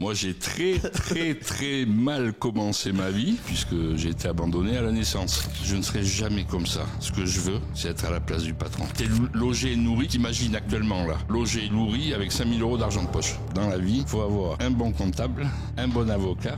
Moi, j'ai très mal commencé ma vie puisque j'ai été abandonné à la naissance. Je ne serai jamais comme ça. Ce que je veux, c'est être à la place du patron. T'es logé et nourri, t'imagines actuellement là. Logé et nourri avec 5 000 € d'argent de poche. Dans la vie, il faut avoir un bon comptable, un bon avocat,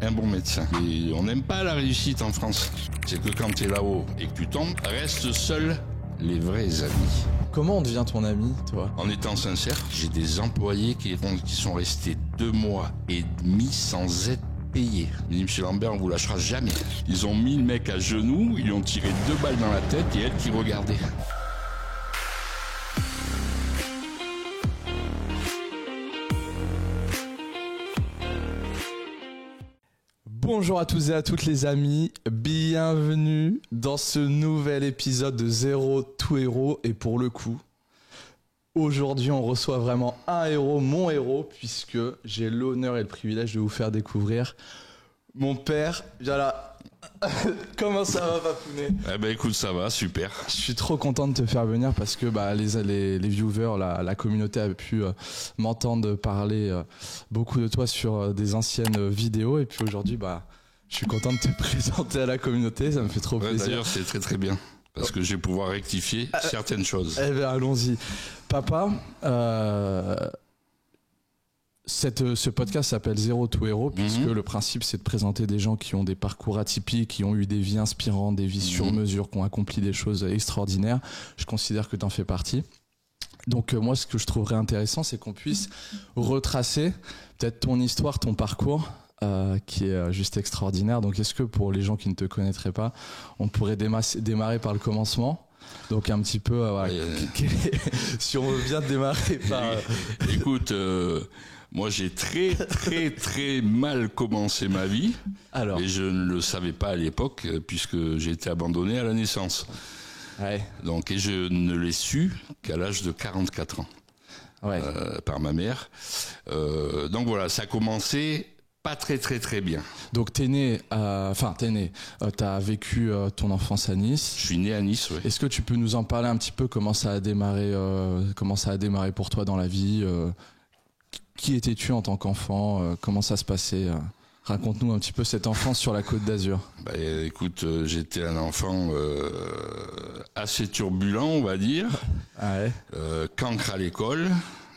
un bon médecin. Et on n'aime pas la réussite en France. C'est que quand t'es là-haut et que tu tombes, restent seuls les vrais amis. Comment on devient ton ami, toi? En étant sincère, j'ai des employés qui sont restés 2 mois et demi sans être payés. Il dit, monsieur Lambert, on vous lâchera jamais. Ils ont mis le mec à genoux, ils lui ont tiré 2 balles dans la tête et elle qui regardait. Bonjour à tous et à toutes les amis, bienvenue dans ce nouvel épisode de Zero to Hero. Et pour le coup, aujourd'hui on reçoit vraiment un héros, mon héros, puisque j'ai l'honneur et le privilège de vous faire découvrir mon père. Viens là. Comment ça va, Papounet? Eh ben écoute, ça va, super. Je suis trop content de te faire venir parce que les viewers, la communauté a pu m'entendre parler beaucoup de toi sur des anciennes vidéos. Et puis aujourd'hui, je suis content de te présenter à la communauté, ça me fait trop plaisir. D'ailleurs, c'est très très bien parce que je vais pouvoir rectifier certaines choses. Eh bien, allons-y. Papa, ce podcast s'appelle Zero to Hero puisque le principe c'est de présenter des gens qui ont des parcours atypiques, qui ont eu des vies inspirantes, des vies sur mesure, qui ont accompli des choses extraordinaires. Je considère que tu en fais partie. Donc moi ce que je trouverais intéressant c'est qu'on puisse retracer peut-être ton histoire, ton parcours qui est juste extraordinaire. Donc est-ce que pour les gens qui ne te connaîtraient pas, on pourrait démarrer par le commencement? Donc un petit peu si on veut bien démarrer par... Écoute, moi j'ai très mal commencé ma vie. Alors. Et je ne le savais pas à l'époque puisque j'ai été abandonné à la naissance. Ouais. Donc, et je ne l'ai su qu'à l'âge de 44 ans. Ouais. Par ma mère. Donc voilà, ça a commencé pas très bien. Donc t'as vécu ton enfance à Nice. Je suis né à Nice, oui. Est-ce que tu peux nous en parler un petit peu, comment ça a démarré pour toi dans la vie? Qui étais-tu en tant qu'enfant? Comment ça se passait? Raconte-nous un petit peu cette enfance sur la Côte d'Azur. Écoute, j'étais un enfant assez turbulent, on va dire. Ah ouais. Cancre à l'école,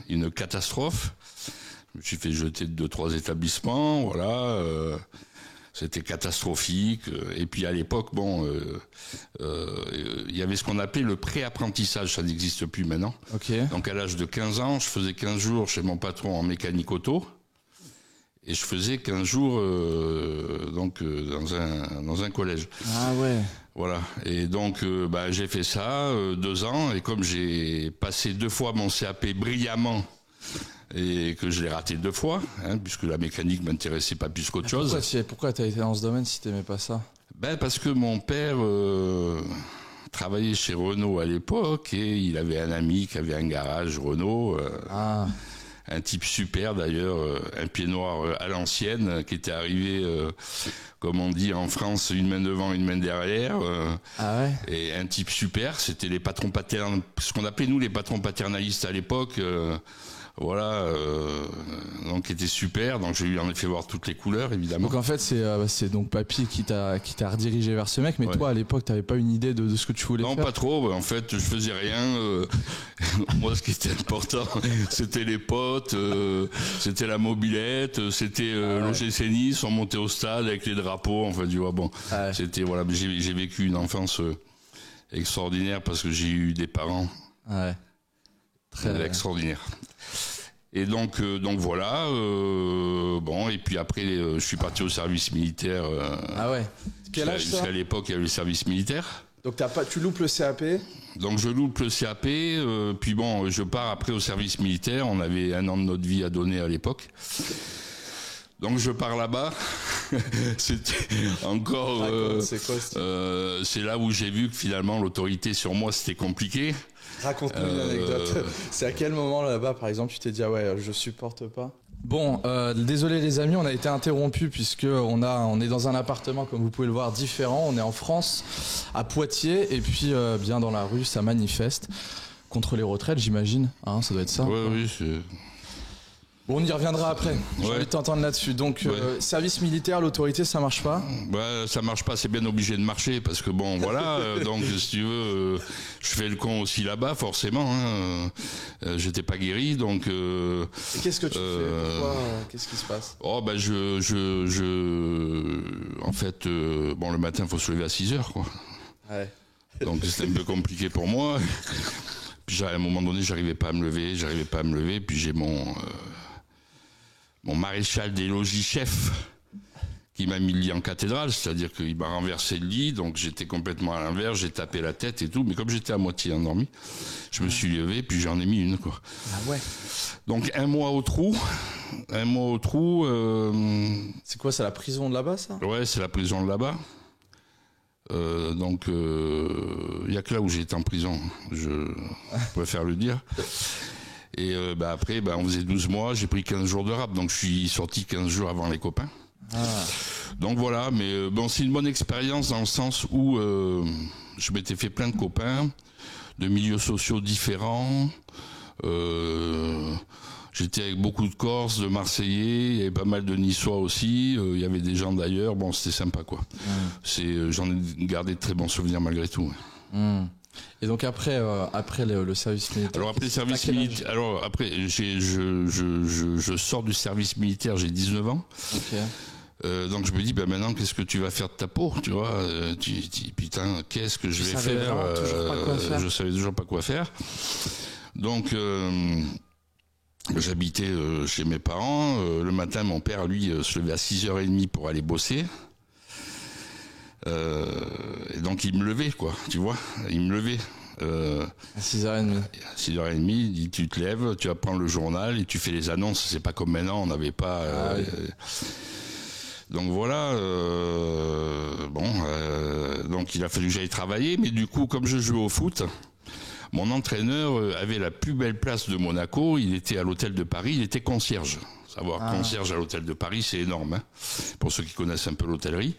une catastrophe. Je me suis fait jeter de 2-3 établissements, voilà. C'était catastrophique. Et puis à l'époque, il y avait ce qu'on appelait le pré-apprentissage, ça n'existe plus maintenant. Okay. Donc à l'âge de 15 ans, je faisais 15 jours chez mon patron en mécanique auto. Et je faisais 15 jours dans un collège. Ah ouais. Voilà. Et donc j'ai fait ça 2 ans. Et comme j'ai passé 2 fois mon CAP brillamment et que je l'ai raté 2 fois, puisque la mécanique m'intéressait pas plus qu'autre chose. Pourquoi t'as été dans ce domaine si t'aimais pas ça? Parce que mon père travaillait chez Renault à l'époque et il avait un ami qui avait un garage Renault. Un type super d'ailleurs, un pied noir à l'ancienne, qui était arrivé, comme on dit en France, une main devant, une main derrière. Ah ouais. Et un type super, c'était les patrons ce qu'on appelait nous les patrons paternalistes à l'époque. Voilà, donc qui était super. Donc j'ai eu en effet voir toutes les couleurs, évidemment. Donc en fait c'est donc papy qui t'a redirigé vers ce mec, mais ouais. Toi à l'époque t'avais pas une idée de ce que tu voulais faire? Non, pas trop. En fait je faisais rien. Moi ce qui était important c'était les potes, c'était la mobilette, c'était l'OGC Nice, on montait au stade avec les drapeaux. Enfin tu vois c'était voilà. J'ai vécu une enfance extraordinaire parce que j'ai eu des parents très extraordinaires. Et donc voilà, et puis après je suis parti au service militaire. Ah ouais. Quel âge ça? Parce qu'à l'époque il y avait le service militaire. Donc tu loupes le CAP? Donc je loupe le CAP, puis je pars après au service militaire. On avait 1 an de notre vie à donner à l'époque. Donc je pars là-bas. C'était encore. C'est là où j'ai vu que finalement l'autorité sur moi c'était compliqué. Raconte-nous une anecdote. C'est à quel moment là-bas, par exemple, tu t'es dit je supporte pas? Bon, désolé les amis, on a été interrompus puisque on est dans un appartement, comme vous pouvez le voir, différent. On est en France, à Poitiers, et puis bien dans la rue, ça manifeste contre les retraites, j'imagine. Ça doit être ça. Oui, c'est... Bon, on y reviendra après. J'ai Ouais. envie de t'entendre là-dessus. Donc, service militaire, l'autorité, ça marche pas? Bah, ça marche pas, c'est bien obligé de marcher parce que bon, voilà. Donc, si tu veux, je fais le con aussi là-bas, forcément. Hein. J'étais pas guéri, donc. Et qu'est-ce que tu fais? Pourquoi? Qu'est-ce qui se passe? Oh, bah, en fait, bon, le matin, faut se lever à 6 heures, quoi. Ouais. Donc, c'était un peu compliqué pour moi. Puis, à un moment donné, j'arrivais pas à me lever. Puis, j'ai mon maréchal des logis chef qui m'a mis le lit en cathédrale, c'est-à-dire qu'il m'a renversé le lit, donc j'étais complètement à l'envers, j'ai tapé la tête et tout, mais comme j'étais à moitié endormi, je me suis levé, puis j'en ai mis une, quoi. Ah ouais. Donc un mois au trou. C'est quoi, c'est la prison de là-bas, ça? Ouais, c'est la prison de là-bas. Donc il y a que là où j'ai été en prison, je préfère le dire. Et après, on faisait 12 mois, j'ai pris 15 jours de rap, donc je suis sorti 15 jours avant les copains. Ah. Donc voilà, mais bon, c'est une bonne expérience dans le sens où je m'étais fait plein de copains, de milieux sociaux différents. J'étais avec beaucoup de Corses, de Marseillais, il y avait pas mal de Niçois aussi, il y avait des gens d'ailleurs, bon, c'était sympa, quoi. J'en ai gardé de très bons souvenirs malgré tout. Et donc après le service militaire. Alors après le service militaire, je sors du service militaire, j'ai 19 ans. Ok. Donc je me dis, maintenant, qu'est-ce que tu vas faire de ta peau, tu vois? Tu dis, putain, qu'est-ce que je vais faire? Toujours pas quoi faire. Je savais toujours pas quoi faire. Donc j'habitais chez mes parents. Le matin, mon père, lui, se levait à 6h30 pour aller bosser. Et donc il me levait, quoi, tu vois, il me levait. À 6h30. À 6h30, il dit, tu te lèves, tu vas prendre le journal et tu fais les annonces. C'est pas comme maintenant, on n'avait pas. Oui. Donc voilà. Donc il a fallu que j'aille travailler, mais du coup, comme je jouais au foot, mon entraîneur avait la plus belle place de Monaco. Il était à l'hôtel de Paris, il était concierge. Concierge à l'hôtel de Paris, c'est énorme, hein, pour ceux qui connaissent un peu l'hôtellerie.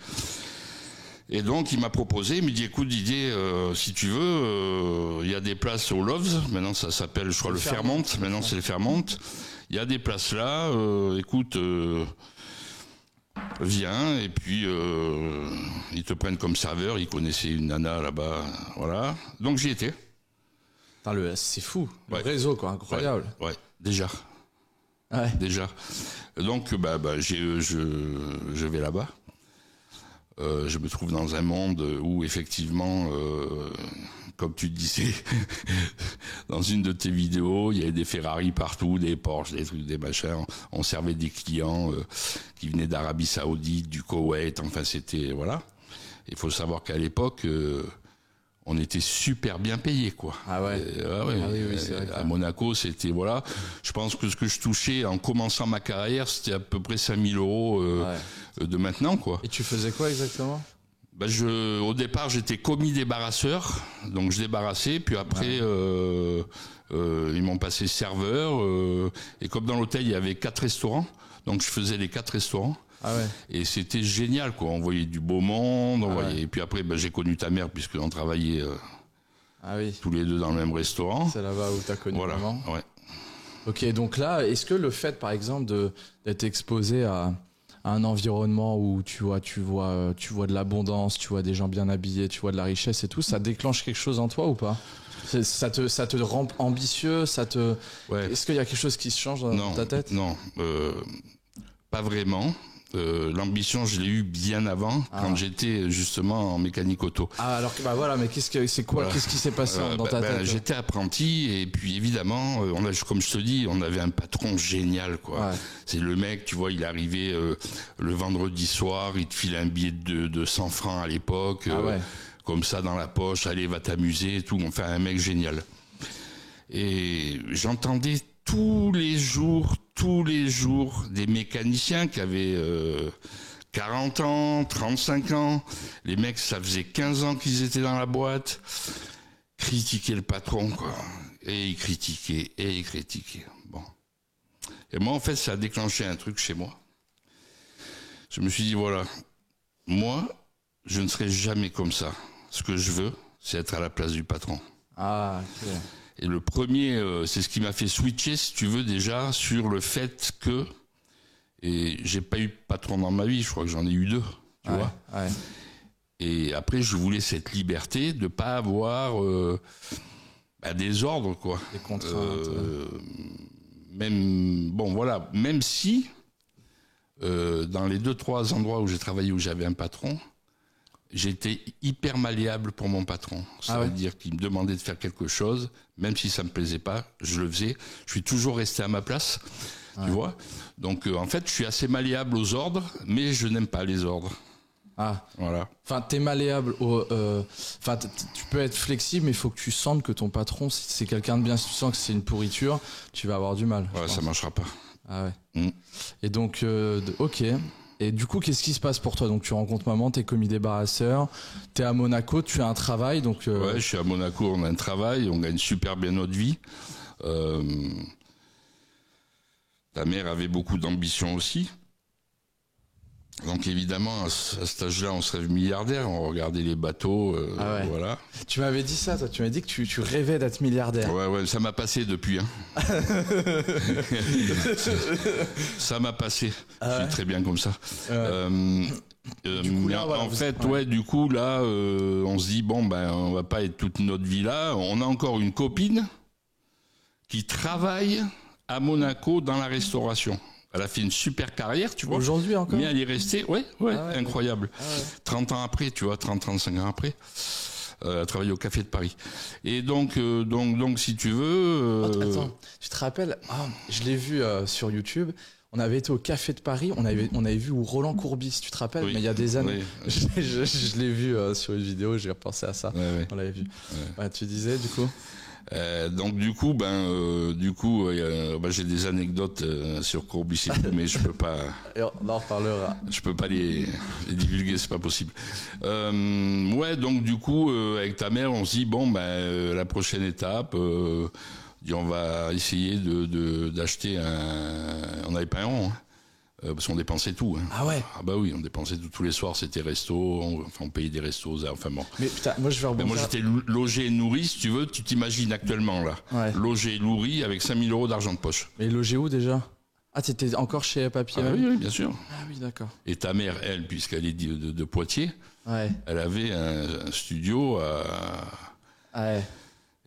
Et donc il m'a proposé, il me dit, écoute Didier, si tu veux, il y a des places au Loves, maintenant ça s'appelle, je crois, le Fairmont, maintenant c'est le Fairmont. Il y a des places là, écoute, viens, et puis ils te prennent comme serveur, ils connaissaient une nana là-bas, voilà. Donc j'y étais. C'est fou, le Ouais. réseau, quoi, incroyable. Ouais, déjà. Ouais. Déjà. Donc je vais là-bas. Je me trouve dans un monde où effectivement, comme tu disais, dans une de tes vidéos, il y avait des Ferrari partout, des Porsche, des trucs, des machins. On servait des clients qui venaient d'Arabie Saoudite, du Koweït, enfin c'était, voilà. Il faut savoir qu'à l'époque, on était super bien payé, quoi. Ah ouais. Oui, c'est vrai. à Monaco, c'était, voilà. Je pense que ce que je touchais en commençant ma carrière, c'était à peu près 5 000 euros de maintenant, quoi. Et tu faisais quoi exactement? Au départ, j'étais commis débarrasseur, donc je débarrassais, puis après, ils m'ont passé serveur, et comme dans l'hôtel, il y avait 4 restaurants, donc je faisais les 4 restaurants. Ah ouais. Et c'était génial, quoi. On voyait du beau monde, et puis après, j'ai connu ta mère, puisqu'on travaillait tous les deux dans le même restaurant. C'est là-bas où t'as connu maman. Ouais. Ok, donc là, est-ce que le fait, par exemple, d'être exposé à un environnement où tu vois de l'abondance, tu vois des gens bien habillés, tu vois de la richesse et tout, ça déclenche quelque chose en toi ou pas? Ça te rend ambitieux, Ouais. Est-ce qu'il y a quelque chose qui se change dans ta tête? Non, pas vraiment. L'ambition, je l'ai eue bien avant, quand j'étais justement en mécanique auto. Ah, alors voilà, mais qu'est-ce qui s'est passé dans ta tête? J'étais apprenti, et puis évidemment, comme je te dis, on avait un patron génial, quoi. Ouais. C'est le mec, tu vois, il arrivait le vendredi soir, il te filait un billet de 100 francs à l'époque, comme ça dans la poche, allez, va t'amuser et tout. Enfin, un mec génial. Et j'entendais tous les jours des mécaniciens qui avaient 40 ans, 35 ans. Les mecs, ça faisait 15 ans qu'ils étaient dans la boîte. Critiquer le patron, quoi. Et ils critiquaient. Bon. Et moi, en fait, ça a déclenché un truc chez moi. Je me suis dit, voilà, moi, je ne serai jamais comme ça. Ce que je veux, c'est être à la place du patron. Ah, ok. Et le premier, c'est ce qui m'a fait switcher, si tu veux, déjà, sur le fait que, et j'ai pas eu de patron dans ma vie, je crois que j'en ai eu 2, tu vois. Ouais. Et après, je voulais cette liberté de pas avoir des ordres, quoi. Des contraintes. Même si, dans les 2-3 endroits où j'ai travaillé où j'avais un patron, j'étais hyper malléable pour mon patron. Ça veut dire qu'il me demandait de faire quelque chose, même si ça me plaisait pas, je le faisais. Je suis toujours resté à ma place, tu vois. Donc, en fait, je suis assez malléable aux ordres, mais je n'aime pas les ordres. Ah. Voilà. Enfin, t'es malléable. Enfin, tu peux être flexible, mais il faut que tu sentes que ton patron, si c'est quelqu'un de bien. Si tu sens que c'est une pourriture, tu vas avoir du mal. Ouais, ça marchera pas. Ah ouais. Et donc, ok. Et du coup, qu'est-ce qui se passe pour toi? Donc, tu rencontres maman, t'es commis débarrasseur, t'es à Monaco, tu as un travail, donc. Ouais, je suis à Monaco, on a un travail, on gagne super bien notre vie. Ta mère avait beaucoup d'ambition aussi. Donc évidemment, à cet âge-là, on se rêve milliardaire, on regardait les bateaux, voilà. Tu m'avais dit ça, toi, tu m'as dit que tu rêvais d'être milliardaire. Ouais, ça m'a passé depuis. Ça m'a passé, je suis très bien comme ça. Du coup, là, du coup, là, on se dit, on va pas être toute notre vie là. On a encore une copine qui travaille à Monaco dans la restauration. Elle a fait une super carrière, tu vois. Aujourd'hui encore. Mais elle est restée, incroyable. 30 ans après, tu vois, 30-35 ans après. Elle a travaillé au Café de Paris. Et donc si tu veux... Attends, tu te rappelles, je l'ai vu sur YouTube, on avait été au Café de Paris, on avait vu Roland Courbis, tu te rappelles, mais il y a des années. Oui. Je l'ai vu sur une vidéo, j'ai repensé à ça. On l'avait vu. Ouais, tu disais, du coup j'ai des anecdotes sur Courbis et tout, mais je peux pas. On en reparlera. Je peux pas les divulguer, c'est pas possible. Donc du coup, avec ta mère, on se dit la prochaine étape, on va essayer d'acheter on n'avait pas un rond. Parce qu'on dépensait tout. Ah ouais. Ah bah oui, on dépensait tout. Tous les soirs, c'était resto. On payait des restos. Enfin bon. Mais putain, moi je vais rebondir. Moi j'étais logé et nourri, si tu veux. Tu t'imagines actuellement là. Ouais. Logé et nourri avec 5 000 euros d'argent de poche. Mais logé où déjà? Ah, t'étais encore chez Papy? Oui, bien sûr. Ah oui, d'accord. Et ta mère, elle, puisqu'elle est de Poitiers, elle avait un studio à... Ouais.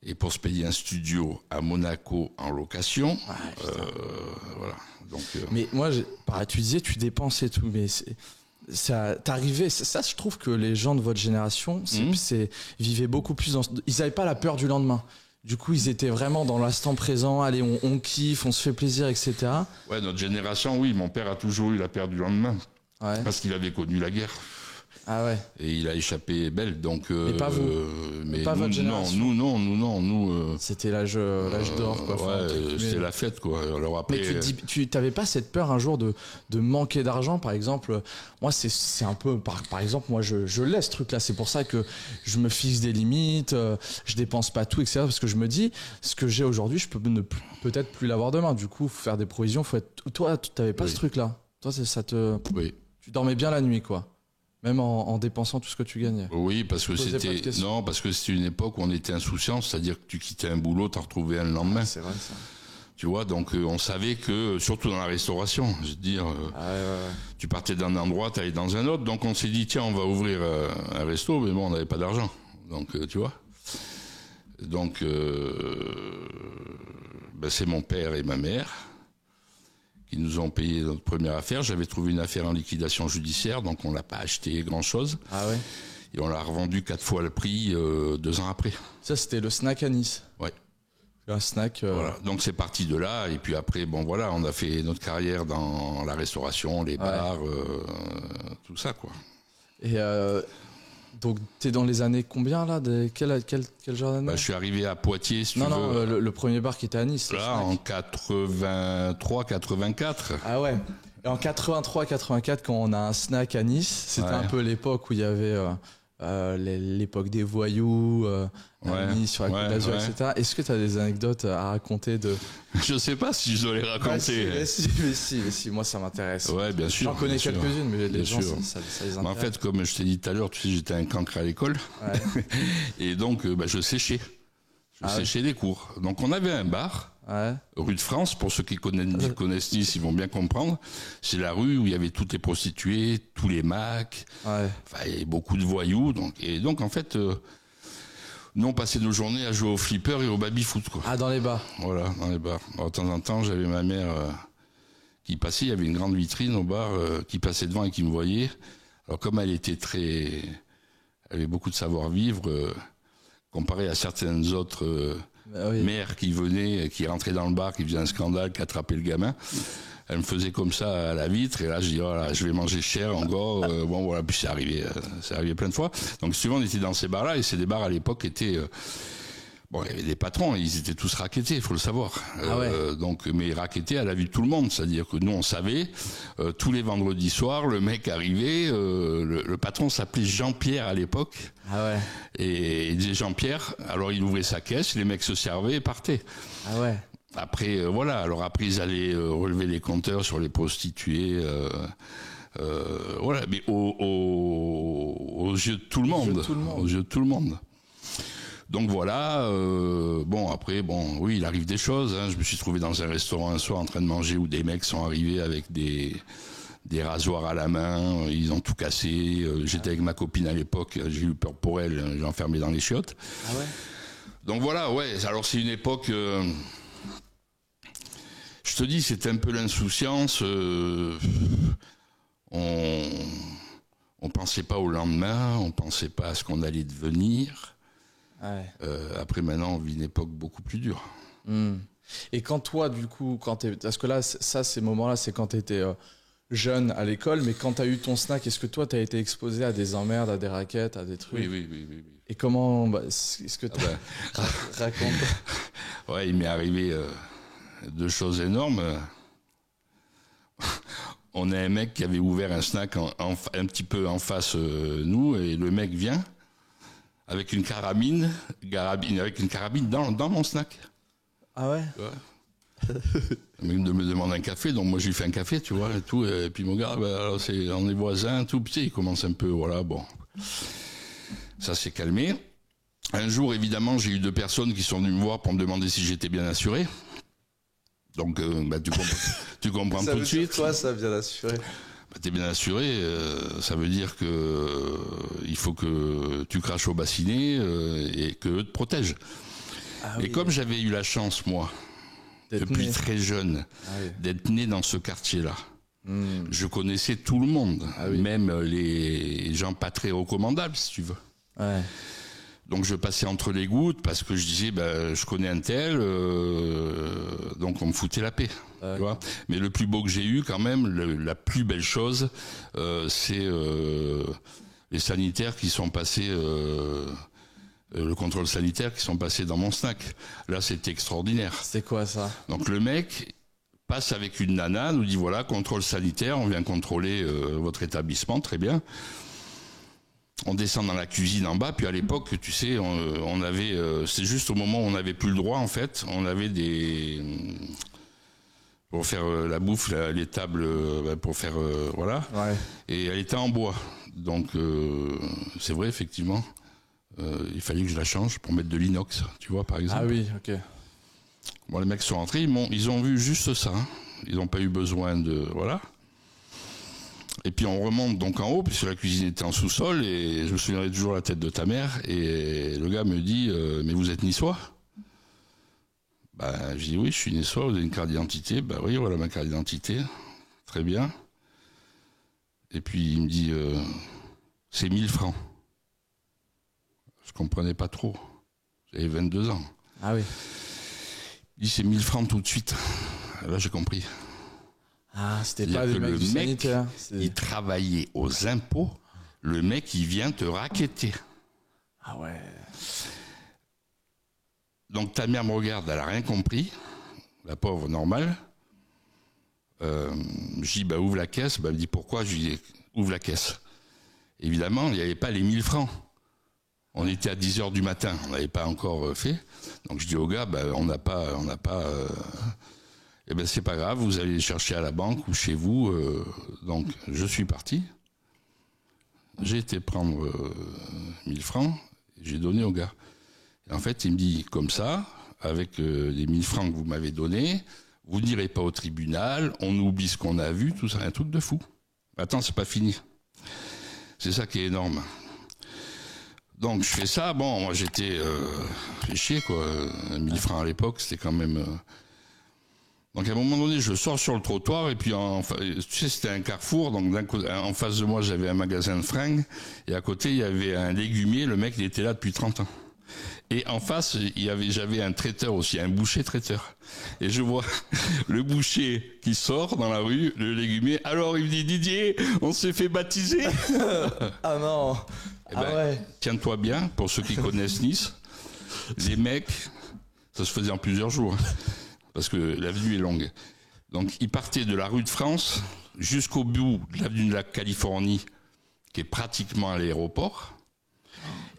Et pour se payer un studio à Monaco en location, voilà. Donc, mais moi, tu disais, tu dépensais tout, mais ça t'arrivait. Ça, je trouve que les gens de votre génération, vivaient beaucoup plus ils n'avaient pas la peur du lendemain. Du coup, ils étaient vraiment dans l'instant présent. Allez, on kiffe, on se fait plaisir, etc. Ouais, notre génération, oui. Mon père a toujours eu la peur du lendemain. Ouais. Parce qu'il avait connu la guerre. Ah ouais. Et il a échappé belle, donc. Mais pas vous. Mais pas votre génération. Nous. C'était l'âge d'or, quoi. Ouais, c'était la fête, quoi. Alors après. Mais tu t'avais pas cette peur un jour de manquer d'argent, par exemple. Moi, c'est un peu, par exemple, moi, je laisse ce truc-là. C'est pour ça que je me fixe des limites. Je dépense pas tout, etc. Parce que je me dis, ce que j'ai aujourd'hui, je peux peut-être plus l'avoir demain. Du coup, faut faire des provisions. Toi, tu t'avais pas ce truc-là. Toi, ça te. Oui. Tu dormais bien la nuit, quoi. Même en dépensant tout ce que tu gagnais. Oui, parce que c'était une époque où on était insouciant, c'est-à-dire que tu quittais un boulot, t'en retrouvais un le lendemain. C'est vrai ça. Tu vois, donc on savait que, surtout dans la restauration, je veux dire, tu partais d'un endroit, t'allais dans un autre, donc on s'est dit tiens, on va ouvrir un resto, mais bon, on n'avait pas d'argent, donc tu vois. Donc c'est mon père et ma mère qui nous ont payé notre première affaire. J'avais trouvé une affaire en liquidation judiciaire, donc on l'a pas acheté grand-chose. Ah ouais. Et on l'a revendu 4 fois le prix 2 ans après. Ça, c'était le snack à Nice. Ouais. Un snack. Voilà. Donc c'est parti de là. Et puis après, on a fait notre carrière dans la restauration, les bars, tout ça, quoi. Et donc t'es dans les années combien là? Quel genre d'année? Je suis arrivé à Poitiers, si tu veux. Non, le premier bar qui était à Nice. Là, en 83-84. Ah ouais. Et en 83-84, quand on a un snack à Nice, c'était un peu l'époque où il y avait l'époque des voyous, Nice sur la Côte d'Azur, etc. Est-ce que tu as des anecdotes à raconter de... Je sais pas si je dois les raconter. Mais si, moi ça m'intéresse. Ouais, bien sûr. J'en connais quelques-unes, mais les gens, ça les intéresse. En fait, comme je t'ai dit tout à l'heure, tu sais, j'étais un cancre à l'école. Ouais. Et donc, je séchais. Je séchais les cours. Donc on avait un bar, rue de France, pour ceux qui connaissent Nice, ils vont bien comprendre. C'est la rue où il y avait toutes les prostituées, tous les Macs, il y avait beaucoup de voyous. Donc en fait, nous on passait nos journées à jouer au flipper et au baby-foot. Quoi. Ah, dans les bars. Voilà, dans les bars. Alors, de temps en temps, j'avais ma mère qui passait, il y avait une grande vitrine au bar qui passait devant et qui me voyait. Alors comme elle avait beaucoup de savoir-vivre, comparé à certaines autres mères qui venaient, qui rentraient dans le bar, qui faisaient un scandale, qui attrapaient le gamin. Elle me faisait comme ça à la vitre, et là je dis voilà, je vais manger cher encore. Bon voilà, puis c'est arrivé plein de fois. Donc souvent on était dans ces bars-là, et ces bars à l'époque étaient bon, il y avait des patrons, ils étaient tous rackettés, il faut le savoir. Mais rackettés à la vue de tout le monde, c'est-à-dire que nous on savait, tous les vendredis soirs, le mec arrivait, le patron s'appelait Jean-Pierre à l'époque. Et il disait Jean-Pierre, alors il ouvrait sa caisse, les mecs se servaient et partaient. Après, après ils allaient relever les compteurs sur les prostituées, mais aux yeux de tout le monde. Aux yeux de tout le monde. Donc voilà, il arrive des choses. Hein. Je me suis trouvé dans un restaurant un soir en train de manger où des mecs sont arrivés avec des rasoirs à la main, ils ont tout cassé. J'étais avec ma copine à l'époque, j'ai eu peur pour elle, j'ai enfermé dans les chiottes. Donc voilà, alors c'est une époque... je te dis, c'était un peu l'insouciance. On pensait pas au lendemain, on pensait pas à ce qu'on allait devenir. Après maintenant on vit une époque beaucoup plus dure. Et quand toi du coup parce que là ces moments-là c'est quand tu étais jeune à l'école, mais quand tu as eu ton snack, est-ce que toi tu as été exposé à des emmerdes, à des raquettes, à des trucs? Oui. Et comment est-ce que tu racontes? Il m'est arrivé deux choses énormes. On a un mec qui avait ouvert un snack un petit peu en face nous, et le mec vient avec une carabine dans mon snack. Il me demande un café, donc moi je lui fais un café, tu vois, et tout, et puis mon gars, alors on est voisins, tout, puis il commence un peu, ça s'est calmé. Un jour, évidemment, j'ai eu deux personnes qui sont venues me voir pour me demander si j'étais bien assuré. Donc, tu comprends tout de suite. Toi, ça bien assuré. T'es bien assuré, ça veut dire que il faut que tu craches au bassinet et qu'eux te protègent. Comme j'avais eu la chance, moi, depuis très jeune, d'être né dans ce quartier-là, je connaissais tout le monde, même les gens pas très recommandables, si tu veux. Donc je passais entre les gouttes parce que je disais je connais un tel, donc on me foutait la paix. Tu vois. Mais le plus beau que j'ai eu quand même, la plus belle chose, c'est les sanitaires qui sont passés, le contrôle sanitaire qui sont passés dans mon snack. Là c'était extraordinaire. C'est quoi ça? Donc le mec passe avec une nana, nous dit voilà, contrôle sanitaire, on vient contrôler votre établissement, très bien. On descend dans la cuisine en bas, puis à l'époque, tu sais, on avait, c'est juste au moment où on n'avait plus le droit, en fait, on avait pour faire la bouffe, les tables, pour faire, et elle était en bois. Donc, c'est vrai, effectivement, il fallait que je la change pour mettre de l'inox, tu vois, par exemple. Ah oui, ok. Bon, les mecs sont rentrés, ils ont vu juste ça, hein. Ils n'ont pas eu besoin de, voilà. Et puis on remonte donc en haut, puisque la cuisine était en sous-sol, et je me souviendrai toujours la tête de ta mère, et le gars me dit mais vous êtes niçois? Je dis oui, je suis niçois, vous avez une carte d'identité? Oui, voilà ma carte d'identité, très bien. Et puis il me dit c'est 1000 francs. Je comprenais pas trop, j'avais 22 ans. Ah oui. Il dit c'est 1000 francs tout de suite. Là j'ai compris. Ah, c'était pas le mec du sanitaire. Il travaillait aux impôts, le mec il vient te racketter. Ah ouais. Donc ta mère me regarde, elle a rien compris, la pauvre, normale. Je dis ouvre la caisse, elle me dit pourquoi? Je lui dis ouvre la caisse. Évidemment, il n'y avait pas les 1000 francs. On était à 10h du matin, on n'avait pas encore fait. Donc je dis au gars, on n'a pas. C'est pas grave, vous allez les chercher à la banque ou chez vous. Donc, je suis parti. J'ai été prendre 1000 francs, j'ai donné au gars. Et en fait, il me dit, comme ça, avec les 1000 francs que vous m'avez donnés, vous n'irez pas au tribunal, on oublie ce qu'on a vu, tout ça, un truc de fou. Attends, c'est pas fini. C'est ça qui est énorme. Donc je fais ça, bon, moi j'étais fait chier quoi, 1000 francs à l'époque, c'était quand même... Donc à un moment donné, je sors sur le trottoir, et puis tu sais, c'était un carrefour, donc en face de moi j'avais un magasin de fringues, et à côté il y avait un légumier, le mec il était là depuis 30 ans. Et en face, j'avais un traiteur aussi, un boucher traiteur. Et je vois le boucher qui sort dans la rue, le légumier. Alors il me dit, Didier, on s'est fait baptiser. Ah non. Eh ben, ouais. Tiens-toi bien, pour ceux qui connaissent Nice, les mecs, ça se faisait en plusieurs jours, parce que l'avenue est longue. Donc ils partaient de la rue de France jusqu'au bout de l'avenue de la Californie, qui est pratiquement à l'aéroport.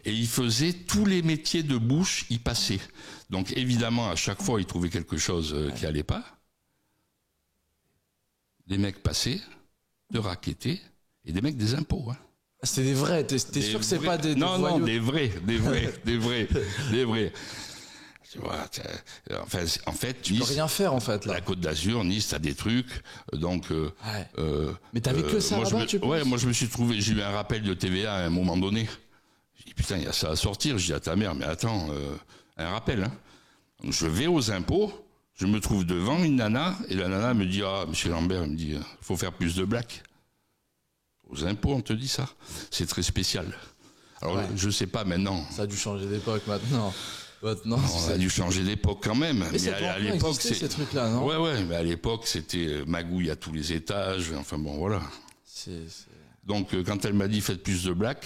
Et il faisait tous les métiers de bouche, il passait. Donc évidemment, à chaque fois, il trouvait quelque chose qui allait pas. Les mecs passaient, de raqueter, et des mecs des impôts. Hein. C'est des vrais, t'es sûr que c'est pas des non, voyous? Non, des vrais. Tu vois, en fait, tu Nice, peux rien faire en fait là. La Côte d'Azur, Nice, t'as des trucs, donc. Mais t'avais que ça là-bas, tu penses? Ouais, moi je me suis trouvé, j'ai eu un rappel de TVA à un moment donné. J'ai dit putain, il y a ça à sortir. Je dis à ta mère, mais attends, un rappel. Hein. Donc, je vais aux impôts, je me trouve devant une nana, et la nana me dit, ah, monsieur Lambert, il me dit, faut faire plus de blagues. Aux impôts, on te dit ça. C'est très spécial. Alors, je sais pas maintenant. Ça a dû changer d'époque maintenant. Maintenant, on a dû changer d'époque quand même. Mais à l'époque, c'est ces trucs-là, non? Ouais, mais à l'époque, c'était magouille à tous les étages. Enfin bon, voilà. Donc, quand elle m'a dit faites plus de blagues,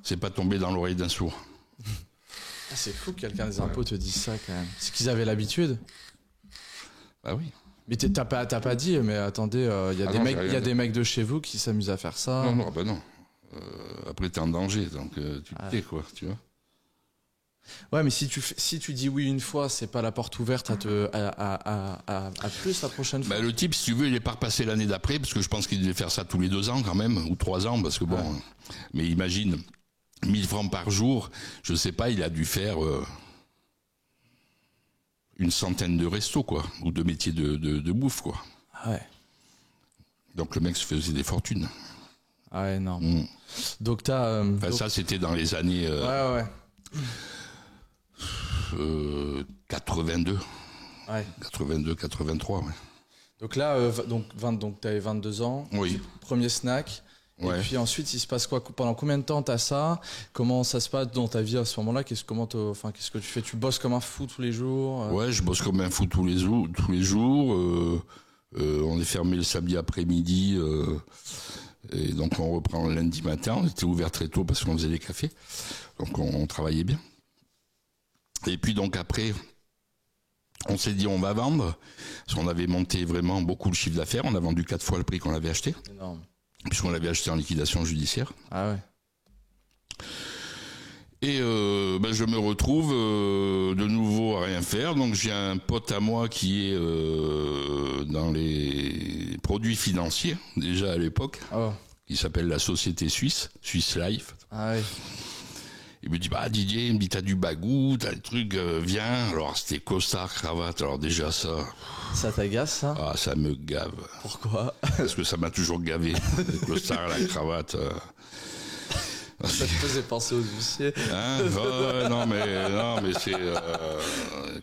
c'est pas tombé dans l'oreille d'un sourd. Ah, c'est fou que quelqu'un des impôts te dise ça quand même. C'est qu'ils avaient l'habitude. Bah oui. Mais t'as pas dit, mais attendez, il y a des mecs de chez vous qui s'amusent à faire ça. Non, bah non. Après, t'es en danger, donc tu te tais, quoi, tu vois. Ouais, mais si tu dis oui une fois, c'est pas la porte ouverte à plus la prochaine fois. Bah, le type, si tu veux, il est pas repassé l'année d'après, parce que je pense qu'il devait faire ça tous les 2 ans quand même, ou 3 ans, parce que bon. Ouais. Mais imagine, 1000 francs par jour, je sais pas, il a dû faire une centaine de restos, quoi, ou de métiers de bouffe, quoi. Ah ouais. Donc le mec se faisait des fortunes. Ah ouais, non. Donc t'as. Ça, c'était dans les années. Ouais. 82. Ouais. 82, 83, ouais. Donc là, donc t'avais 22 ans. Oui. Premier snack. Ouais. Et puis ensuite, il se passe quoi? Pendant combien de temps t'as ça? Comment ça se passe dans ta vie à ce moment-là? Qu'est-ce que tu fais? Tu bosses comme un fou tous les jours? Ouais, je bosse comme un fou tous les jours. On est fermé le samedi après-midi. Et donc on reprend le lundi matin. On était ouvert très tôt parce qu'on faisait des cafés. Donc on travaillait bien. Et puis donc après, on s'est dit on va vendre. Parce qu'on avait monté vraiment beaucoup le chiffre d'affaires. On a vendu 4 fois le prix qu'on l'avait acheté. Énorme. Puisqu'on l'avait acheté en liquidation judiciaire. Ah ouais. Et je me retrouve de nouveau à rien faire. Donc j'ai un pote à moi qui est dans les produits financiers, déjà à l'époque, qui s'appelle la société Swiss Life. Ah oui. Il me dit, Didier, il me dit, t'as du bagou, t'as le truc, viens. Alors c'était costard, cravate, alors déjà ça... Ça t'agace, ça? Ah, ça me gave. Pourquoi? Parce que ça m'a toujours gavé, le costard, la cravate... Ça te faisait penser aux huissiers. Non mais c'est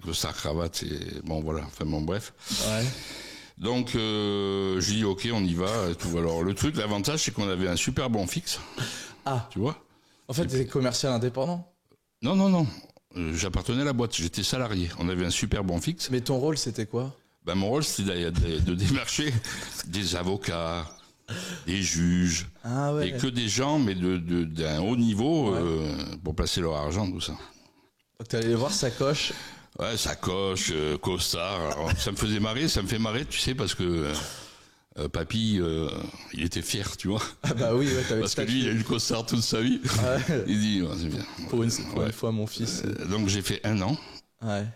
costard, cravate, c'est... Bon voilà, enfin bon bref. Ouais. Donc je dis ok, on y va et tout. Alors le truc, l'avantage c'est qu'on avait un super bon fixe. Ah. Tu vois? En fait, t'étais commercial indépendant? Non. J'appartenais à la boîte, j'étais salarié. On avait un super bon fixe. Mais ton rôle, c'était quoi? Mon rôle, c'était de démarcher des avocats, des juges, et que des gens, mais d'un haut niveau, pour placer leur argent, tout ça. Donc t'allais voir sacoche? Ouais, sacoche, costard. Alors, ça me faisait marrer, ça me fait marrer, tu sais, parce que papy, il était fier, tu vois. Ah bah oui, ouais, parce que lui, il a eu le costard toute sa vie. Ouais. Il dit, c'est bien. Pour une fois, mon fils. Donc j'ai fait 1 an. Ouais.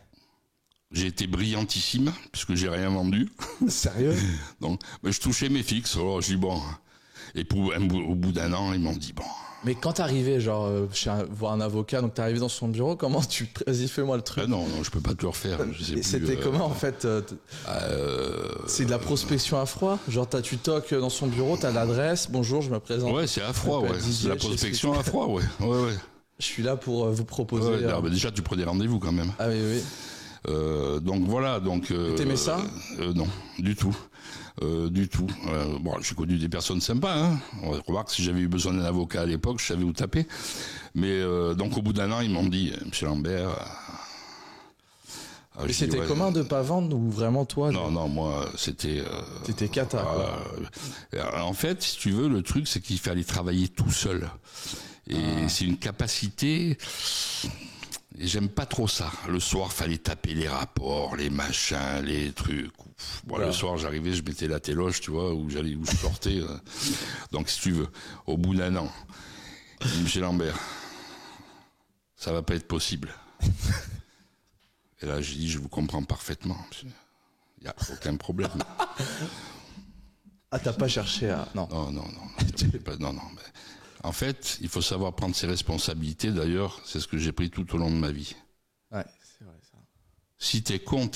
J'ai été brillantissime, puisque j'ai rien vendu. Sérieux? Donc, je touchais mes fixes. Alors, je dis bon. Et au bout d'1 an, ils m'ont dit bon, Mais quand t'arrivais, genre, voir un avocat, donc t'arrivais dans son bureau, comment tu... Vas-y, fais-moi le truc. Non, je peux pas te le refaire. C'était comment, en fait C'est de la prospection à froid? Genre, tu toques dans son bureau, t'as l'adresse, bonjour, je me présente. Ouais, c'est à froid, ouais. C'est la prospection à froid, ouais. Je suis là pour vous proposer... Bah déjà, tu prenais rendez-vous, quand même. Ah oui. Donc, voilà, donc... T'aimais ça? Non, du tout. Bon, j'ai connu des personnes sympas, hein. Remarque, si j'avais eu besoin d'un avocat à l'époque, je savais où taper. Mais donc au bout d'un an, ils m'ont dit, Monsieur Lambert. Et c'était commun de pas vendre ou vraiment toi? Non, moi c'était. T'étais cata. En fait, si tu veux, le truc, c'est qu'il fallait travailler tout seul. Et c'est une capacité. Et j'aime pas trop ça. Le soir, fallait taper les rapports, les machins, les trucs. Bon, le soir, j'arrivais, je mettais la téloge, tu vois, où je sortais. Donc, si tu veux, au bout d'un an, Monsieur Lambert, ça va pas être possible. Et là, j'ai dit, je vous comprends parfaitement, monsieur. Il y a aucun problème. Ah, t'as pas cherché à... Non. Non. En fait, il faut savoir prendre ses responsabilités. D'ailleurs, c'est ce que j'ai pris tout au long de ma vie. Ouais, c'est vrai ça. Si t'es con,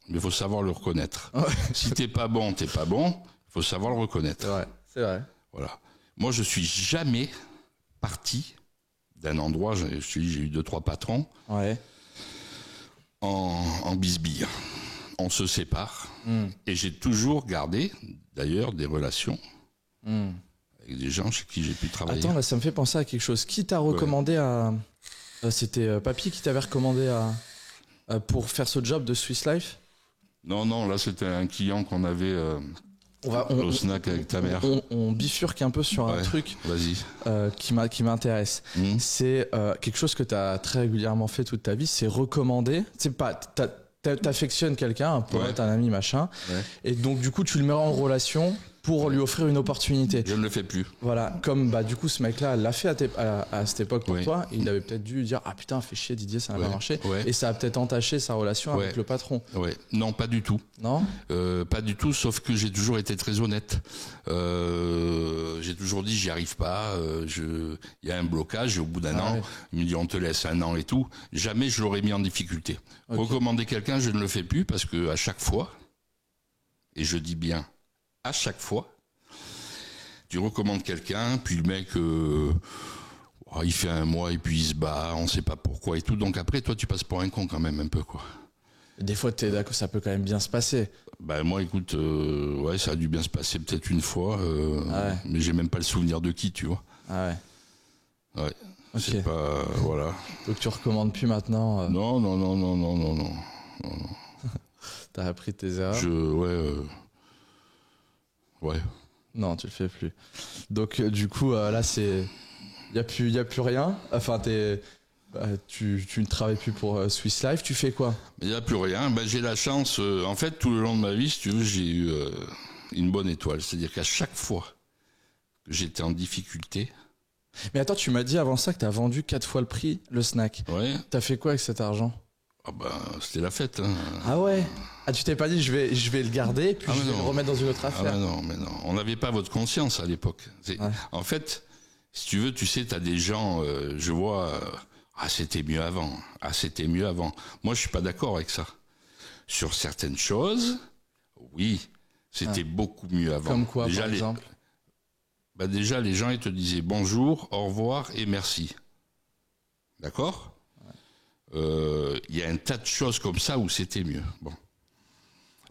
mais il faut savoir le reconnaître. Ouais. Si t'es pas bon, il faut savoir le reconnaître. C'est vrai. Voilà. Moi, je suis jamais parti d'un endroit, j'ai eu 2-3 patrons, en bisbille. On se sépare. Et j'ai toujours gardé, d'ailleurs, des relations avec des gens chez qui j'ai pu travailler. Attends, là, ça me fait penser à quelque chose. Qui t'a recommandé à... C'était Papy qui t'avait recommandé pour faire ce job de Swiss Life? Non, là, c'était un client qu'on avait au snack avec ta mère. On bifurque un peu sur un truc qui m'intéresse. C'est quelque chose que t'as très régulièrement fait toute ta vie, c'est recommander. C'est pas... T'affectionnes quelqu'un, un pote, un ami, machin. Et donc, du coup, tu le mets en relation pour lui offrir une opportunité. Je ne le fais plus. Voilà, comme du coup ce mec-là l'a fait à cette époque pour toi, il avait peut-être dû dire ah putain fais chier Didier, ça n'a pas marché, et ça a peut-être entaché sa relation avec le patron. Non, pas du tout. Non, pas du tout, sauf que j'ai toujours été très honnête. J'ai toujours dit j'y arrive pas, il y a un blocage et au bout d'un an, il me dit on te laisse un an et tout. Jamais je l'aurais mis en difficulté. Recommander quelqu'un, je ne le fais plus parce que à chaque fois, et je dis bien à chaque fois, tu recommandes quelqu'un, puis le mec, il fait un mois et puis il se bat, on sait pas pourquoi et tout. Donc après, toi, tu passes pour un con quand même un peu, quoi. Des fois, t'es d'accord, ça peut quand même bien se passer. Ben moi, écoute, ça a dû bien se passer peut-être une fois, mais j'ai même pas le souvenir de qui, tu vois. Ah ouais. Ouais. Okay. C'est pas, voilà. Donc tu recommandes plus maintenant. Non. T'as appris tes erreurs. Ouais. Non, tu le fais plus. Donc du coup là c'est y a plus rien. Enfin tu ne travailles plus pour Swiss Life, tu fais quoi? Il y a plus rien. J'ai la chance en fait tout le long de ma vie, si tu veux, j'ai eu une bonne étoile, c'est-à-dire qu'à chaque fois que j'étais en difficulté. Mais attends, tu m'as dit avant ça que t'as vendu 4 fois le prix le snack. Ouais. T'as fait quoi avec cet argent? C'était la fête. Hein. Ah ouais. Ah, tu t'es pas dit je vais le garder puis je vais le remettre dans une autre affaire. Mais non. On n'avait pas votre conscience à l'époque. En fait, si tu veux, tu sais, t'as des gens, je vois, c'était mieux avant. Moi, je suis pas d'accord avec ça. Sur certaines choses, oui, c'était beaucoup mieux avant. Comme quoi, par exemple? Déjà, les gens, ils te disaient bonjour, au revoir et merci. D'accord? Y a un tas de choses comme ça où c'était mieux. Bon.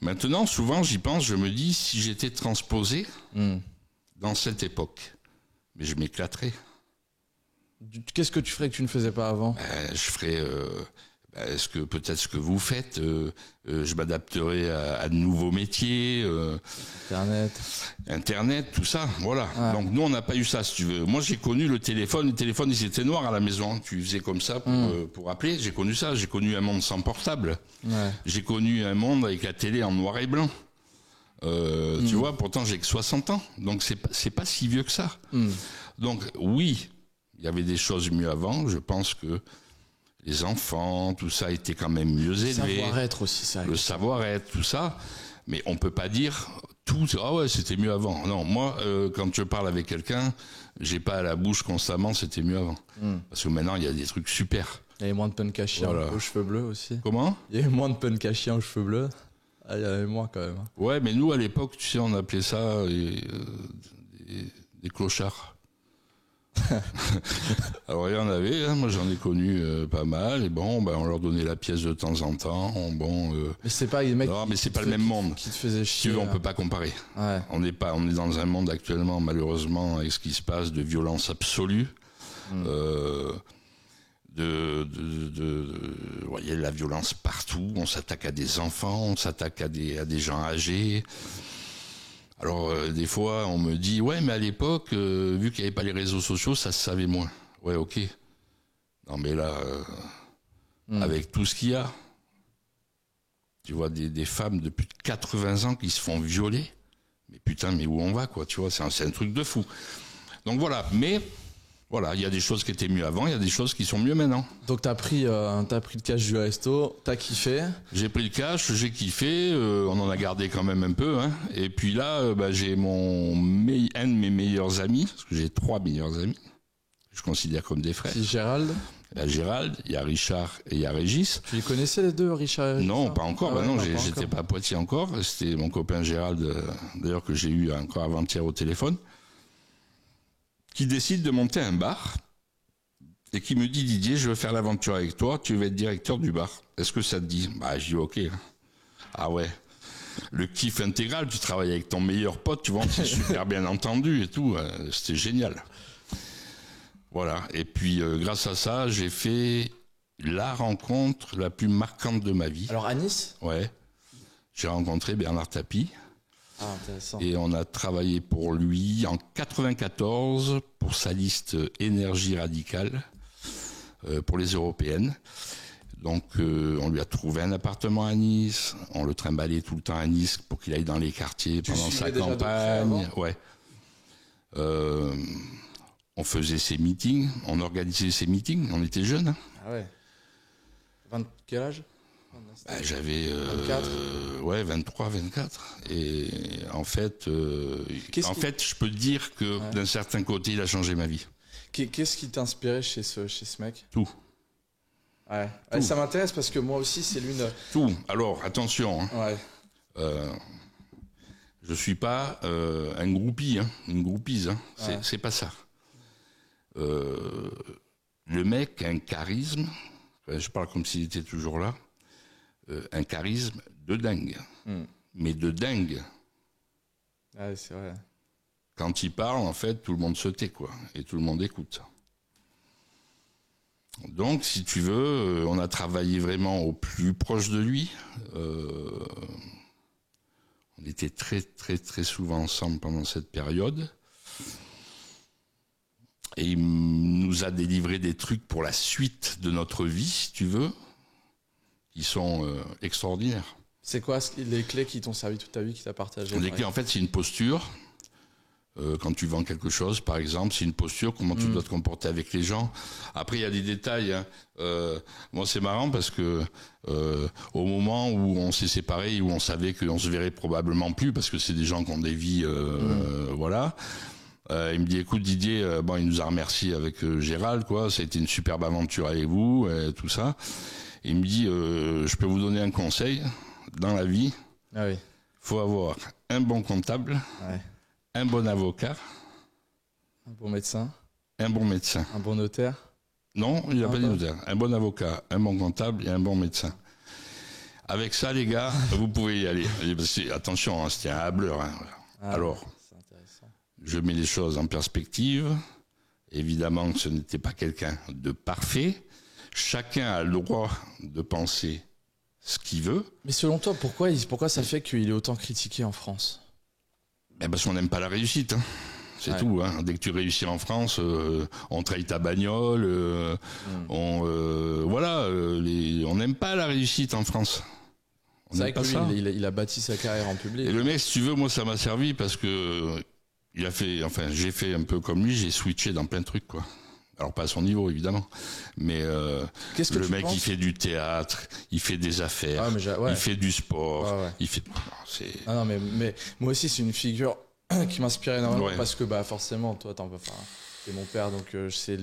Maintenant, souvent, j'y pense, je me dis, si j'étais transposé dans cette époque, mais je m'éclaterais. Qu'est-ce que tu ferais que tu ne faisais pas avant? Je ferais peut-être ce que vous faites. Je m'adapterai à de nouveaux métiers. Internet, tout ça, voilà. Ouais. Donc nous, on n'a pas eu ça, si tu veux. Moi, j'ai connu le téléphone. Le téléphone, il était noir à la maison. Tu faisais comme ça pour appeler. J'ai connu ça. J'ai connu un monde sans portable. Ouais. J'ai connu un monde avec la télé en noir et blanc. Tu vois, pourtant, j'ai que 60 ans. Donc, c'est pas si vieux que ça. Donc, oui, il y avait des choses mieux avant. Je pense que les enfants, tout ça était quand même mieux élevé. Le savoir-être aussi, ça. Le savoir-être, tout ça. Mais on peut pas dire Tout, ah ouais, c'était mieux avant. Non, moi, quand je parle avec quelqu'un, j'ai pas à la bouche constamment, c'était mieux avant. Parce que maintenant, il y a des trucs super. Il y avait moins de punk à chien aux cheveux bleus aussi. Comment ? Il y avait moins de punk à chien aux cheveux bleus. Ah, il y en avait moins quand même. Ouais, mais nous, à l'époque, tu sais, on appelait ça des clochards. Alors il y en avait, hein, moi j'en ai connu pas mal, et bon, on leur donnait la pièce de temps en temps, mais c'est pas les mecs. Non, mais c'est pas le même monde. Qui te faisait chier. Si tu veux, on peut pas comparer. Ouais. On est dans un monde actuellement, malheureusement, avec ce qui se passe, de violence absolue. Il y a de la violence partout. On s'attaque à des enfants, on s'attaque à des gens âgés. Alors des fois on me dit ouais, mais à l'époque vu qu'il n'y avait pas les réseaux sociaux, ça se savait moins. Ouais, ok. Non mais là avec tout ce qu'il y a, tu vois des femmes de plus de 80 ans qui se font violer. Mais putain, mais où on va quoi, tu vois, c'est un truc de fou. Donc voilà, mais voilà, il y a des choses qui étaient mieux avant, il y a des choses qui sont mieux maintenant. Donc t'as pris le cash du resto, t'as kiffé. J'ai pris le cash, j'ai kiffé, on en a gardé quand même un peu, hein. Et puis là, j'ai un de mes meilleurs amis, parce que j'ai 3 meilleurs amis, que je considère comme des frères. C'est Gérald. Il y a Gérald, il y a Richard et il y a Régis. Tu les connaissais les deux, Richard et Régis? Non, pas encore. Ah ouais, non, pas j'étais encore. pas à Poitiers encore. C'était mon copain Gérald, d'ailleurs que j'ai eu encore avant-hier au téléphone, qui décide de monter un bar et qui me dit Didier, je veux faire l'aventure avec toi, tu vas être directeur du bar. Est-ce que ça te dit? Bah, je dis ok. Ah ouais. Le kiff intégral, tu travailles avec ton meilleur pote, tu vois, on s'est super bien entendu et tout. C'était génial. Voilà. Et puis, grâce à ça, j'ai fait la rencontre la plus marquante de ma vie. Alors à Nice? Ouais. J'ai rencontré Bernard Tapie. Ah, intéressant. Et on a travaillé pour lui en 94 pour sa liste énergie radicale pour les européennes. Donc on lui a trouvé un appartement à Nice, on le trimballait tout le temps à Nice pour qu'il aille dans les quartiers pendant sa campagne. Ouais. On faisait ses meetings, on organisait ses meetings, on était jeunes. Hein. Ah ouais. Quel âge? J'avais 23, 24. Et en fait, je peux dire que d'un certain côté, il a changé ma vie. Qu'est-ce qui t'inspirait chez ce mec? Tout. Ouais. Tout. Ça m'intéresse parce que moi aussi, c'est l'une. Tout. Alors, attention. Hein. Ouais. Je suis pas un groupie, hein, une groupise. Hein. Ouais. C'est pas ça. Le mec a un charisme. Je parle comme s'il était toujours là. Un charisme de dingue. Mais de dingue. Ouais, c'est vrai. Quand il parle, en fait, tout le monde se tait, quoi. Et tout le monde écoute. Donc, si tu veux, on a travaillé vraiment au plus proche de lui. On était très, très, très souvent ensemble pendant cette période. Et il nous a délivré des trucs pour la suite de notre vie, si tu veux, qui sont extraordinaires. C'est quoi les clés qui t'ont servi toute ta vie, qui t'as partagé? Les clés, en fait, c'est une posture. Quand tu vends quelque chose, par exemple, c'est une posture, comment tu dois te comporter avec les gens. Après, il y a des détails. Hein. Moi, c'est marrant parce que au moment où on s'est séparés, où on savait qu'on se verrait probablement plus, parce que c'est des gens qui ont des vies, voilà. Il me dit, écoute Didier, il nous a remercié avec Gérald, quoi. Ça a été une superbe aventure avec vous, tout ça. Il me dit, je peux vous donner un conseil dans la vie. Ah oui. Faut avoir un bon comptable. Ouais. Un bon avocat. Un bon médecin. Un bon médecin. Un bon notaire. Non, il n'a pas dit notaire. Un bon avocat, un bon comptable et un bon médecin. Avec ça, les gars, vous pouvez y aller. Attention, hein, c'était un hableur. Hein. Ah, alors, c'est intéressant. Je mets les choses en perspective. Évidemment que ce n'était pas quelqu'un de parfait. Chacun a le droit de penser ce qu'il veut. Mais selon toi, pourquoi ça fait qu'il est autant critiqué en France? Parce qu'on n'aime pas la réussite. Hein. C'est tout. Hein. Dès que tu réussis en France, on trahit ta bagnole. On n'aime pas la réussite en France. C'est vrai que lui, il a bâti sa carrière en public. Et le mec, si tu veux, moi, ça m'a servi parce que j'ai fait un peu comme lui, j'ai switché dans plein de trucs, quoi. Alors pas à son niveau évidemment, mais Qu'est-ce que le tu mec penses il fait du théâtre, il fait des affaires, il fait du sport, il fait. Non, mais moi aussi c'est une figure qui m'inspire énormément parce que forcément toi t'es mon père, donc c'est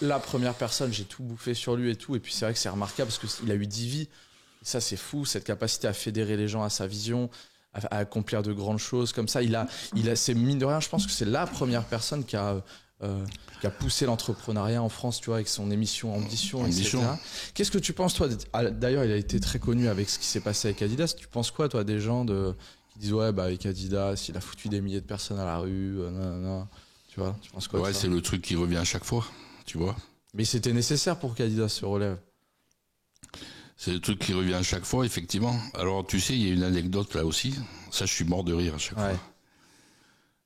la première personne, j'ai tout bouffé sur lui et tout, et puis c'est vrai que c'est remarquable parce qu'il a eu 10 vies, et ça c'est fou, cette capacité à fédérer les gens à sa vision, à accomplir de grandes choses comme ça. C'est mine de rien, je pense que c'est la première personne qui a poussé l'entrepreneuriat en France, tu vois, avec son émission Ambition, etc. Qu'est-ce que tu penses, toi? D'ailleurs, il a été très connu avec ce qui s'est passé avec Adidas. Tu penses quoi, toi, des gens qui disent avec Adidas, il a foutu des milliers de personnes à la rue, tu vois? Tu penses quoi? Ouais, c'est le truc qui revient à chaque fois, tu vois. Mais c'était nécessaire pour qu'Adidas se relève. C'est le truc qui revient à chaque fois, effectivement. Alors, tu sais, il y a une anecdote là aussi. Ça, je suis mort de rire à chaque fois.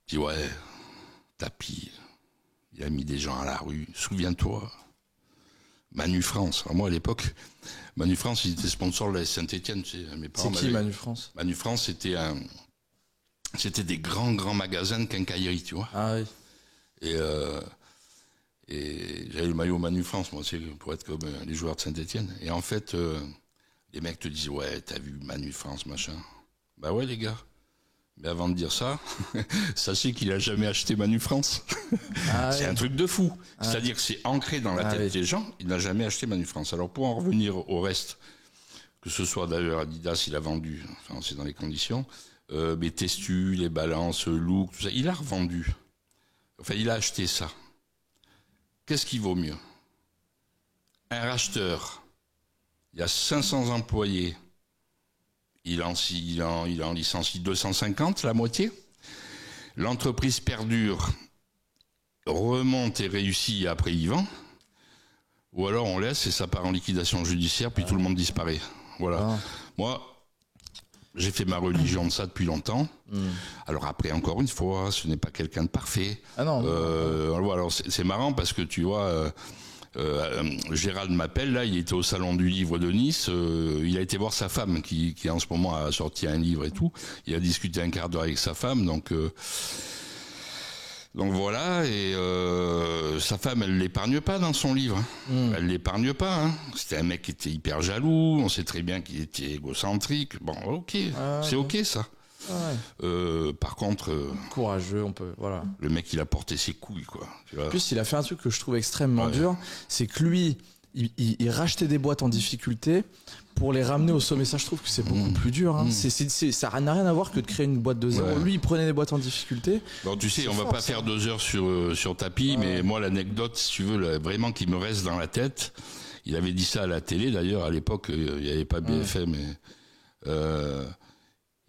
Je dis, Tapie, il a mis des gens à la rue. Souviens-toi, Manu France. Alors moi, à l'époque, Manu France, il était sponsor de la Saint-Etienne. Tu sais, mes parents. C'est qui Manu France? Manu France, c'était des grands magasins de quincaillerie, tu vois. Ah oui. Et j'avais le maillot Manu France, moi, c'est pour être comme les joueurs de Saint-Etienne. Et en fait, les mecs te disent, t'as vu Manu France, machin. Bah ouais, les gars. Mais avant de dire ça, sachez qu'il a jamais acheté Manu France. C'est un truc de fou. C'est-à-dire que c'est ancré dans la tête des gens, il n'a jamais acheté Manu France. Alors pour en revenir au reste, que ce soit d'ailleurs Adidas, il a vendu, enfin c'est dans les conditions, les testus, les balances, look, tout ça, il a revendu. Enfin, il a acheté ça. Qu'est-ce qui vaut mieux? Un racheteur, il y a 500 employés, il en licencie 250, la moitié. L'entreprise perdure, remonte et réussit et après il vend. Ou alors on laisse et ça part en liquidation judiciaire, puis tout le monde disparaît. Voilà. Moi, j'ai fait ma religion de ça depuis longtemps. Alors après, encore une fois, ce n'est pas quelqu'un de parfait. Alors c'est marrant parce que tu vois, Gérald m'appelle, là, il était au salon du livre de Nice, il a été voir sa femme qui en ce moment a sorti un livre et tout. Il a discuté un quart d'heure avec sa femme, donc voilà, et sa femme, elle l'épargne pas dans son livre. Elle l'épargne pas. C'était un mec qui était hyper jaloux, on sait très bien qu'il était égocentrique. Bon, ok, c'est ok ça. Par contre, courageux, voilà. Le mec, il a porté ses couilles, quoi. Tu vois. En plus, il a fait un truc que je trouve extrêmement dur, c'est que lui, il rachetait des boîtes en difficulté pour les ramener au sommet. Ça, je trouve que c'est beaucoup plus dur. Ça n'a rien à voir que de créer une boîte de zéro. Lui, il prenait des boîtes en difficulté. Bon, tu sais, on va pas faire 2 heures sur Tapie, mais moi, l'anecdote, si tu veux, vraiment qui me reste dans la tête, il avait dit ça à la télé, d'ailleurs, à l'époque, il n'y avait pas BFM, mais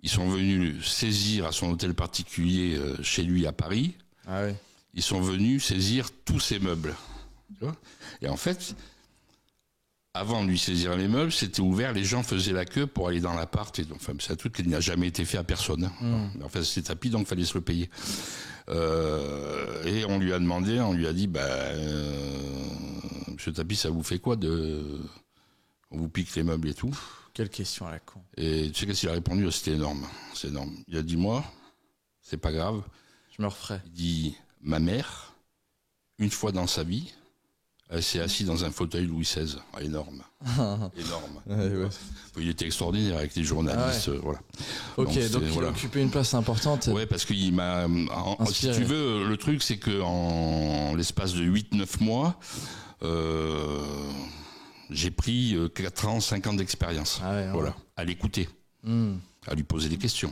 ils sont venus saisir à son hôtel particulier chez lui à Paris. Ils sont venus saisir tous ses meubles. Tu vois. Et en fait, avant de lui saisir les meubles, c'était ouvert, les gens faisaient la queue pour aller dans l'appart. Enfin, c'est un truc qui n'a jamais été fait à personne. Enfin, c'était Tapie, donc il fallait se le payer. Et on lui a demandé, on lui a dit, Monsieur Tapie, ça vous fait quoi on vous pique les meubles et tout? Quelle question à la con. Et tu sais qu'est-ce qu'il a répondu? C'était énorme. C'est énorme. Il a dit, moi, c'est pas grave. Je me referai. Il dit, ma mère, une fois dans sa vie, elle s'est assise dans un fauteuil Louis XVI. Énorme. Énorme. Il était extraordinaire avec les journalistes. Voilà. Ok, donc il a occupé une place importante. Ouais, parce qu'il m'a... Si tu veux, le truc, c'est qu'en l'espace de 8-9 mois... j'ai pris 4 ans, 5 ans d'expérience. Voilà, à l'écouter, à lui poser des questions.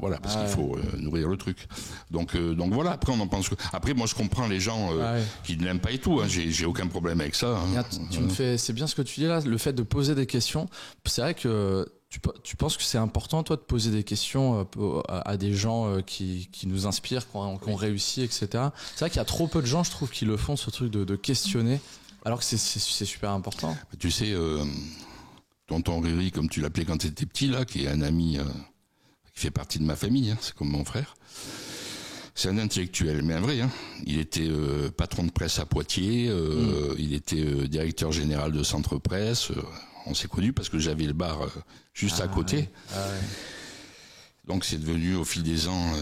Voilà, parce qu'il faut nourrir le truc. Donc voilà. Après, on en pense que. Après, moi, je comprends les gens qui ne l'aiment pas et tout. J'ai aucun problème avec ça. C'est bien ce que tu dis là, le fait de poser des questions. C'est vrai que tu penses que c'est important, toi, de poser des questions à des gens qui nous inspirent, qui ont réussi, etc. C'est vrai qu'il y a trop peu de gens, je trouve, qui le font, ce truc de questionner. Alors que c'est super important. Tu sais, tonton Riri, comme tu l'appelais quand tu étais petit, là, qui est un ami qui fait partie de ma famille, c'est comme mon frère. C'est un intellectuel, mais un vrai. Il était patron de presse à Poitiers, il était directeur général de Centre Presse. On s'est connus parce que j'avais le bar juste à côté. Donc c'est devenu au fil des ans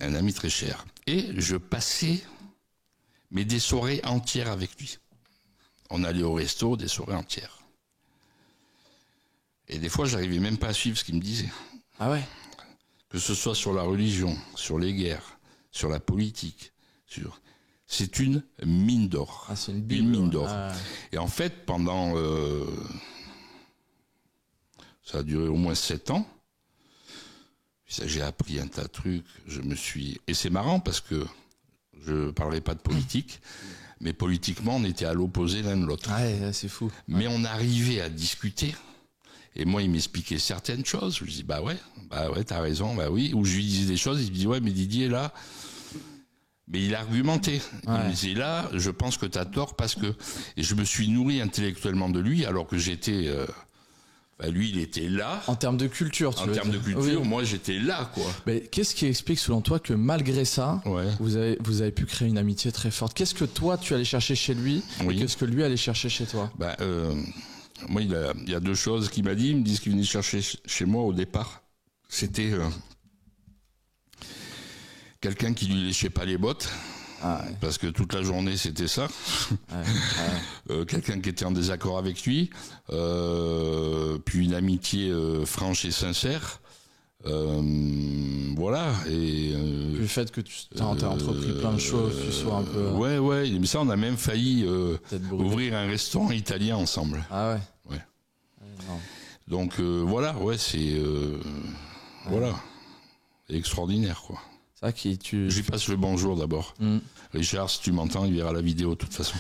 un ami très cher. Et je passais... mais des soirées entières avec lui. On allait au resto, des soirées entières. Et des fois, j'arrivais même pas à suivre ce qu'il me disait. Ah ouais. Que ce soit sur la religion, sur les guerres, sur la politique, c'est une mine d'or. Ah, c'est une Bible, une mine d'or. Ah. Et en fait, pendant... ça a duré au moins 7 ans. J'ai appris un tas de trucs. Et c'est marrant parce que je parlerai pas de politique, mais politiquement, on était à l'opposé l'un de l'autre. Ouais, c'est fou. Mais on arrivait à discuter. Et moi, il m'expliquait certaines choses. Je lui dis, bah ouais, t'as raison, bah oui. Ou je lui disais des choses, il me dit, ouais, mais Didier, là... Mais il argumentait. Il me disait, là, je pense que t'as tort parce que... Et je me suis nourri intellectuellement de lui, alors que j'étais... lui, il était là. En termes de culture, tu veux dire. En termes de culture, oui. moi, j'étais là, quoi. Mais qu'est-ce qui explique, selon toi, que malgré ça, vous avez pu créer une amitié très forte? Qu'est-ce que toi, tu allais chercher chez lui et qu'est-ce que lui allait chercher chez toi? Moi, il y a 2 choses qu'il m'a dit. Il me dit ce qu'il venait chercher chez moi au départ. C'était quelqu'un qui lui léchait pas les bottes. Parce que toute la journée c'était ça. Quelqu'un qui était en désaccord avec lui, puis une amitié franche et sincère. Voilà. Et le fait que tu as entrepris plein de choses, tu sois un peu. Ouais. Mais ça, on a même failli ouvrir un restaurant italien ensemble. Ah ouais. Donc voilà, c'est voilà, extraordinaire, quoi. Ça qui tu. Je lui passe le bonjour d'abord. Richard, si tu m'entends, il verra la vidéo de toute façon.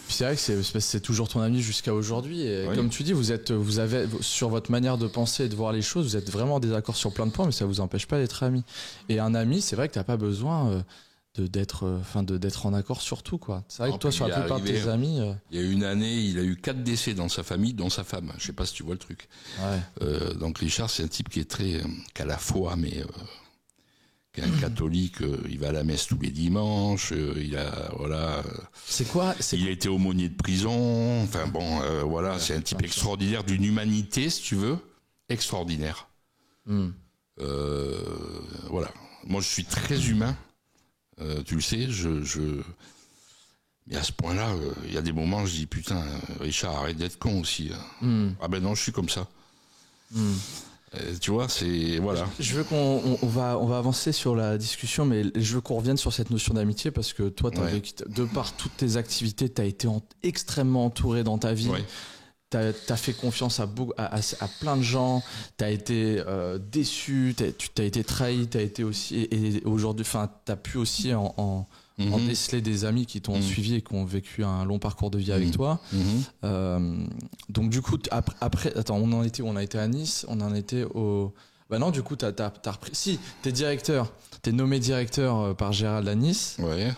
Puis c'est vrai que c'est toujours ton ami jusqu'à aujourd'hui. Et comme tu dis, vous avez sur votre manière de penser et de voir les choses, vous êtes vraiment en désaccord sur plein de points, mais ça vous empêche pas d'être amis. Et un ami, c'est vrai que t'as pas besoin d'être en accord sur tout, quoi. C'est vrai que toi, sur la plupart de tes amis. Il y a une année, il a eu 4 décès dans sa famille, dont sa femme. Je sais pas si tu vois le truc. Donc Richard, c'est un type qui est qui a la foi, mais qui est un catholique. Il va à la messe tous les dimanches. C'est quoi? Il a été aumônier de prison. Enfin bon, c'est un type extraordinaire, d'une humanité, si tu veux, extraordinaire. Voilà. Moi, je suis très humain. Tu le sais, mais à ce point-là, il y a des moments, je dis putain, Richard, arrête d'être con aussi. Ah ben non, je suis comme ça. Tu vois, c'est voilà. Je veux on va avancer sur la discussion, mais je veux qu'on revienne sur cette notion d'amitié parce que toi, de par toutes tes activités, t'as été extrêmement entouré dans ta vie. T'as fait confiance à plein de gens, t'as été déçu, t'as été trahi, t'as été aussi et aujourd'hui, enfin, t'as pu aussi en déceler des amis qui t'ont suivi et qui ont vécu un long parcours de vie avec toi. Donc du coup, après, attends, on en était où? On a été à Nice, on en était au. Bah non, du coup, t'as repris. Si, t'es nommé directeur par Gérald à Nice. Ouais.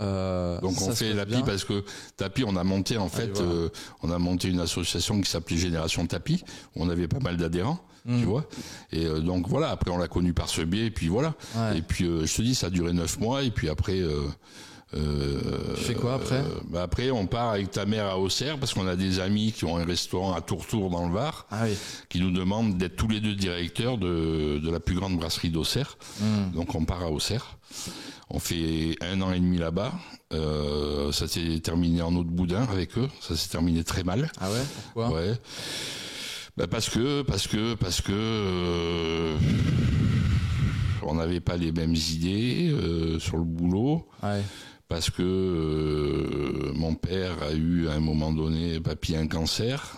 Donc on fait Tapi parce que Tapi, on a monté on a monté une association qui s'appelait Génération Tapi où on avait pas mal d'adhérents, tu vois. Et donc voilà, après on l'a connu par ce biais et puis voilà. Et puis je te dis, ça a duré 9 mois et puis après. Tu fais quoi après? Après on part avec ta mère à Auxerre parce qu'on a des amis qui ont un restaurant à Tourtour dans le Var, qui nous demandent d'être tous les 2 directeurs de la plus grande brasserie d'Auxerre. Donc on part à Auxerre. On fait 1 an et demi là-bas. Ça s'est terminé en eau de boudin avec eux. Ça s'est terminé très mal. Ah ouais? Pourquoi? Ouais. Parce que on n'avait pas les mêmes idées sur le boulot. Parce que mon père a eu à un moment donné, papy, un cancer.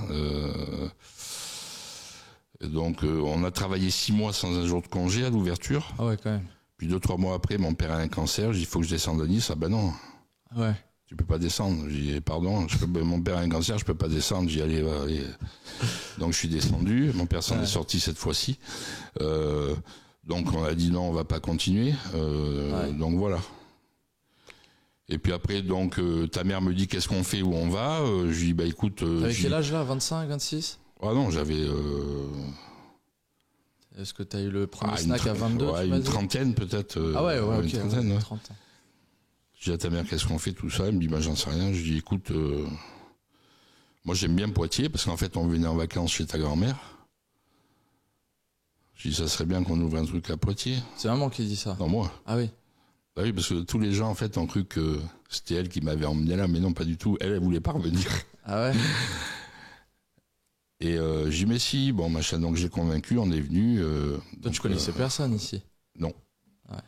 Donc on a travaillé 6 mois sans un jour de congé à l'ouverture. Ah ouais, quand même. Puis 2-3 mois après, mon père a un cancer. J'ai dit, il faut que je descende à Nice. Ah ben non. Tu peux pas descendre. J'ai dit, pardon, mon père a un cancer, je peux pas descendre. J'ai dit, allez. Donc je suis descendu. Mon père s'en est sorti cette fois-ci. Donc on a dit non, on va pas continuer. Donc voilà. Et puis après, donc ta mère me dit, qu'est-ce qu'on fait, où on va? Je lui dis, bah écoute. T'avais quel âge là? 25, 26? Ah non, j'avais. Est-ce que tu as eu le premier snack à 22? Une trentaine peut-être. Ok. Une trentaine, Je dis à ta mère, qu'est-ce qu'on fait, tout ça? Elle me dit, bah j'en sais rien. Je dis, écoute, moi j'aime bien Poitiers parce qu'en fait on venait en vacances chez ta grand-mère. Je dis, ça serait bien qu'on ouvre un truc à Poitiers. C'est maman qui dit ça? Non, moi. Ah oui. Bah oui, parce que tous les gens, en fait, ont cru que c'était elle qui m'avait emmené là, mais non, pas du tout. Elle voulait pas revenir. Ah ouais. Et j'ai dit, mais si, bon, machin, donc j'ai convaincu, on est venu. Toi, tu connaissais personne ici? Non. Ouais.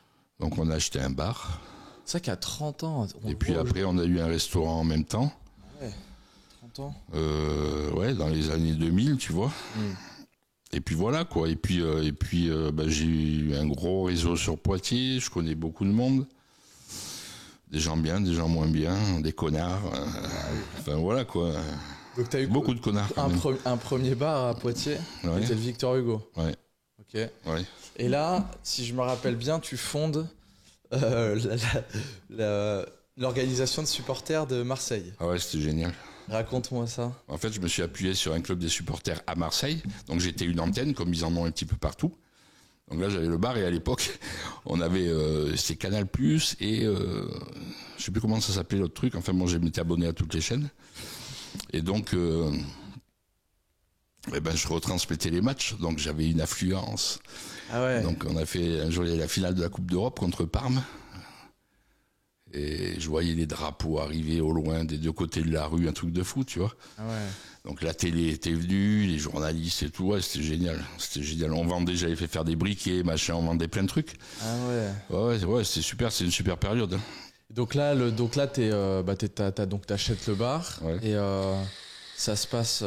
Donc on a acheté un bar. C'est ça qu'à 30 ans... Et puis après, on a eu un restaurant en même temps. Ouais, 30 ans. Ouais, dans les années 2000, tu vois. Et puis voilà, quoi. Et puis, bah, j'ai eu un gros réseau sur Poitiers, je connais beaucoup de monde. Des gens bien, des gens moins bien, des connards. Enfin voilà, quoi. Donc t'as eu beaucoup de connards. Un premier bar à Poitiers, Ouais. c'était le Victor Hugo. Ouais. Ok. Ouais. Et là, si je me rappelle bien, tu fondes l'organisation de supporters de Marseille. Ah ouais, c'était génial. Raconte-moi ça. En fait, je me suis appuyé sur un club des supporters à Marseille. Donc j'étais une antenne, comme ils en ont un petit peu partout. Donc là, j'avais le bar et à l'époque, on avait c'était Canal+ et je sais plus comment ça s'appelait l'autre truc. Enfin bon, je m'étais abonné à toutes les chaînes. Et donc, je retransmettais les matchs. Donc j'avais une affluence. Ah ouais. Donc on a fait un jour la finale de la Coupe d'Europe contre Parme. Et je voyais les drapeaux arriver au loin des deux côtés de la rue, un truc de fou, tu vois. Ah ouais. Donc la télé était venue, les journalistes et tout, ouais, c'était génial. C'était génial. On vendait, j'avais fait faire des briquets, machin, on vendait plein de trucs. Ah ouais. Ouais, c'était super, c'est une super période. Donc là, t'achètes le bar, Ouais. et ça se passe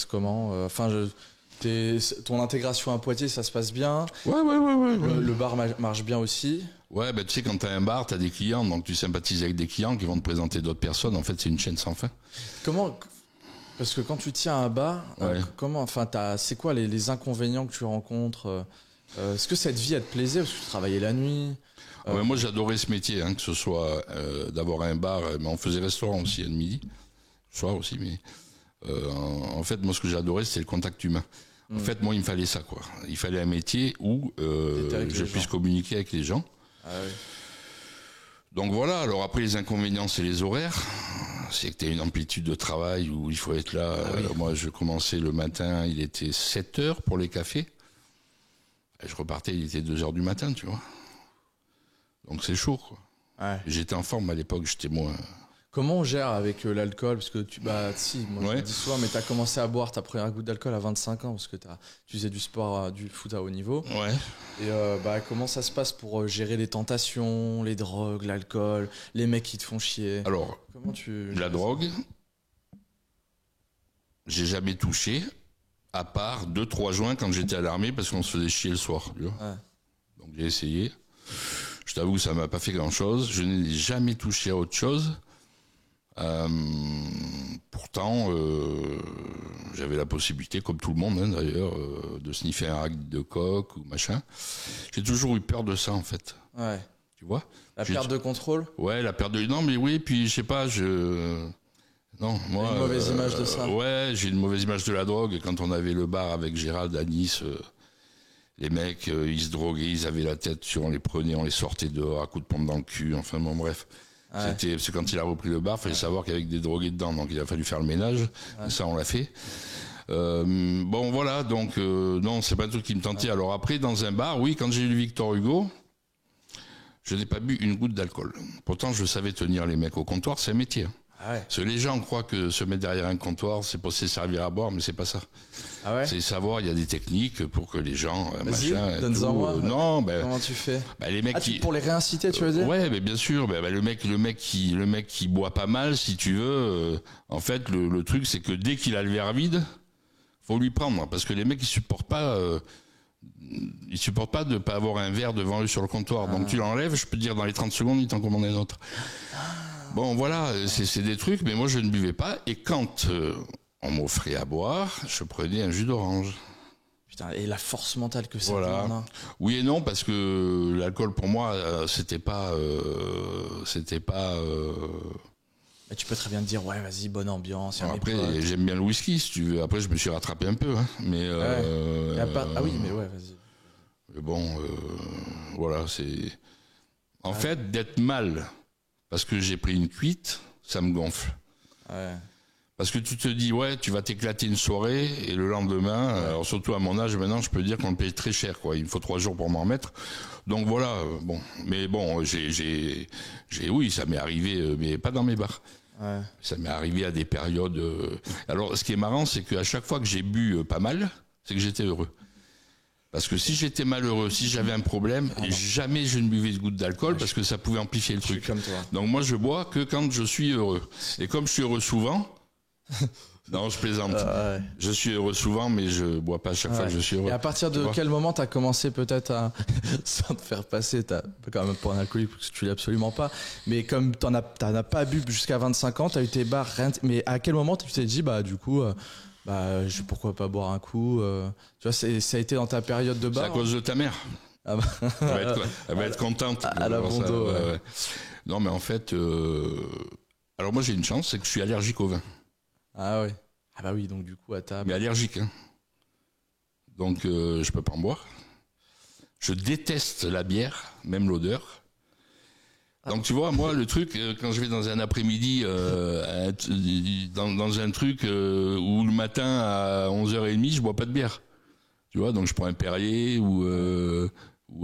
comment? Ton intégration à Poitiers, ça se passe bien? Ouais. Le bar marche bien aussi? Ouais, tu sais, quand t'as un bar, t'as des clients, donc tu sympathises avec des clients qui vont te présenter d'autres personnes. En fait, c'est une chaîne sans fin. Comment? Parce que quand tu tiens un bar, Ouais. C'est quoi les inconvénients que tu rencontres? Est-ce que cette vie, elle te plaisait? Parce que tu travaillais la nuit? Ouais, moi, j'adorais ce métier, que ce soit d'avoir un bar, mais on faisait restaurant aussi à midi, soir aussi, mais en fait, moi, ce que j'adorais, c'était le contact humain. En fait, moi, il me fallait ça, quoi. Il fallait un métier où je puisse communiquer avec les gens. Ah ouais. Donc voilà, alors après, les inconvénients, c'est les horaires. C'est que tu as une amplitude de travail où il faut être là. Ah oui. Moi, je commençais le matin, il était 7h pour les cafés. Et je repartais, il était 2h du matin, tu vois. Donc c'est chaud, quoi. Ouais. J'étais en forme à l'époque, j'étais moins... Comment on gère avec l'alcool? Parce que moi je Ouais. le dis souvent, mais t'as commencé à boire ta première goutte d'alcool à 25 ans parce que tu faisais du sport, du foot à haut niveau. Ouais. Et comment ça se passe pour gérer les tentations, les drogues, l'alcool, les mecs qui te font chier? Alors, Comment tu... la drogue, j'ai jamais touché, à part 2-3 joints quand j'étais à l'armée parce qu'on se faisait chier le soir. Tu vois. Ouais. Donc j'ai essayé. Je t'avoue, ça m'a pas fait grand-chose. Je n'ai jamais touché à autre chose. Pourtant, j'avais la possibilité, comme tout le monde d'ailleurs, de sniffer un rack de coke ou machin. J'ai toujours eu peur de ça en fait. Ouais. Tu vois? La perte de contrôle? Ouais, la perte de... Non mais oui, puis je sais pas, Non, moi... Une mauvaise image de ça. Ouais, j'ai une mauvaise image de la drogue. Quand on avait le bar avec Gérald à Nice, les mecs, ils se droguaient, ils avaient la tête sur, on les prenait, on les sortait dehors à coups de pompe dans le cul, enfin bon bref. Ouais. C'est quand il a repris le bar, il fallait savoir qu'il y avait des drogués dedans, donc il a fallu faire le ménage. Ouais. Ça, on l'a fait. Bon, voilà, donc non, c'est pas un truc qui me tentait. Alors après, dans un bar, oui, quand j'ai eu le Victor Hugo, je n'ai pas bu une goutte d'alcool. Pourtant, je savais tenir les mecs au comptoir, c'est un métier. Ah ouais. Parce que les gens croient que se mettre derrière un comptoir, c'est pour se servir à boire, mais c'est pas ça. Ah ouais. C'est savoir, il y a des techniques pour que les gens, Vas-y, machin, donne-en tout, moi. non, ben, Comment tu fais? les mecs Pour les réinciter, tu veux dire? Ouais, mais bien sûr. Le mec qui boit pas mal, si tu veux. En fait, le truc, c'est que dès qu'il a le verre vide, faut lui prendre, parce que les mecs ils supportent pas de pas avoir un verre devant eux sur le comptoir. Donc tu l'enlèves, je peux te dire dans les 30 secondes, il t'en commande un autre. Bon, voilà, c'est des trucs, mais moi je ne buvais pas. Et quand on m'offrait à boire, je prenais un jus d'orange. Putain, et la force mentale que ça Voilà. demande, hein. Oui et non, parce que l'alcool pour moi, c'était pas. Mais tu peux très bien te dire, ouais, vas-y, bonne ambiance. y a mes Après, potes. j'aime bien le whisky, si tu veux. Après, je me suis rattrapé un peu, mais. Y a pas... Ah oui, mais ouais, vas-y. Mais bon, voilà, c'est. En fait, d'être mal parce que j'ai pris une cuite, ça me gonfle. Ouais. Parce que tu te dis, ouais, tu vas t'éclater une soirée, et le lendemain, alors surtout à mon âge maintenant, je peux dire qu'on le paye très cher, quoi. Il me faut 3 jours pour m'en remettre. Donc voilà, bon. Mais bon, oui, ça m'est arrivé, mais pas dans mes bars. Ouais. Ça m'est arrivé à des périodes. Alors, ce qui est marrant, c'est qu'à chaque fois que j'ai bu pas mal, c'est que j'étais heureux. Parce que si j'étais malheureux, si j'avais un problème, jamais je ne buvais de goutte d'alcool parce que ça pouvait amplifier le truc. Comme toi. Donc moi, je bois que quand je suis heureux. Et comme je suis heureux souvent, non, je plaisante. Je suis heureux souvent, mais je bois pas à chaque fois que je suis heureux. Et à partir de quel moment t'as commencé peut-être à, sans te faire passer, t'as quand même pour un alcoolique parce que tu l'es absolument pas, mais comme t'en as pas bu jusqu'à 25 ans, t'as eu tes bars, mais à quel moment tu t'es dit bah du coup pourquoi pas boire un coup tu vois, ça a été dans ta période de bar. C'est à cause de ta mère. Ah bah. Elle va être contente. À la Bondo. Ouais. Non, mais en fait, alors moi j'ai une chance, c'est que je suis allergique au vin. Ah ouais. Ah bah oui, donc du coup à table. Mais allergique, hein. Donc je peux pas en boire. Je déteste la bière, même l'odeur. Donc tu vois, moi le truc, quand je vais dans un après-midi, dans un truc où le matin à 11h30, je bois pas de bière. Tu vois, donc je prends un Perrier ou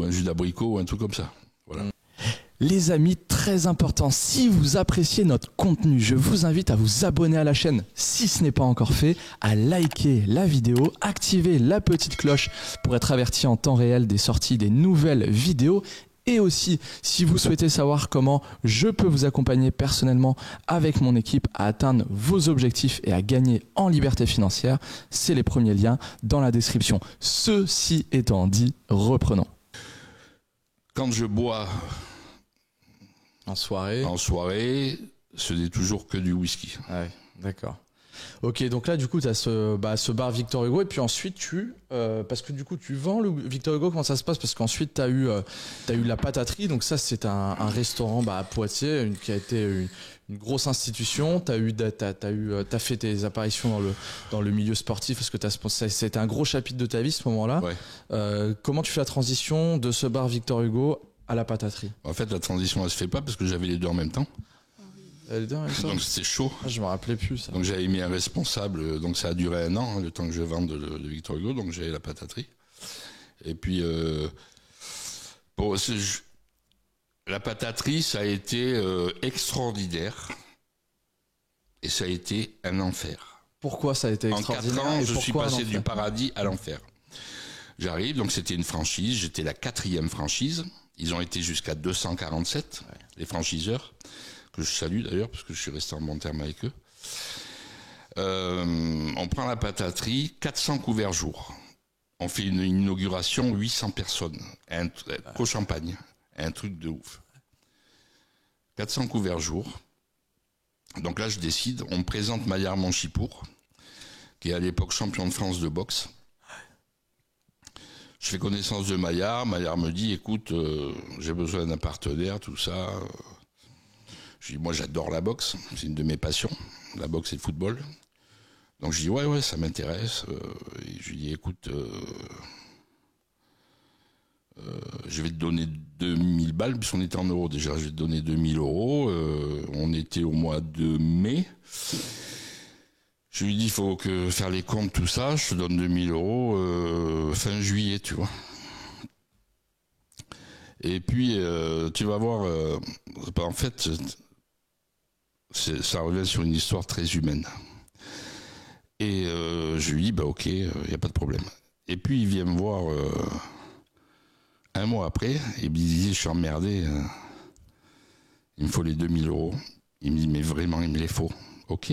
un jus d'abricot ou un truc comme ça. Voilà. Les amis, très important, si vous appréciez notre contenu, je vous invite à vous abonner à la chaîne si ce n'est pas encore fait, à liker la vidéo, activer la petite cloche pour être averti en temps réel des sorties des nouvelles vidéos. Et aussi, si vous souhaitez savoir comment je peux vous accompagner personnellement avec mon équipe à atteindre vos objectifs et à gagner en liberté financière, c'est les premiers liens dans la description. Ceci étant dit, reprenons. Quand je bois en soirée, ce n'est toujours que du whisky. Ouais, d'accord. Ok, donc là, du coup, tu as ce bar Victor Hugo, et puis ensuite, parce que du coup, tu vends le Victor Hugo, comment ça se passe? Parce qu'ensuite, tu as eu la pataterie, donc ça, c'est un restaurant à Poitiers, qui a été une grosse institution. T'as fait tes apparitions dans le milieu sportif, parce que c'était un gros chapitre de ta vie, ce moment-là. Ouais. Comment tu fais la transition de ce bar Victor Hugo à la pataterie? En fait, la transition, elle se fait pas, parce que j'avais les deux en même temps. Donc c'était chaud. Je me rappelais plus ça. Donc j'avais mis un responsable, donc ça a duré 1 an, le temps que je vende le Victor Hugo, donc j'avais la pataterie. Et puis la pataterie, ça a été extraordinaire et ça a été un enfer. Pourquoi ça a été extraordinaire? En 4 ans, je suis passé du paradis à l'enfer. J'arrive, donc c'était une franchise, j'étais la 4e franchise. Ils ont été jusqu'à 247, les franchiseurs, que je salue d'ailleurs, parce que je suis resté en bon terme avec eux. On prend la pataterie, 400 couverts jour. On fait une inauguration, 800 personnes, qu'au champagne, un truc de ouf. 400 couverts jour. Donc là, je décide, on me présente Maillard Monchipour, qui est à l'époque champion de France de boxe. Je fais connaissance de Maillard. Maillard me dit, écoute, j'ai besoin d'un partenaire, tout ça. Je dis, moi, j'adore la boxe. C'est une de mes passions. La boxe et le football. Donc, je dis, ouais, ça m'intéresse. Et je lui dis, écoute, je vais te donner 2000 balles, puisqu'on était en euros déjà. Je vais te donner 2000 euros. On était au mois de mai. Je lui dis, il faut faire les comptes, tout ça. Je te donne 2000 euros fin juillet, tu vois. Et puis, tu vas voir, en fait, ça revient sur une histoire très humaine. Et je lui dis, ok, il n'y a pas de problème. Et puis, il vient me voir 1 mois après, et il me dit, je suis emmerdé, il me faut les 2000 euros. Il me dit, mais vraiment, il me les faut. Ok.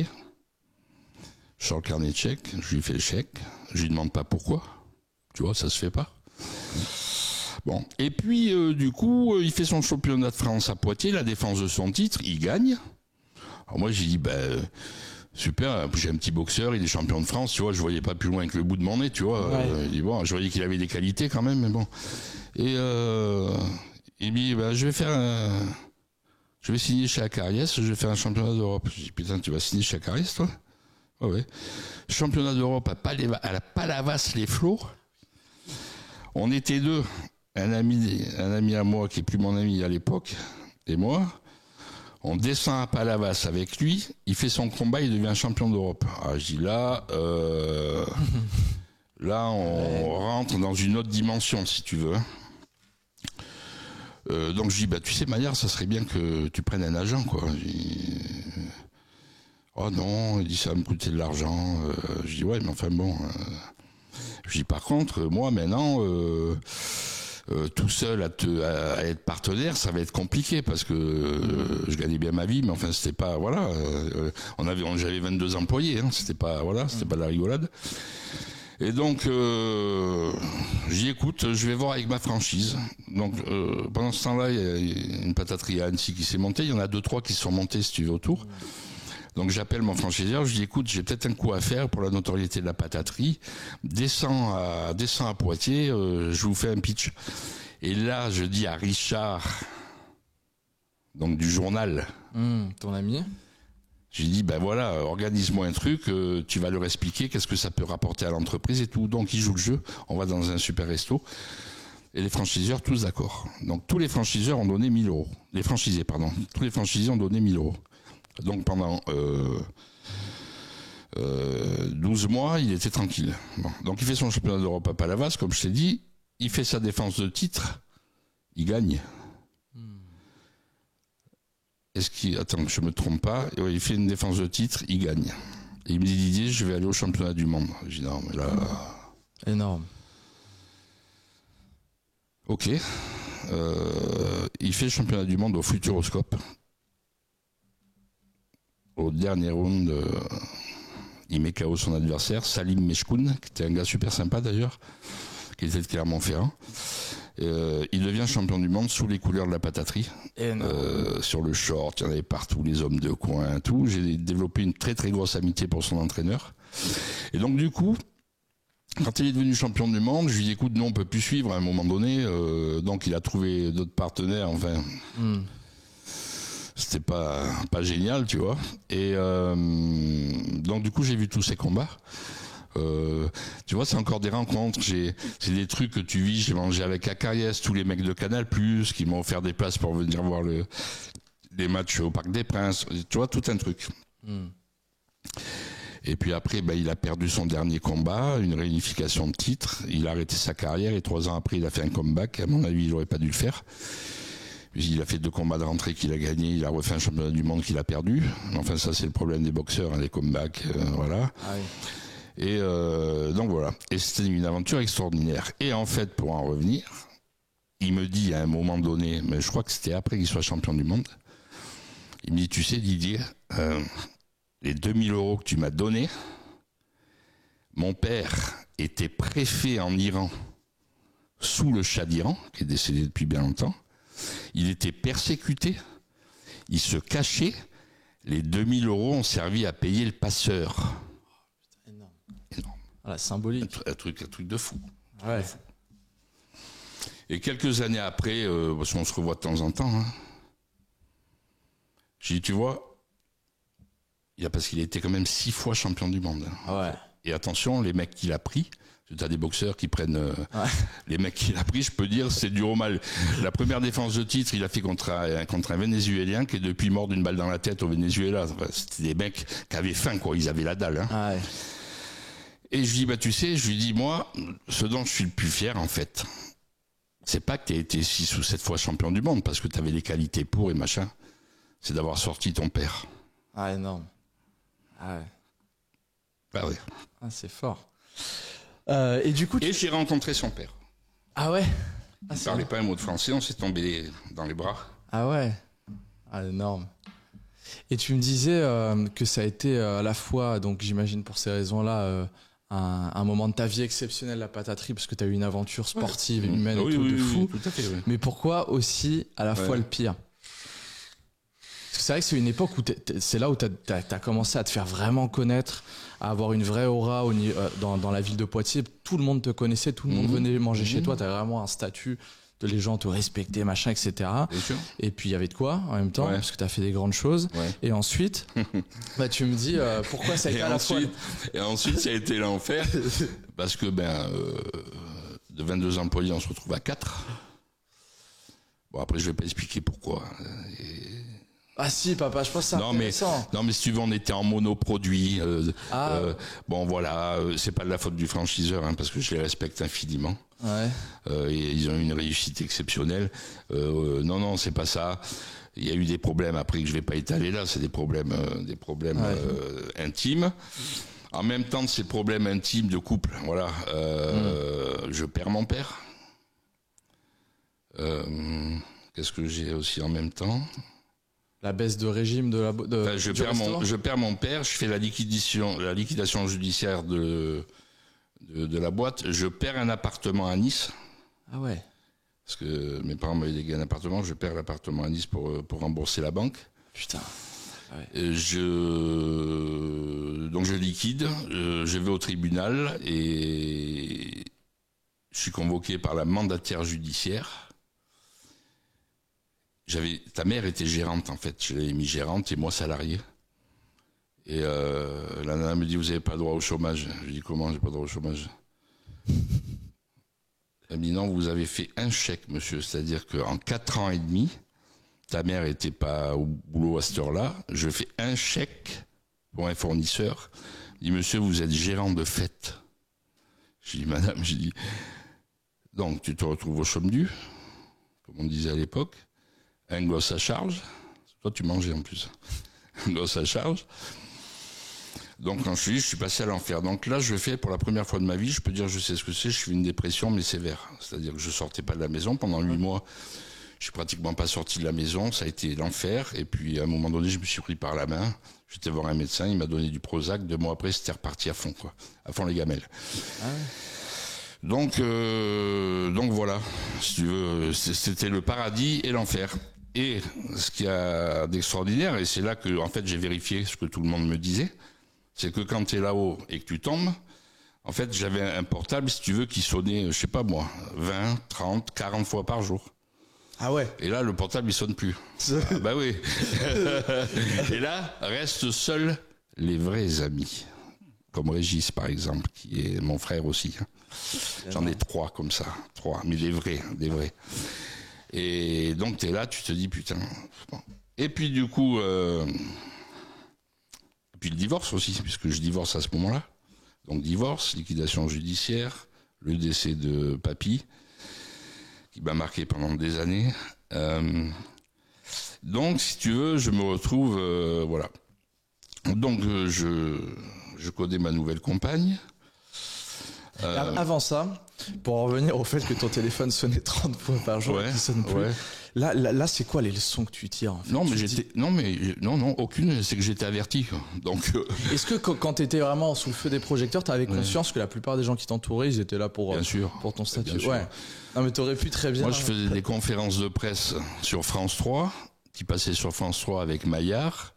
Je sors le carnet de chèques, je lui fais le chèque, je lui demande pas pourquoi. Tu vois, ça se fait pas. Bon. Et puis, du coup, il fait son championnat de France à Poitiers, la défense de son titre, il gagne. Alors moi, j'ai dit, super, j'ai un petit boxeur, il est champion de France, tu vois, je voyais pas plus loin que le bout de mon nez, tu vois. Ouais. Il dit, bon, je voyais qu'il avait des qualités quand même, mais bon. Et il me dit, je vais signer chez Acariès, je vais faire un championnat d'Europe. Je dis, putain, tu vas signer chez Acariès, toi? Ouais. Championnat d'Europe à la Palavas-les-Flots. On était 2. Un ami à moi, qui est plus mon ami à l'époque, et moi. On descend à Palavas avec lui, il fait son combat, il devient champion d'Europe. Alors je dis là, on rentre dans une autre dimension, si tu veux. Donc je dis, tu sais, Maillard, ça serait bien que tu prennes un agent, quoi. Oh non, il dit, ça va me coûter de l'argent. Je dis, ouais, mais enfin bon. Je dis, par contre, moi, maintenant, tout seul à être partenaire, ça va être compliqué parce que je gagnais bien ma vie, mais enfin, c'était pas, voilà. J'avais 22 employés, hein, c'était pas de la rigolade. Et donc, j'y écoute, je vais voir avec ma franchise. Donc, pendant ce temps-là, il y a une pataterie à Annecy qui s'est montée. Il y en a 2-3 qui se sont montés, si tu veux, autour. Donc, j'appelle mon franchiseur, je dis, écoute, j'ai peut-être un coup à faire pour la notoriété de la pataterie. Descends à Poitiers, je vous fais un pitch. Et là, je dis à Richard, donc du journal. Ton ami. J'ai dit, voilà, organise-moi un truc, tu vas leur expliquer qu'est-ce que ça peut rapporter à l'entreprise et tout. Donc, ils jouent le jeu, on va dans un super resto. Et les franchiseurs, tous d'accord. Donc, tous les franchiseurs ont donné 1 000 euros. Les franchisés, pardon. Tous les franchisés ont donné 1 000 euros. Donc, pendant 12 mois, il était tranquille. Bon. Donc, il fait son championnat d'Europe à Palavas, comme je t'ai dit. Il fait sa défense de titre. Il gagne. Attends, que je me trompe pas. Il fait une défense de titre, il gagne. Et il me dit, Didier, je vais aller au championnat du monde. Je dis, non, mais là... Énorme. Ok. Il fait le championnat du monde au Futuroscope. Au dernier round, il met KO son adversaire, Salim Meshkoun, qui était un gars super sympa d'ailleurs, qui était de Clermont-Ferrand. Il devient champion du monde sous les couleurs de la pataterie. Sur le short, il y en avait partout, les hommes de coin, tout. J'ai développé une très très grosse amitié pour son entraîneur. Et donc du coup, quand il est devenu champion du monde, je lui ai dit, écoute, non, on peut plus suivre à un moment donné. Donc il a trouvé d'autres partenaires, enfin... C'était pas génial, tu vois. Et donc du coup, j'ai vu tous ces combats. Tu vois, c'est encore des rencontres. C'est des trucs que tu vis. J'ai mangé avec Acariès, tous les mecs de Canal+, qui m'ont offert des places pour venir voir les matchs au Parc des Princes. Tu vois, tout un truc. Et puis après, il a perdu son dernier combat, une réunification de titre. Il a arrêté sa carrière et 3 ans après, il a fait un comeback. À mon avis, il aurait pas dû le faire. Il a fait 2 combats de rentrée qu'il a gagné, il a refait un championnat du monde qu'il a perdu. Enfin, ça, c'est le problème des boxeurs, hein, les comebacks, voilà. Ah oui. Et donc voilà. Et c'était une aventure extraordinaire. Et en fait, pour en revenir, il me dit à un moment donné, mais je crois que c'était après qu'il soit champion du monde, il me dit, tu sais Didier, les 2 000 euros que tu m'as donnés, mon père était préfet en Iran sous le Shah d'Iran, qui est décédé depuis bien longtemps. Il était persécuté, il se cachait, les 2 000 euros ont servi à payer le passeur. Énorme. Ah, symbolique. Un truc de fou. Ouais. Et quelques années après, parce qu'on se revoit de temps en temps, hein, j'ai dit, tu vois, parce qu'il a été quand même 6 fois champion du monde. Ouais. Et attention, les mecs qu'il a pris, tu as des boxeurs qui prennent les mecs qu'il a pris, je peux dire, c'est dur au mal. La première défense de titre, il a fait contre un Vénézuélien qui est depuis mort d'une balle dans la tête au Venezuela. C'était des mecs qui avaient faim, quoi. Ils avaient la dalle. Hein. Ouais. Et je lui dis, tu sais, je lui dis, moi, ce dont je suis le plus fier, en fait, c'est pas que tu aies été 6 ou 7 fois champion du monde, parce que tu avais les qualités pour et machin. C'est d'avoir sorti ton père. Ah, énorme. Ah ouais. Bah ouais. Ah, c'est fort. Et du coup, et j'ai rencontré son père. Ah ouais. Il ne parlait pas un mot de français, on s'est tombé dans les bras. Ah ouais. Ah, énorme. Et tu me disais que ça a été à la fois, donc j'imagine pour ces raisons-là, un moment de ta vie exceptionnel, la pataterie, parce que tu as eu une aventure sportive, humaine et tout de fou. Oui, tout à fait, oui. Mais pourquoi aussi à la fois le pire? Parce que c'est vrai que c'est une époque où c'est là où t'as commencé à te faire vraiment connaître, à avoir une vraie aura dans la ville de Poitiers. Tout le monde te connaissait, tout le monde venait manger chez toi. T'avais vraiment un statut, les gens te respectaient, machin, etc. Bien sûr. Et puis il y avait de quoi en même temps, parce que t'as fait des grandes choses. Ouais. Et ensuite, tu me dis pourquoi ça a été à la fois. Et ensuite, ça a été l'enfer, parce que de 22 employés, on se retrouve à 4. Bon, après, je vais pas expliquer pourquoi. Ah si, papa, je pense que c'est intéressant. Non mais si tu veux, on était en monoproduit. Bon voilà, c'est pas de la faute du franchiseur, hein, parce que je les respecte infiniment. Ouais. Et ils ont eu une réussite exceptionnelle. Non, c'est pas ça. Il y a eu des problèmes après que je vais pas étaler là. C'est des problèmes intimes. En même temps de ces problèmes intimes de couple, voilà, je perds mon père. Qu'est-ce que j'ai aussi en même temps? La baisse de régime je perds mon père, je fais la liquidation judiciaire de la boîte, je perds un appartement à Nice. Ah ouais. Parce que mes parents m'avaient légué un appartement, je perds l'appartement à Nice pour rembourser la banque. Putain. Ouais. Donc je liquide, je vais au tribunal et je suis convoqué par la mandataire judiciaire. Ta mère était gérante en fait, je l'avais mis gérante et moi salarié. Et la nana me dit vous n'avez pas droit au chômage. Je dis comment j'ai pas droit au chômage? Elle me dit non, vous avez fait un chèque monsieur, c'est-à-dire qu'en 4 ans et demi, ta mère était pas au boulot à cette heure-là, je fais un chèque pour un fournisseur. Elle dit monsieur vous êtes gérant de fête. Je dis madame, donc tu te retrouves au chômage, comme on disait à l'époque. Un gosse à charge. Toi, tu mangeais en plus. Un gosse à charge. Donc, quand je suis passé à l'enfer. Donc là, je fais pour la première fois de ma vie, je peux dire, je sais ce que c'est, je suis une dépression, mais sévère. C'est-à-dire que je sortais pas de la maison. Pendant 8 mois, je suis pratiquement pas sorti de la maison. Ça a été l'enfer. Et puis, à un moment donné, je me suis pris par la main. J'étais voir un médecin, il m'a donné du Prozac. 2 mois après, c'était reparti à fond, quoi. À fond les gamelles. Ah ouais. Donc voilà. Si tu veux, c'était le paradis et l'enfer. Et ce qu'il y a d'extraordinaire, et c'est là que en fait j'ai vérifié ce que tout le monde me disait, c'est que quand tu es là-haut et que tu tombes, en fait j'avais un portable, si tu veux, qui sonnait, je sais pas moi, 20, 30, 40 fois par jour. Ah ouais. Et là le portable il sonne plus. Ah bah oui. Et là restent seuls les vrais amis. Comme Régis par exemple, qui est mon frère aussi. J'en ai 3 comme ça, 3, mais des vrais. Et donc t'es là, tu te dis putain. Bon. Et puis du coup, puis le divorce aussi, puisque je divorce à ce moment-là. Donc divorce, liquidation judiciaire, le décès de papy, qui m'a marqué pendant des années. Donc si tu veux, je me retrouve, voilà. Donc je connais ma nouvelle compagne. Avant ça, pour en revenir au fait que ton téléphone sonnait 30 fois par jour et qu'il sonne plus. Ouais. Là, c'est quoi les leçons que tu tires en fait? Non, aucune. C'est que j'étais averti. Quoi. Donc. Est-ce que quand t'étais vraiment sous le feu des projecteurs, t'avais conscience que la plupart des gens qui t'entouraient, ils étaient là pour ton statut? Bien sûr. Ouais. Non, mais t'aurais pu très bien. Moi, je faisais des conférences de presse sur France 3, qui passaient sur France 3 avec Maillard.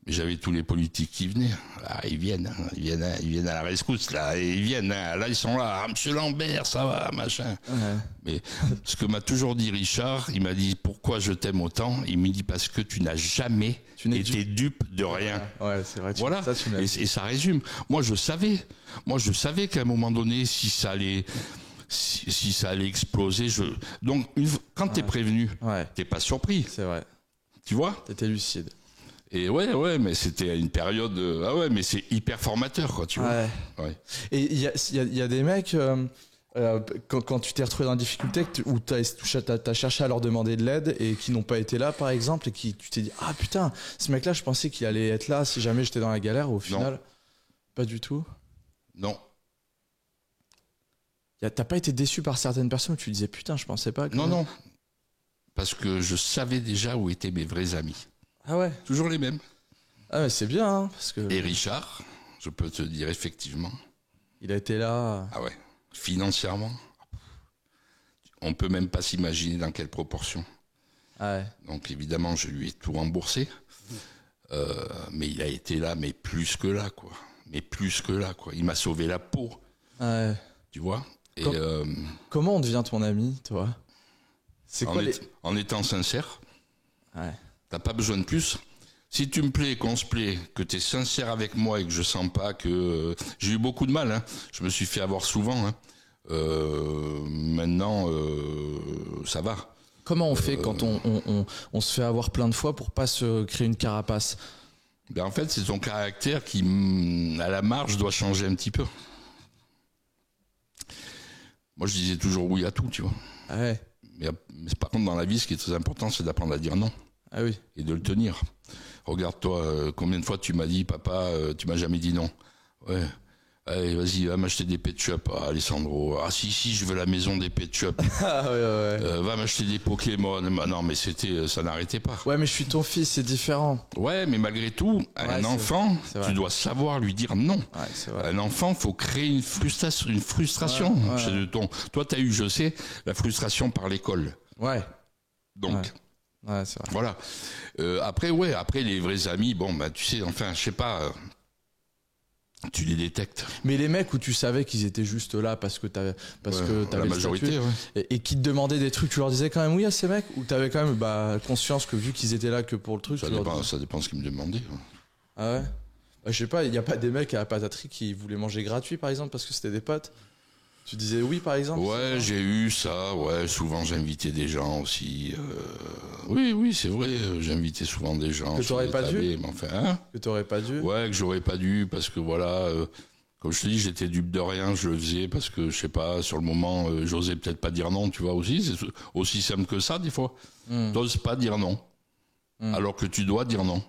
J'avais tous les politiques qui venaient. Ah, ils viennent à la rescousse, là. Et ils viennent, là, ils sont là. Ah, monsieur Lambert, ça va, machin. Ouais. Mais ce que m'a toujours dit Richard, il m'a dit, pourquoi je t'aime autant? Il me dit, parce que tu n'as jamais été dupe de rien. Ouais, c'est vrai. Voilà. Et ça résume. Moi, je savais qu'à un moment donné, si ça allait exploser, donc, quand t'es prévenu, t'es pas surpris. C'est vrai. Tu vois? T'étais lucide. Et ouais, mais c'était une période. Mais c'est hyper formateur, quoi, tu vois. Ouais. Et il y a des mecs quand tu t'es retrouvé dans la difficulté où t'as cherché à leur demander de l'aide et qui n'ont pas été là, par exemple, et qui tu t'es dit ah putain, ce mec-là, je pensais qu'il allait être là si jamais j'étais dans la galère. Au final, pas du tout. Non. T'as pas été déçu par certaines personnes où tu disais putain, je pensais pas. Non. Parce que je savais déjà où étaient mes vrais amis. Ah ouais. Toujours les mêmes. Ah mais c'est bien, hein, parce que. Et Richard, je peux te dire effectivement. Il a été là. Ah ouais. Financièrement, on peut même pas s'imaginer dans quelle proportion. Ah ouais. Donc évidemment, je lui ai tout remboursé. Mais il a été là, mais plus que là, quoi. Il m'a sauvé la peau. Ah ouais. Tu vois. Comment on devient ton ami, toi? En étant sincère. Ouais. T'as pas besoin de plus. Si tu me plais, qu'on se plaît, que t'es sincère avec moi et que je sens pas que... J'ai eu beaucoup de mal, hein. Je me suis fait avoir souvent, hein. Maintenant, ça va. Comment on fait quand on se fait avoir plein de fois pour pas se créer une carapace? Ben en fait, c'est ton caractère qui, à la marge, doit changer un petit peu. Moi, je disais toujours oui à tout, tu vois. Ah ouais. Mais par contre, dans la vie, ce qui est très important, c'est d'apprendre à dire non. Ah oui. Et de le tenir. Regarde-toi, combien de fois tu m'as dit, papa, tu m'as jamais dit non. Ouais. Allez, vas-y, va m'acheter des pet shop, Alessandro. Ah si, je veux la maison des pet shop. Ah ouais. Va m'acheter des Pokémon. Non, mais ça n'arrêtait pas. Ouais, mais je suis ton fils, c'est différent. Ouais, mais malgré tout, un enfant, tu dois savoir lui dire non. Ouais, c'est vrai. Un enfant, faut créer une frustration chez le ton. Toi, t'as eu, je sais, la frustration par l'école. Ouais. Donc. Ouais, c'est vrai. Voilà. Après les vrais amis, bon, bah, tu sais, enfin, je sais pas. Tu les détectes. Mais les mecs où tu savais qu'ils étaient juste là parce que t'avais la majorité, et qui te demandaient des trucs, tu leur disais quand même oui à ces mecs, ou t'avais quand même conscience que vu qu'ils étaient là que pour le truc. Ça dépend de ce qu'ils me demandaient. Ah ouais. Je sais pas, il y a pas des mecs à la pataterie qui voulaient manger gratuit par exemple parce que c'était des potes. Tu disais oui par exemple? Ouais, j'ai eu ça. Ouais, souvent j'invitais des gens aussi. Oui, c'est vrai. J'invitais souvent des gens. Que t'aurais pas dû. Mais enfin, hein, que t'aurais pas dû. Ouais, que j'aurais pas dû parce que voilà. Comme je te dis, j'étais dupe de rien. Je le faisais parce que je sais pas. Sur le moment, j'osais peut-être pas dire non. Tu vois aussi, c'est aussi simple que ça des fois. T'oses pas dire non, alors que tu dois dire non.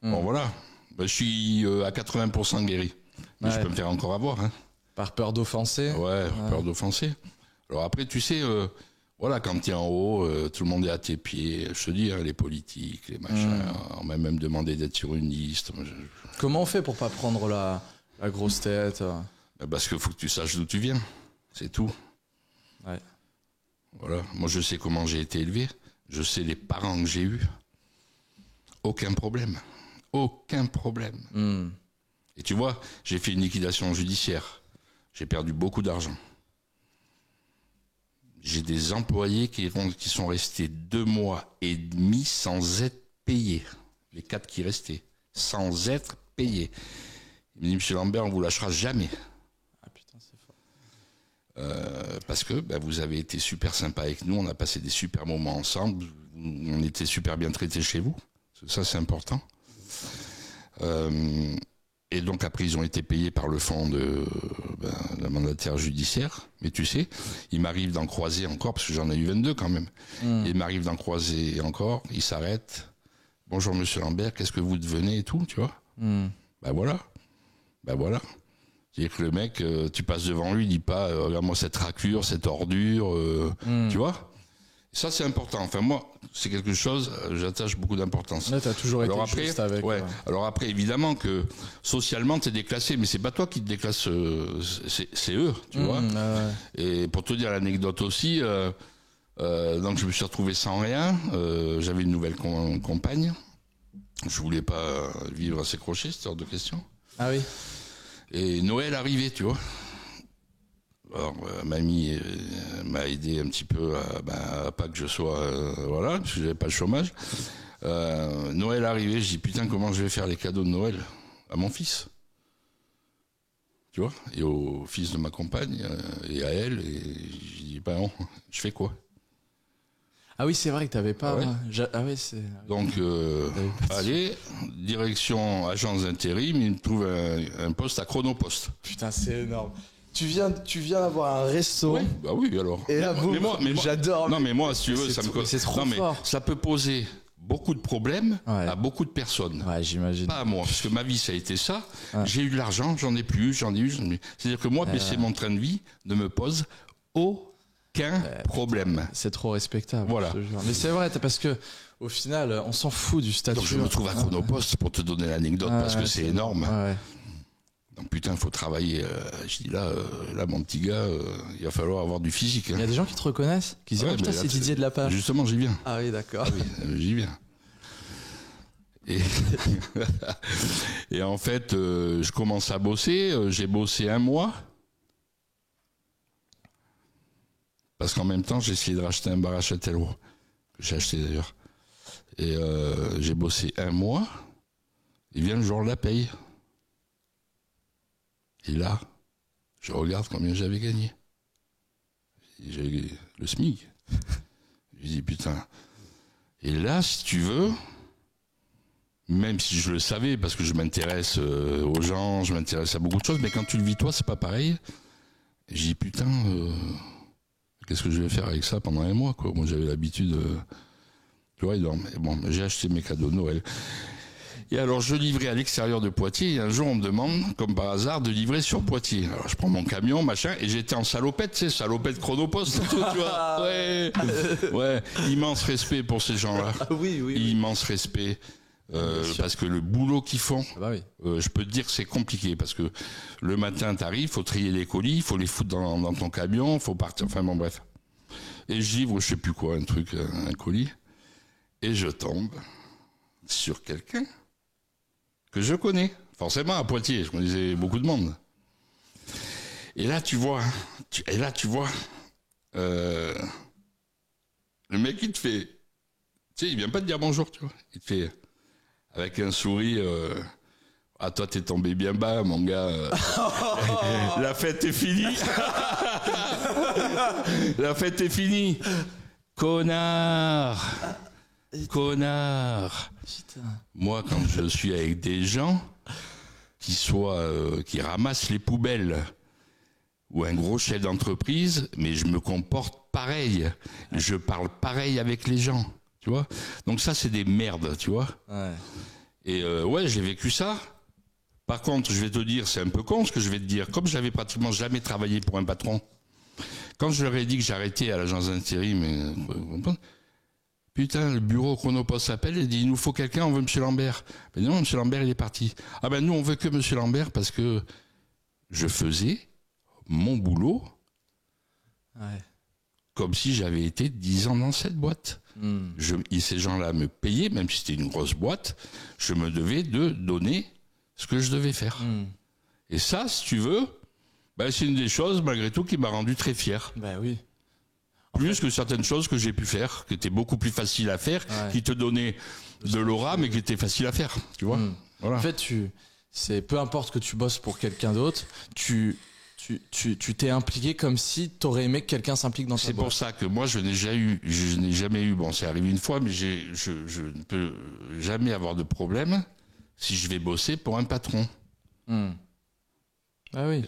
Bon voilà. Ben, je suis à 80% guéri. Mais je peux me faire encore avoir. Hein. Par peur d'offenser. Ouais, peur d'offenser. Alors après, tu sais, voilà, quand tu es en haut, tout le monde est à tes pieds. Je te dis, hein, les politiques, les machins, on m'a même demandé d'être sur une liste. Comment on fait pour pas prendre la grosse tête? Parce qu'il faut que tu saches d'où tu viens. C'est tout. Ouais. Voilà. Moi, je sais comment j'ai été élevé. Je sais les parents que j'ai eus. Aucun problème. Aucun problème. Et tu vois, j'ai fait une liquidation judiciaire. J'ai perdu beaucoup d'argent. J'ai des employés qui sont restés 2 mois et demi sans être payés. Les 4 qui restaient. Sans être payés. Il me dit, monsieur Lambert, on vous lâchera jamais. Ah putain, c'est fort. Parce que vous avez été super sympa avec nous. On a passé des super moments ensemble. On était super bien traités chez vous. Ça, c'est important. Et donc après ils ont été payés par le fonds de la mandataire judiciaire. Mais tu sais, il m'arrive d'en croiser encore, parce que j'en ai eu 22 quand même. Il m'arrive d'en croiser encore, il s'arrête. Bonjour monsieur Lambert, qu'est-ce que vous devenez et tout, tu vois. Voilà. C'est-à-dire que le mec, tu passes devant lui, il dit pas regarde-moi cette raclure, cette ordure, tu vois. Ça c'est important. Enfin moi, c'est quelque chose, j'attache beaucoup d'importance. Là, t'as toujours été juste avec. Ouais. Alors après, évidemment que socialement t'es déclassé, mais c'est pas toi qui te déclasse, c'est eux, tu vois. Et pour te dire l'anecdote aussi, donc je me suis retrouvé sans rien. J'avais une nouvelle compagne. Je voulais pas vivre à ses crochets, c'est hors de question. Ah oui. Et Noël arrivait, tu vois. Alors, mamie m'a aidé un petit peu à pas que je sois... voilà, parce que j'avais pas le chômage. Noël arrivé, je dis, putain, comment je vais faire les cadeaux de Noël à mon fils? Tu vois? Et au fils de ma compagne, et à elle, et je dis, non, je fais quoi? Ah oui, c'est vrai que t'avais pas... Ah ouais. Donc, allez, direction agence d'intérim, il me trouve un poste à Chronopost. Putain, c'est énorme. Tu viens d'avoir un resto. Oui, bah oui, alors. Et là, j'adore. Non, mais moi, si tu veux, ça me. C'est trop fort. Ça peut poser beaucoup de problèmes à beaucoup de personnes. Ouais, j'imagine. Pas à moi, parce que ma vie, ça a été ça. Ouais. J'ai eu de l'argent, j'en ai plus, j'en ai eu. C'est-à-dire que moi, baisser mon train de vie ne me pose aucun problème. C'est trop respectable. Voilà. Mais c'est vrai, parce que au final, on s'en fout du statut. Donc je me trouve à Chronopost pour te donner l'anecdote, parce que c'est énorme. Ouais. Donc putain, il faut travailler. Je dis là, mon petit gars, il va falloir avoir du physique. Hein. Il y a des gens qui te reconnaissent, qui disent putain, c'est Didier de la Page. Justement, j'y viens. Ah oui, d'accord. Ah oui, j'y viens. Et en fait, je commence à bosser. J'ai bossé 1 mois. Parce qu'en même temps, j'ai essayé de racheter un bar à Châtellerault, que j'ai acheté d'ailleurs. Et j'ai bossé 1 mois. Et vient le jour de la paye. Et là, je regarde combien j'avais gagné. J'ai le SMIC. Je dis putain. Et là, si tu veux, même si je le savais, parce que je m'intéresse aux gens, je m'intéresse à beaucoup de choses, mais quand tu le vis toi, c'est pas pareil. Et je dis putain, qu'est-ce que je vais faire avec ça pendant un mois, quoi. Moi, j'avais l'habitude, tu vois, bon, j'ai acheté mes cadeaux de Noël. Et alors, je livrais à l'extérieur de Poitiers, et un jour, on me demande, comme par hasard, de livrer sur Poitiers. Alors, je prends mon camion, machin, et j'étais en salopette, tu sais, salopette Chronopost, tu vois. Ouais, immense respect pour ces gens-là. Oui. Immense respect. Parce que le boulot qu'ils font, je peux te dire que c'est compliqué, parce que le matin, t'arrives, faut trier les colis, faut les foutre dans ton camion, faut partir, enfin bon, bref. Et je livre, je sais plus quoi, un colis, et je tombe sur quelqu'un que je connais, forcément à Poitiers, je connaissais beaucoup de monde. Et là tu vois, le mec il te fait, tu sais, il vient pas te dire bonjour, tu vois, il te fait avec un sourire, ah toi t'es tombé bien bas mon gars, la fête est finie, la fête est finie, connard. Putain. Moi, quand je suis avec des gens qui ramassent les poubelles ou un gros chef d'entreprise, mais je me comporte pareil. Je parle pareil avec les gens, tu vois. Donc ça, c'est des merdes, tu vois. Ouais. Et j'ai vécu ça. Par contre, je vais te dire, c'est un peu con ce que je vais te dire. Comme j'avais pratiquement jamais travaillé pour un patron, quand je leur ai dit que j'arrêtais à l'agence d'intérim, putain, le bureau Chronopost s'appelle et dit, il nous faut quelqu'un, on veut M. Lambert. Mais non, M. Lambert, il est parti. Ah ben nous, on veut que M. Lambert parce que je faisais mon boulot comme si j'avais été 10 ans dans cette boîte. Et ces gens-là me payaient, même si c'était une grosse boîte, je me devais de donner ce que je devais faire. Et ça, si tu veux, c'est une des choses, malgré tout, qui m'a rendu très fier. Ben oui. Plus que certaines choses que j'ai pu faire, qui étaient beaucoup plus faciles à faire, qui te donnaient de l'aura, mais qui étaient faciles à faire, tu vois. Voilà. En fait, c'est peu importe que tu bosses pour quelqu'un d'autre, tu t'es impliqué comme si t'aurais aimé que quelqu'un s'implique dans ta boîte. C'est pour ça que moi, je n'ai jamais eu, bon, c'est arrivé une fois, mais je ne peux jamais avoir de problème si je vais bosser pour un patron. Ah oui.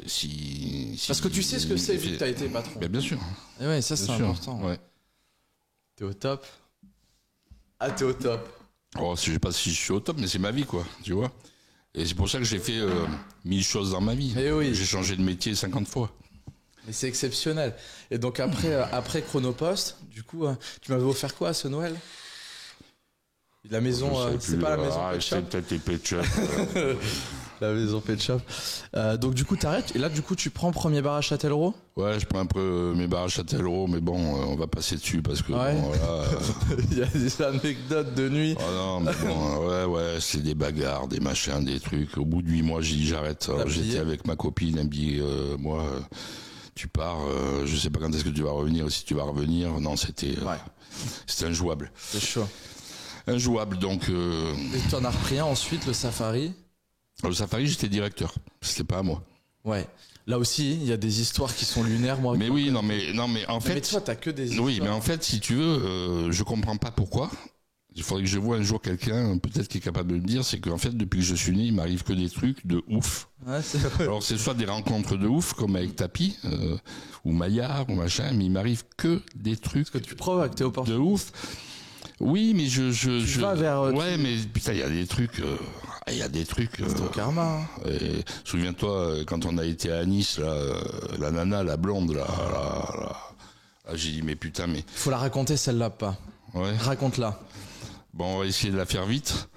Parce que tu sais ce que c'est vu que t'as été patron. Bien sûr. Et ouais, ça c'est important. Ouais. T'es au top. Ah, t'es au top. Oh, je sais pas si je suis au top, mais c'est ma vie, quoi. Tu vois. Et c'est pour ça que j'ai fait 1000 choses dans ma vie. Et oui. J'ai changé de métier 50 fois. Mais c'est exceptionnel. Et donc après Chronopost, du coup, tu m'avais offert quoi à ce Noël? La maison, c'est pas la maison Pet Shop. C'est peut-être les Pet Shop. La maison Pet Shop. Donc du coup t'arrêtes et là du coup tu prends premier bar à Châtellerault. Ouais, je prends un peu mes bars à Châtellerault, mais bon, on va passer dessus parce que bon, voilà. Il y a des anecdotes de nuit. Oh non, mais bon, ouais, c'est des bagarres, des machins, des trucs. Au bout de 8 mois, j'ai dit j'arrête. J'étais avec ma copine, elle me dit moi, tu pars, je sais pas quand est-ce que tu vas revenir, si tu vas revenir. Non, c'était injouable. C'est chaud. Injouable, donc. Et tu en as repris un ensuite, le Safari. Le Safari, j'étais directeur. C'était pas à moi. Ouais. Là aussi, il y a des histoires qui sont lunaires, moi. Mais oui, non, mais en fait. Mais toi, t'as que des histoires. Oui, mais en fait, si tu veux, je comprends pas pourquoi. Il faudrait que je voie un jour quelqu'un, peut-être qui est capable de me dire, c'est qu'en fait, depuis que je suis né, il m'arrive que des trucs de ouf. Ouais, c'est vrai. Alors, c'est soit des rencontres de ouf, comme avec Tapi, ou Maillard, ou machin, mais il m'arrive que des trucs. Que tu provoques, t'es opportun. De ouf. Oui, mais tu vas vers. Ouais, mais putain, il y a des trucs. Il y a des trucs. C'est au karma. Souviens-toi quand on a été à Nice, là, la nana, la blonde, là, j'ai dit mais putain, mais. Faut la raconter celle-là, pas. Ouais. Raconte-la. Bon, on va essayer de la faire vite.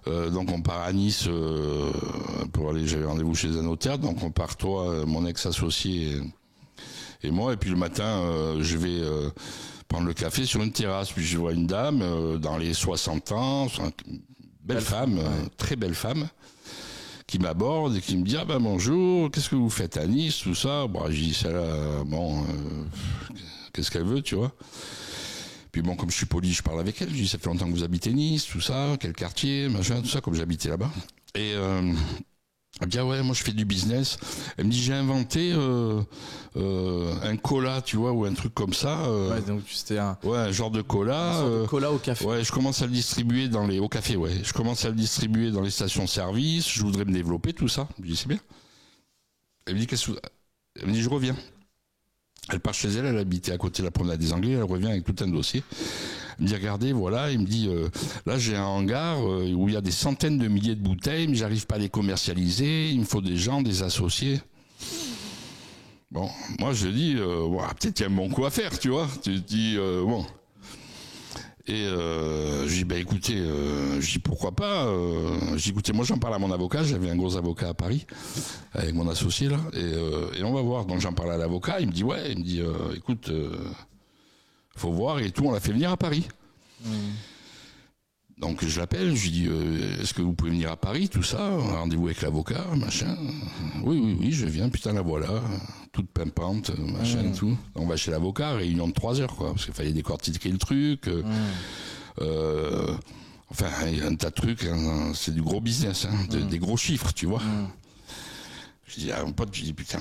Donc on part à Nice pour aller. J'avais rendez-vous chez un notaire, donc on part toi, mon ex-associé et moi, et puis le matin, je vais. Prendre le café sur une terrasse, puis je vois une dame dans les 60 ans, belle femme, très belle femme, qui m'aborde et qui me dit ah ben bonjour, qu'est-ce que vous faites à Nice, tout ça. Bon, je dis celle-là, qu'est-ce qu'elle veut, tu vois. Puis bon, comme je suis poli, je parle avec elle, je dis ça fait longtemps que vous habitez Nice, tout ça, quel quartier, machin, tout ça, comme j'habitais là-bas. Et Elle me dit, ah ouais, moi je fais du business. Elle me dit, j'ai inventé un cola, tu vois, ou un truc comme ça. Ouais, donc c'était un genre de cola. sorte de cola au café. Ouais, je commence à le distribuer au café, ouais. Je commence à le distribuer dans les stations-service. Je voudrais me développer, tout ça. Je lui dis, c'est bien. Elle me dit, elle me dit, je reviens. Elle part chez elle, elle habitait à côté de la promenade des Anglais, elle revient avec tout un dossier. Elle me dit, regardez, voilà, il me dit, là j'ai un hangar où il y a des centaines de milliers de bouteilles, mais j'arrive pas à les commercialiser, il me faut des gens, des associés. Bon, moi je dis, peut-être qu'il y a un bon coup à faire, tu vois. Tu te dis, bon. Et je dis, écoutez, je dis, pourquoi pas. Je dis, écoutez, moi j'en parle à mon avocat, j'avais un gros avocat à Paris, avec mon associé là, et on va voir. Donc j'en parle à l'avocat, il me dit, ouais, il me dit, écoute, faut voir et tout, on l'a fait venir à Paris. Donc je l'appelle, je lui dis, est-ce que vous pouvez venir à Paris, tout ça, rendez-vous avec l'avocat, machin. Oui, je viens, putain, la voilà, toute pimpante, machin, tout. On va chez l'avocat, réunion de 3 heures, quoi, parce qu'il fallait décortiquer le truc. Enfin, il y a un tas de trucs, hein, c'est du gros business, hein, des gros chiffres, tu vois. Je dis à mon pote, je dis, putain,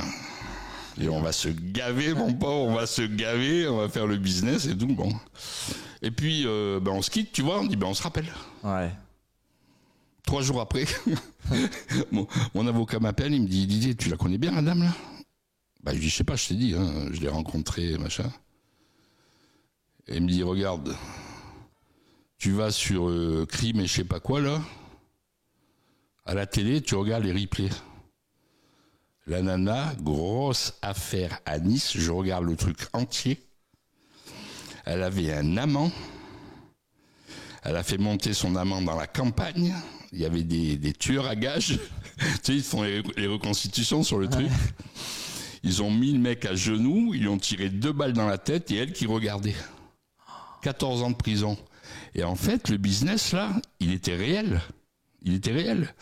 et on va se gaver, mon pauvre, on va se gaver, on va faire le business et tout, bon. Et puis, on se quitte, tu vois, on dit, on se rappelle. Ouais. 3 jours après, mon avocat m'appelle, il me dit, Didier, tu la connais bien, la dame, là? Je dis, je sais pas, je t'ai dit, hein, je l'ai rencontrée, machin. Et il me dit, regarde, tu vas sur Crime et je sais pas quoi, là, à la télé, tu regardes les replays. La nana, grosse affaire à Nice, je regarde le truc entier. Elle avait un amant. Elle a fait monter son amant dans la campagne. Il y avait des tueurs à gages. Tu sais, ils font les reconstitutions sur le truc. Ils ont mis le mec à genoux, ils lui ont tiré 2 balles dans la tête et elle qui regardait. 14 ans de prison. Et en fait, le business, là, il était réel. Il était réel.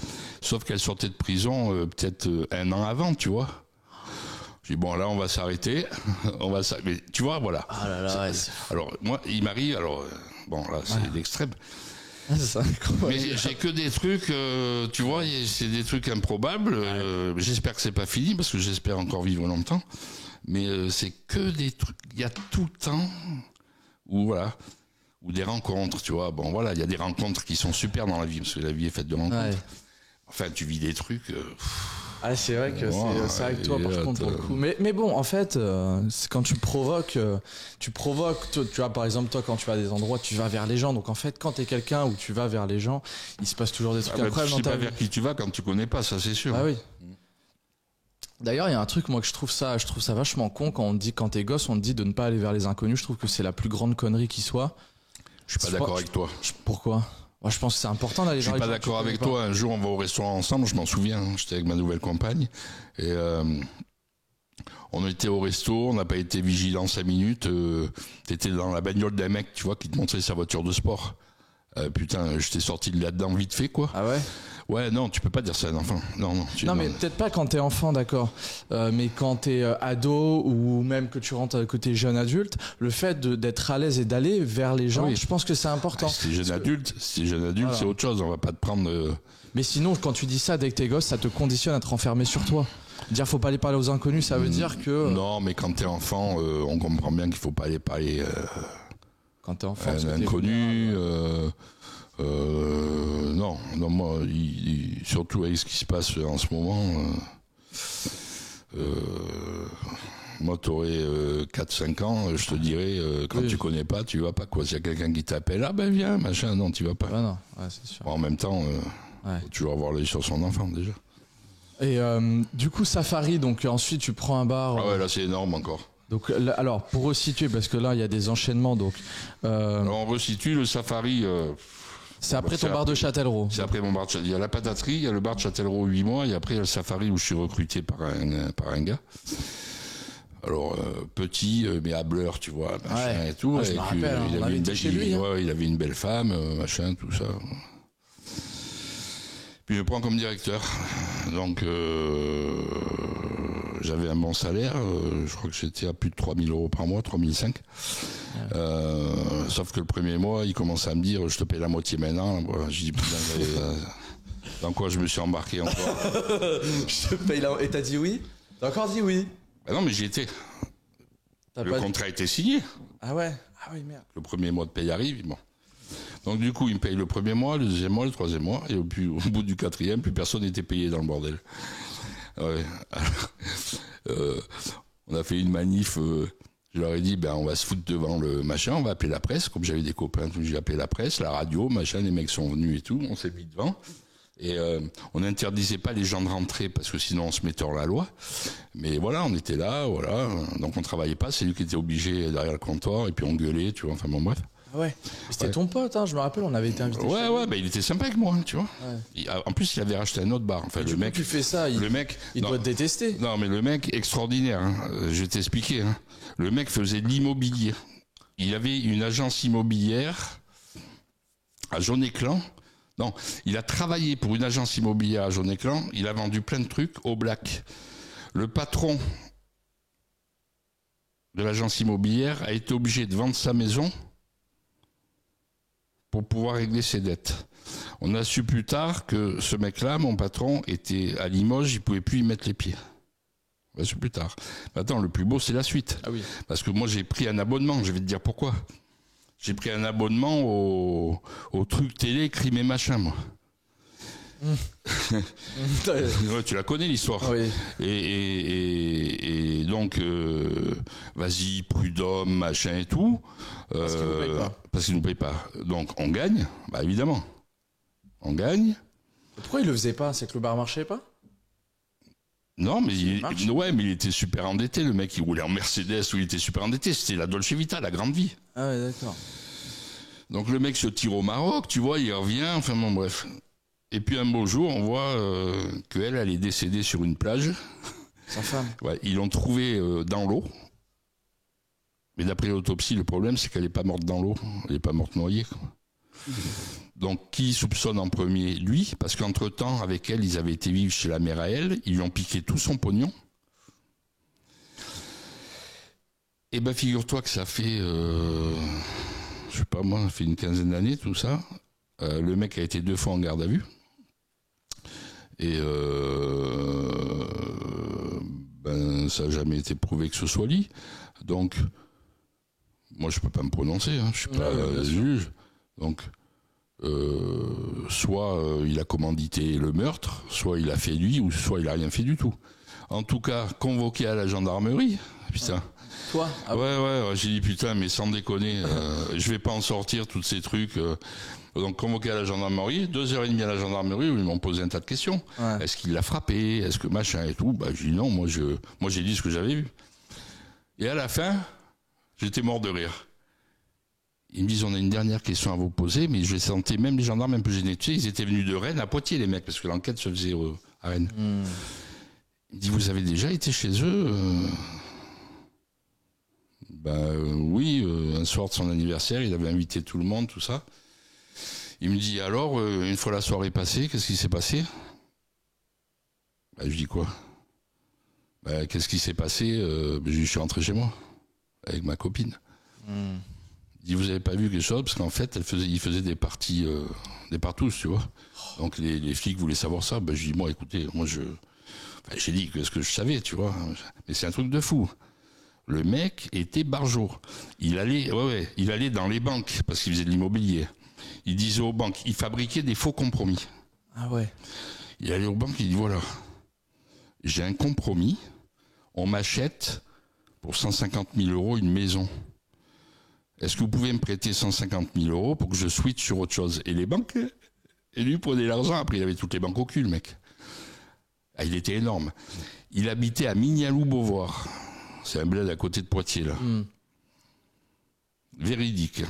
Sauf qu'elle sortait de prison peut-être 1 an avant, tu vois. J'ai dit, bon, là, on va s'arrêter. Mais tu vois, voilà. Ah là là, alors, moi, il m'arrive, là, c'est l'extrême. C'est incroyable. Mais j'ai que des trucs, tu vois, c'est des trucs improbables. J'espère que c'est pas fini, parce que j'espère encore vivre longtemps. Mais c'est que des trucs, il y a tout le temps où, voilà, ou des rencontres, tu vois. Bon, voilà, il y a des rencontres qui sont super dans la vie, parce que la vie est faite de rencontres. Ouais. Enfin, tu vis des trucs... c'est vrai que c'est avec toi, par contre, pour le coup. Mais bon, en fait, c'est quand tu provoques, tu vois, par exemple, toi, quand tu vas à des endroits, tu vas vers les gens. Donc, en fait, quand t'es quelqu'un où tu vas vers les gens, il se passe toujours des trucs incroyables dans ta vie. Tu sais pas vers qui tu vas quand tu connais pas, ça, c'est sûr. Ah oui. D'ailleurs, il y a un truc, moi, que je trouve ça vachement con quand on te dit, quand t'es gosse, on te dit de ne pas aller vers les inconnus. Je trouve que c'est la plus grande connerie qui soit. Je suis pas d'accord avec toi. Pourquoi? Moi, je pense que c'est important d'aller vers les gens. Je suis pas d'accord avec toi. Un jour, on va au restaurant ensemble, je m'en souviens. J'étais avec ma nouvelle compagne. Et on était au resto, on n'a pas été vigilant 5 minutes. T'étais dans la bagnole d'un mec, tu vois, qui te montrait sa voiture de sport. Putain, j'étais sorti de là-dedans vite fait, quoi. Ah ouais? Ouais, non, tu peux pas dire ça à un enfant. Non, mais peut-être pas quand t'es enfant, d'accord. Mais quand t'es ado ou même que tu rentres que t'es jeune adulte, le fait d'être à l'aise et d'aller vers les gens, je pense que c'est important. Si t'es jeune adulte, voilà. C'est autre chose. On va pas te prendre. Mais sinon, quand tu dis ça dès que t'es gosse, ça te conditionne à te renfermer sur toi. Dire faut pas aller parler aux inconnus, ça veut dire que. Non, mais quand t'es enfant, on comprend bien qu'il faut pas aller parler. Quand t'es enfant, un inconnu. Non, moi, surtout avec ce qui se passe en ce moment, moi, t'aurais 4-5 ans, je te dirais, quand tu connais pas, tu vas pas, quoi. S'il y a quelqu'un qui t'appelle, viens, machin, non, tu vas pas. Non, c'est sûr. En même temps, faut toujours avoir l'œil sur son enfant, déjà. Et du coup, Safari, donc ensuite, tu prends un bar. Ah ouais, là, c'est énorme encore. Donc, alors, pour resituer, parce que là, il y a des enchaînements, donc. Alors, on resitue le Safari. C'est après ton bar de Châtellerault. C'est après mon bar de Châtellerault. Il y a la pataterie, il y a le bar de Châtellerault 8 mois, et après il y a le Safari où je suis recruté par un gars. Alors, petit, mais hableur, tu vois, machin et tout. Je me rappelle, il avait une belle, chez lui, il avait une belle femme, machin, tout ça. Puis je me prends comme directeur. Donc, j'avais un bon salaire. Je crois que j'étais à plus de 3 000 euros par mois, 3 500. Sauf que le premier mois, il commence à me dire, je te paye la moitié maintenant. Je dis, putain, Dans quoi je me suis embarqué encore? Je te paye et t'as dit oui? T'as encore dit oui? Ah non, mais j'y étais. Le contrat a été signé. Ah ouais? Ah oui, merde. Le premier mois de paye arrive, bon. Donc du coup, il me paye le premier mois, le deuxième mois, le troisième mois, et au bout du quatrième, plus personne n'était payé dans le bordel. Ouais. Alors, on a fait une manif, je leur ai dit, on va se foutre devant le machin, on va appeler la presse, comme j'avais des copains, j'ai appelé la presse, la radio, machin, les mecs sont venus et tout, on s'est mis devant. Et on n'interdisait pas les gens de rentrer parce que sinon on se mettait hors la loi. Mais voilà, on était là, voilà. Donc on travaillait pas, c'est lui qui était obligé derrière le comptoir et puis on gueulait, tu vois. Enfin bon, bref. Ouais. C'était ton pote, hein, je me rappelle, on avait été invité. Ouais, il était sympa avec moi, tu vois. Ouais. En plus, il avait racheté un autre bar. Enfin, le mec. Tu fais ça, il doit te détester. Non, mais le mec extraordinaire. Hein. Je vais t'expliquer. Hein. Le mec faisait de l'immobilier. Il avait une agence immobilière à Jaune-Éclan. Non, il a travaillé pour une agence immobilière à Jaune-Éclan. Il a vendu plein de trucs au black. Le patron de l'agence immobilière a été obligé de vendre sa maison pour pouvoir régler ses dettes. On a su plus tard que ce mec-là, mon patron, était à Limoges, il pouvait plus y mettre les pieds. On a su plus tard. Maintenant, le plus beau, c'est la suite. Ah oui. Parce que moi, j'ai pris un abonnement, je vais te dire pourquoi. J'ai pris un abonnement au truc télé, crime et machin, moi. Ouais, tu la connais l'histoire. Oui. Et donc vas-y, prud'homme, machin et tout. Parce qu'ils nous payent pas. Donc on gagne, évidemment. On gagne. Pourquoi il le faisait pas? C'est que le bar marchait pas? Non, mais il était super endetté, le mec. Il roulait en Mercedes où il était super endetté. C'était la Dolce Vita, la grande vie. Ah ouais, d'accord. Donc le mec se tire au Maroc, tu vois, il revient, enfin bon, bref. Et puis un beau jour, on voit qu'elle, elle est décédée sur une plage. Sa femme. Ouais, ils l'ont trouvée dans l'eau. Mais d'après l'autopsie, le problème, c'est qu'elle n'est pas morte dans l'eau. Elle n'est pas morte noyée, quoi. Donc, qui soupçonne en premier? Lui, parce qu'entre-temps, avec elle, ils avaient été vivre chez la mère à elle. Ils lui ont piqué tout son pognon. Et figure-toi que ça fait, je sais pas moi, ça fait une quinzaine d'années, tout ça. Le mec a été 2 fois en garde à vue. Et ça n'a jamais été prouvé que ce soit lui. Donc, moi, je peux pas me prononcer, hein, je suis pas juge. Donc, soit il a commandité le meurtre, soit il a fait lui, ou soit il a rien fait du tout. En tout cas, convoqué à la gendarmerie, putain. Toi? Ah ouais, j'ai dit putain, mais sans déconner, je vais pas en sortir tous ces trucs. Donc convoqué à la gendarmerie, 2h30 à la gendarmerie où ils m'ont posé un tas de questions. Ouais. Est-ce qu'il l'a frappé? Est-ce que machin et tout? Je dis non, moi j'ai dit ce que j'avais vu. Et à la fin, j'étais mort de rire. Ils me disent on a une dernière question à vous poser, mais je sentais même les gendarmes un peu gênés. Tu sais, ils étaient venus de Rennes à Poitiers les mecs, parce que l'enquête se faisait à Rennes. Il me dit vous avez déjà été chez eux? Oui, un soir de son anniversaire, il avait invité tout le monde, tout ça. Il me dit alors, une fois la soirée passée, qu'est-ce qui s'est passé? Je dis quoi? Qu'est-ce qui s'est passé? Je suis rentré chez moi avec ma copine. Il dit vous avez pas vu quelque chose? Parce qu'en fait, il faisait des parties, des partous, tu vois. Donc les flics voulaient savoir ça. Je dis moi écoutez, j'ai dit ce que je savais, tu vois. Mais c'est un truc de fou. Le mec était barjot. Il allait dans les banques parce qu'il faisait de l'immobilier. Il disait aux banques, il fabriquait des faux compromis. Ah ouais. Il allait aux banques, il dit voilà, j'ai un compromis, on m'achète pour 150 000 € une maison. Est-ce que vous pouvez me prêter 150 000 € pour que je switch sur autre chose? Et les banques, et lui prenait l'argent, après il avait toutes les banques au cul, le mec. Il était énorme. Il habitait à Mignaloux-Beauvoir. C'est un bled à côté de Poitiers, là. Véridique.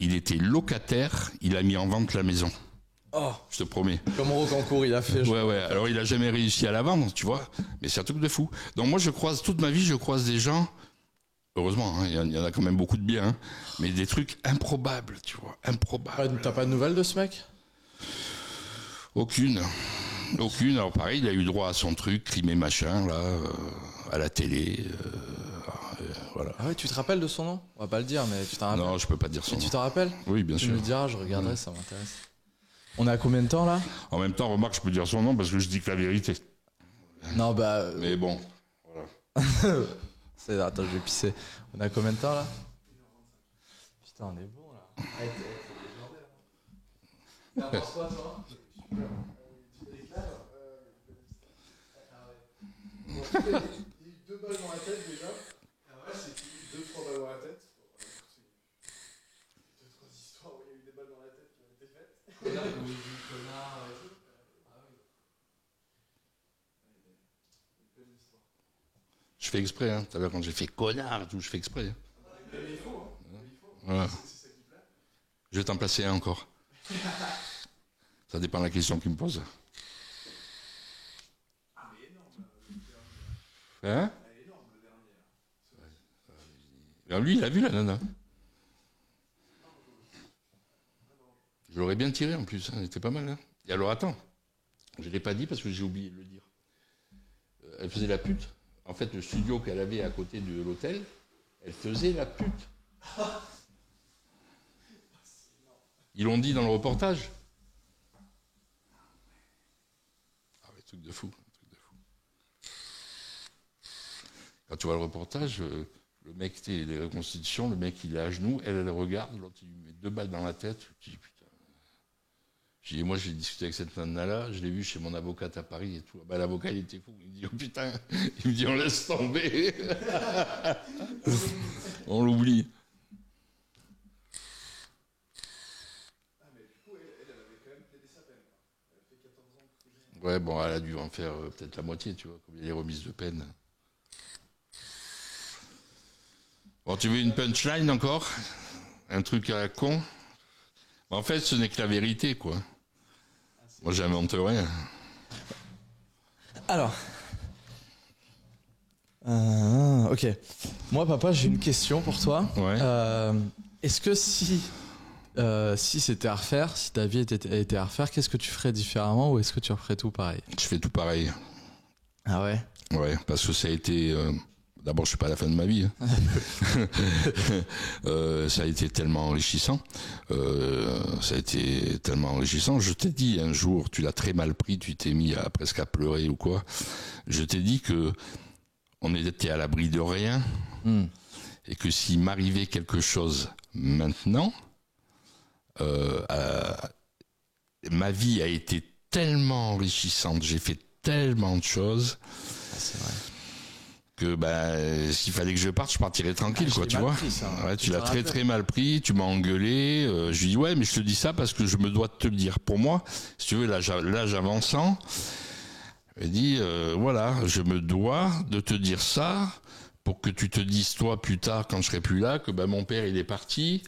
Il était locataire, il a mis en vente la maison. Oh, je te promets. Comme Rocancourt, il a fait. Ouais. Alors, il a jamais réussi à la vendre, tu vois. Mais c'est un truc de fou. Donc, moi, toute ma vie, je croise des gens. Heureusement, hein, il y en a quand même beaucoup de bien. Hein, mais des trucs improbables, tu vois. Improbables. T'as pas de nouvelles de ce mec? Aucune. Alors, pareil, il a eu droit à son truc, crime et machin, là, à la télé. Voilà. Ah ouais, tu te rappelles de son nom? On va pas le dire, mais tu t'en rappelles? Non, je peux pas dire son nom. Tu t'en rappelles? Oui, bien sûr. Tu me le diras, je regarderai, ça m'intéresse. On est à combien de temps là? En même temps, remarque, je peux dire son nom parce que je dis que la vérité. Non, bah. Mais bon, voilà. Attends, je vais pisser. On est à combien de temps là? Putain, on est bon là. Arrête, c'est légendaire. T'en penses quoi, toi? Il y a eu 2 balles dans la tête déjà. Ouais, c'est 2-3 balles dans la tête. 2-3 histoires où il y a eu des balles dans la tête qui ont été faites. Connard, comme il dit connard et tout. Ah oui. Belle histoire. Je fais exprès, hein. Tout à l'heure, quand j'ai fait connard, tout, je fais exprès. Hein. Mais il faut, hein. Voilà. C'est ça qui plaît. Je vais t'en placer un encore. Ça dépend de la question qu'il me pose. Ah, mais énorme, Hein? elle est énorme, le dernier. Alors lui, il a vu la nana. Je l'aurais bien tiré en plus, hein. Elle était pas mal. Hein. Et alors attends, je ne l'ai pas dit parce que j'ai oublié de le dire. Elle faisait la pute. En fait, le studio qu'elle avait à côté de l'hôtel, elle faisait la pute. Ils l'ont dit dans le reportage. Ah ouais, truc de fou. Quand tu vois le reportage, le mec, les reconstitutions, le mec il est à genoux, elle regarde, l'autre il lui met 2 balles dans la tête. Je dis putain. Moi j'ai discuté avec cette nana-là, je l'ai vu chez mon avocate à Paris et tout. Bah, l'avocat il était fou, il me dit oh putain, il me dit on laisse tomber. On l'oublie. Ah, mais du coup, elle avait quand même plaidé sa peine. Elle a fait 14 ans de prison. Ouais, bon, elle a dû en faire peut-être la moitié, tu vois, comme il y a les remises de peine. Bon, tu veux une punchline encore? Un truc à la con? En fait, ce n'est que la vérité, quoi. Moi, j'invente rien. Alors. Ok. Moi, papa, j'ai une question pour toi. Ouais. Est-ce que si c'était à refaire, si ta vie était à refaire, qu'est-ce que tu ferais différemment ou est-ce que tu referais tout pareil? Je fais tout pareil. Ah ouais? Ouais, parce que ça a été... D'abord, je suis pas à la fin de ma vie. Hein. Ça a été tellement enrichissant. Ça a été tellement enrichissant. Je t'ai dit un jour, tu l'as très mal pris, tu t'es mis presque à pleurer ou quoi. Je t'ai dit que on était à l'abri de rien et que s'il m'arrivait quelque chose maintenant, ma vie a été tellement enrichissante. J'ai fait tellement de choses. C'est vrai. Que s'il fallait que je parte, je partirais tranquille, quoi, tu vois. Pris, ça, hein. Ouais, tu l'as très très mal pris, tu m'as engueulé. Je lui dis ouais, mais je te dis ça parce que je me dois de te le dire. Pour moi, si tu veux, l'âge avançant, elle dit voilà, je me dois de te dire ça pour que tu te dises toi plus tard quand je serai plus là que mon père il est parti.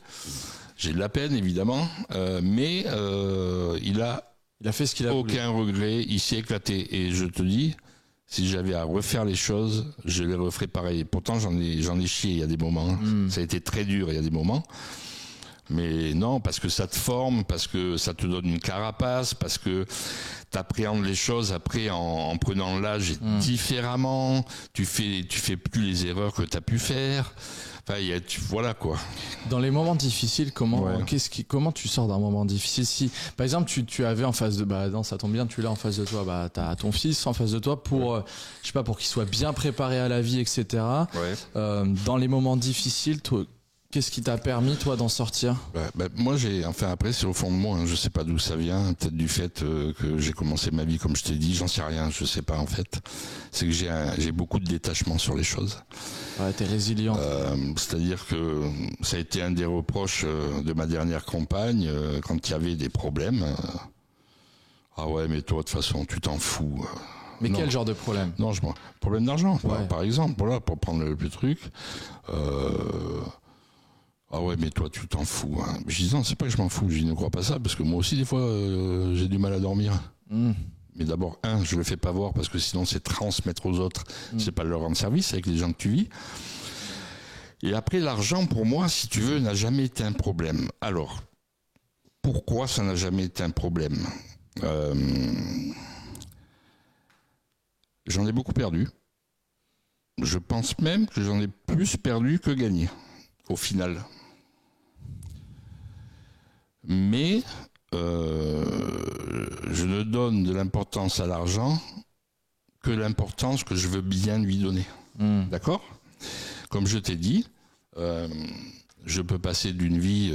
J'ai de la peine évidemment, mais il a fait ce qu'il a voulu. Aucun regret, il s'est éclaté et je te dis. Si j'avais à refaire les choses, je les referais pareil. Pourtant, j'en ai chié, il y a des moments. Ça a été très dur, il y a des moments. Mais non, parce que ça te forme, parce que ça te donne une carapace, parce que t'appréhendes les choses après en prenant l'âge différemment. Tu fais plus les erreurs que t'as pu faire. Enfin, voilà quoi. Dans les moments difficiles, comment tu sors d'un moment difficile? Si, par exemple, tu avais en face de, non, ça tombe bien, tu l'as en face de toi, t'as ton fils en face de toi pour, je sais pas, pour qu'il soit bien préparé à la vie, etc. Ouais. Dans les moments difficiles, toi, qu'est-ce qui t'a permis, toi, d'en sortir? Moi, après, c'est au fond de moi, hein, je sais pas d'où ça vient, peut-être du fait que j'ai commencé ma vie, comme je t'ai dit, j'en sais rien, je sais pas, en fait. C'est que j'ai beaucoup de détachement sur les choses. Ouais, t'es résilient. C'est-à-dire que ça a été un des reproches de ma dernière compagne, quand il y avait des problèmes. Ah ouais, mais toi, de toute façon, tu t'en fous. Mais non. Quel genre de problème? Non, problème d'argent, par exemple, voilà, pour prendre le truc. Ah ouais, mais toi, tu t'en fous. Hein. Je dis non, c'est pas que je m'en fous, je ne crois pas ça, parce que moi aussi, des fois, j'ai du mal à dormir. Mais d'abord, je le fais pas voir, parce que sinon, c'est transmettre aux autres. C'est pas leur rendre service avec les gens que tu vis. Et après, l'argent, pour moi, si tu veux, n'a jamais été un problème. Alors, pourquoi ça n'a jamais été un problème? J'en ai beaucoup perdu. Je pense même que j'en ai plus perdu que gagné, au final. Mais je ne donne de l'importance à l'argent que l'importance que je veux bien lui donner. D'accord ? Comme je t'ai dit, je peux passer d'une vie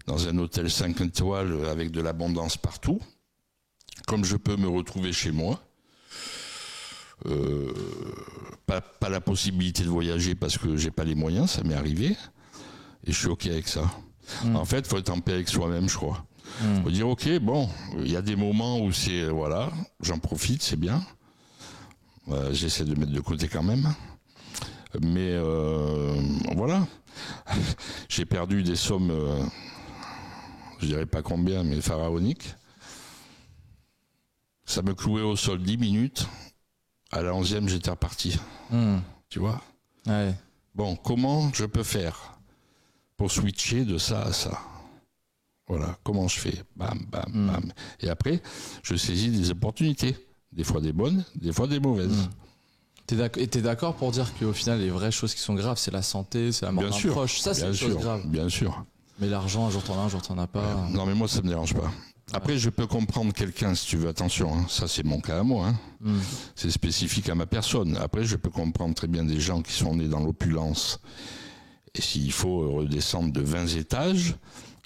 dans un hôtel 5 étoiles avec de l'abondance partout, comme je peux me retrouver chez moi. Pas la possibilité de voyager parce que j'ai pas les moyens, ça m'est arrivé, et je suis ok avec ça. En fait, faut être en paix avec soi-même, je crois. Faut dire ok, bon, il y a des moments où c'est voilà, j'en profite, c'est bien. J'essaie de mettre de côté quand même, mais voilà. J'ai perdu des sommes, je dirais pas combien, mais pharaoniques. Ça me clouait au sol 10 minutes. À la 11e, j'étais reparti. Tu vois ? Ouais. Bon, comment je peux faire pour switcher de ça à ça ? Voilà, comment je fais ? Bam, bam, bam. Et après, je saisis des opportunités. Des fois des bonnes, des fois des mauvaises. T'es d'accord pour dire qu'au final, les vraies choses qui sont graves, c'est la santé, c'est la mort d'un proche. Ça, c'est une chose grave. Bien sûr. Mais l'argent, un jour t'en as, un jour t'en as pas. Non, mais moi, ça me dérange pas. Après, je peux comprendre quelqu'un, si tu veux, attention, hein, ça c'est mon cas à moi, c'est spécifique à ma personne. Après, je peux comprendre très bien des gens qui sont nés dans l'opulence, et s'il faut redescendre de 20 étages,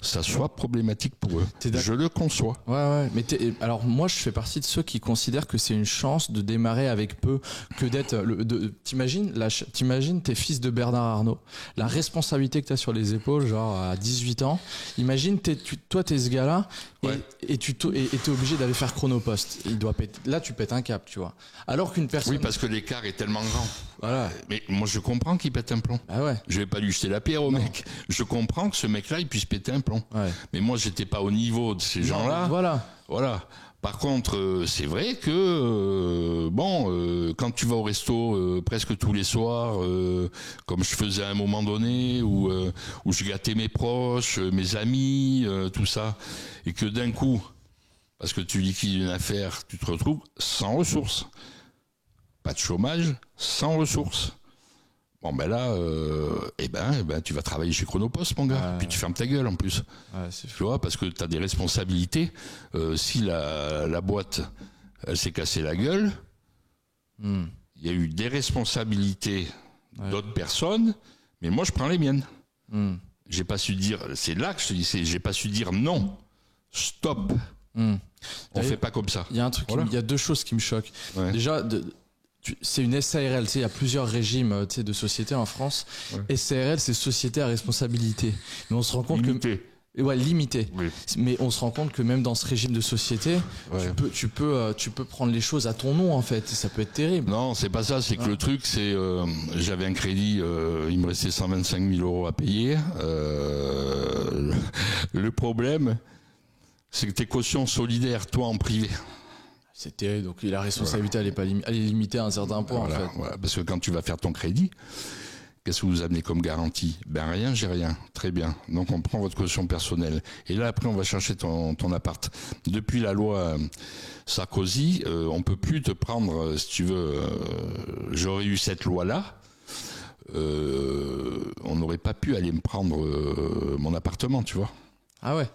ça soit problématique pour eux. Je le conçois. Ouais. Mais alors moi, je fais partie de ceux qui considèrent que c'est une chance de démarrer avec peu, que d'être. T'imagines t'es fils de Bernard Arnault, la responsabilité que t'as sur les épaules, genre à 18 ans. Imagine, toi, t'es ce gars-là, et t'es obligé d'aller faire Chronopost. Là, tu pètes un cap, tu vois. Alors qu'une personne. Oui, parce que l'écart est tellement grand. Voilà. Mais moi, je comprends qu'il pète un plomb. Ah ouais. Je vais pas lui jeter la pierre au mec. Je comprends que ce mec-là, il puisse péter un plomb. Ouais. Mais moi, j'étais pas au niveau de ces gens-là. Voilà. Par contre, c'est vrai que quand tu vas au resto presque tous les soirs, comme je faisais à un moment donné, où je gâtais mes proches, mes amis, tout ça, et que d'un coup, parce que tu liquides une affaire, tu te retrouves sans ressources. Pas de chômage, sans ressources. Bon ben là, tu vas travailler chez Chronopost, mon gars. Puis tu fermes ta gueule en plus. Tu vois, parce que tu as des responsabilités. Si la boîte, elle s'est cassée la gueule, il y a eu des responsabilités d'autres personnes, mais moi je prends les miennes. J'ai pas su dire. C'est là que je te dis, j'ai pas su dire non. Stop. On fait pas comme ça. Il y a un truc, il y a deux choses qui me choquent. Ouais. Déjà. C'est une SARL, il y a plusieurs régimes de sociétés en France. Ouais. SARL, c'est société à responsabilité. Mais on se rend compte limité. Oui. Mais on se rend compte que même dans ce régime de société, tu peux prendre les choses à ton nom en fait. Ça peut être terrible. Non, c'est pas ça. C'est que le truc, c'est j'avais un crédit, il me restait 125 000 euros à payer. Le problème, c'est que tes cautions solidaires, toi en privé. C'est terrible, donc la responsabilité elle est limitée à un certain point en fait. Voilà, parce que quand tu vas faire ton crédit, qu'est-ce que vous amenez comme garantie ? Ben rien, j'ai rien. Très bien. Donc on prend votre caution personnelle. Et là après on va chercher ton appart. Depuis la loi Sarkozy, on peut plus te prendre, si tu veux, j'aurais eu cette loi-là, on n'aurait pas pu aller me prendre mon appartement, tu vois. Ah ouais.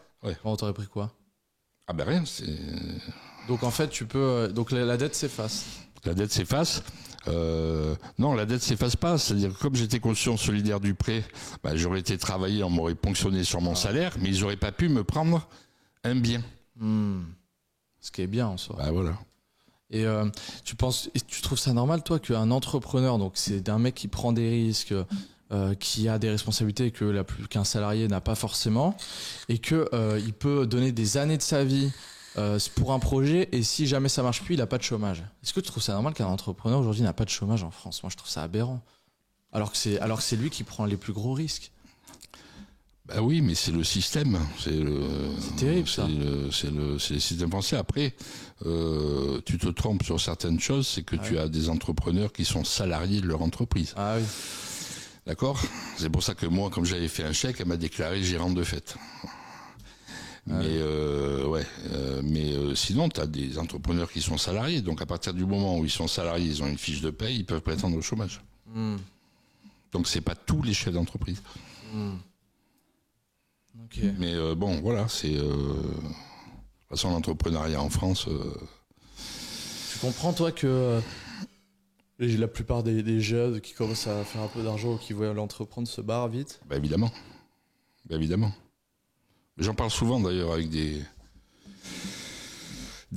Bon, t'aurais pris quoi ? Ah ben rien, c'est... Donc en fait, tu peux. Donc la dette s'efface. La dette s'efface. Non, la dette s'efface pas. C'est-à-dire que comme j'étais caution solidaire du prêt, j'aurais été travailler, on m'aurait ponctionné sur mon salaire, mais ils n'auraient pas pu me prendre un bien. Ce qui est bien en soi. Voilà. Et tu trouves ça normal, toi, qu'un entrepreneur, donc c'est un mec qui prend des risques, qui a des responsabilités qu'un salarié n'a pas forcément, et que il peut donner des années de sa vie pour un projet, et si jamais ça marche plus, il a pas de chômage. Est-ce que tu trouves ça normal qu'un entrepreneur aujourd'hui n'a pas de chômage en France ? Moi, je trouve ça aberrant. Alors que c'est lui qui prend les plus gros risques. Bah oui, mais c'est le système. C'est terrible, ça. C'est le système français. Après, tu te trompes sur certaines choses, c'est que tu as des entrepreneurs qui sont salariés de leur entreprise. Ah oui. D'accord ? C'est pour ça que moi, comme j'avais fait un chèque, elle m'a déclaré gérante de fête. Mais sinon, tu as des entrepreneurs qui sont salariés. Donc, à partir du moment où ils sont salariés, ils ont une fiche de paye, ils peuvent prétendre au chômage. Donc, c'est pas tous les chefs d'entreprise. Ok. Mais bon, voilà, c'est... de toute façon, l'entrepreneuriat en France... Tu comprends, toi, que la plupart des jeunes qui commencent à faire un peu d'argent ou qui veulent entreprendre se barrent vite? Bah évidemment. Bah évidemment. J'en parle souvent d'ailleurs avec des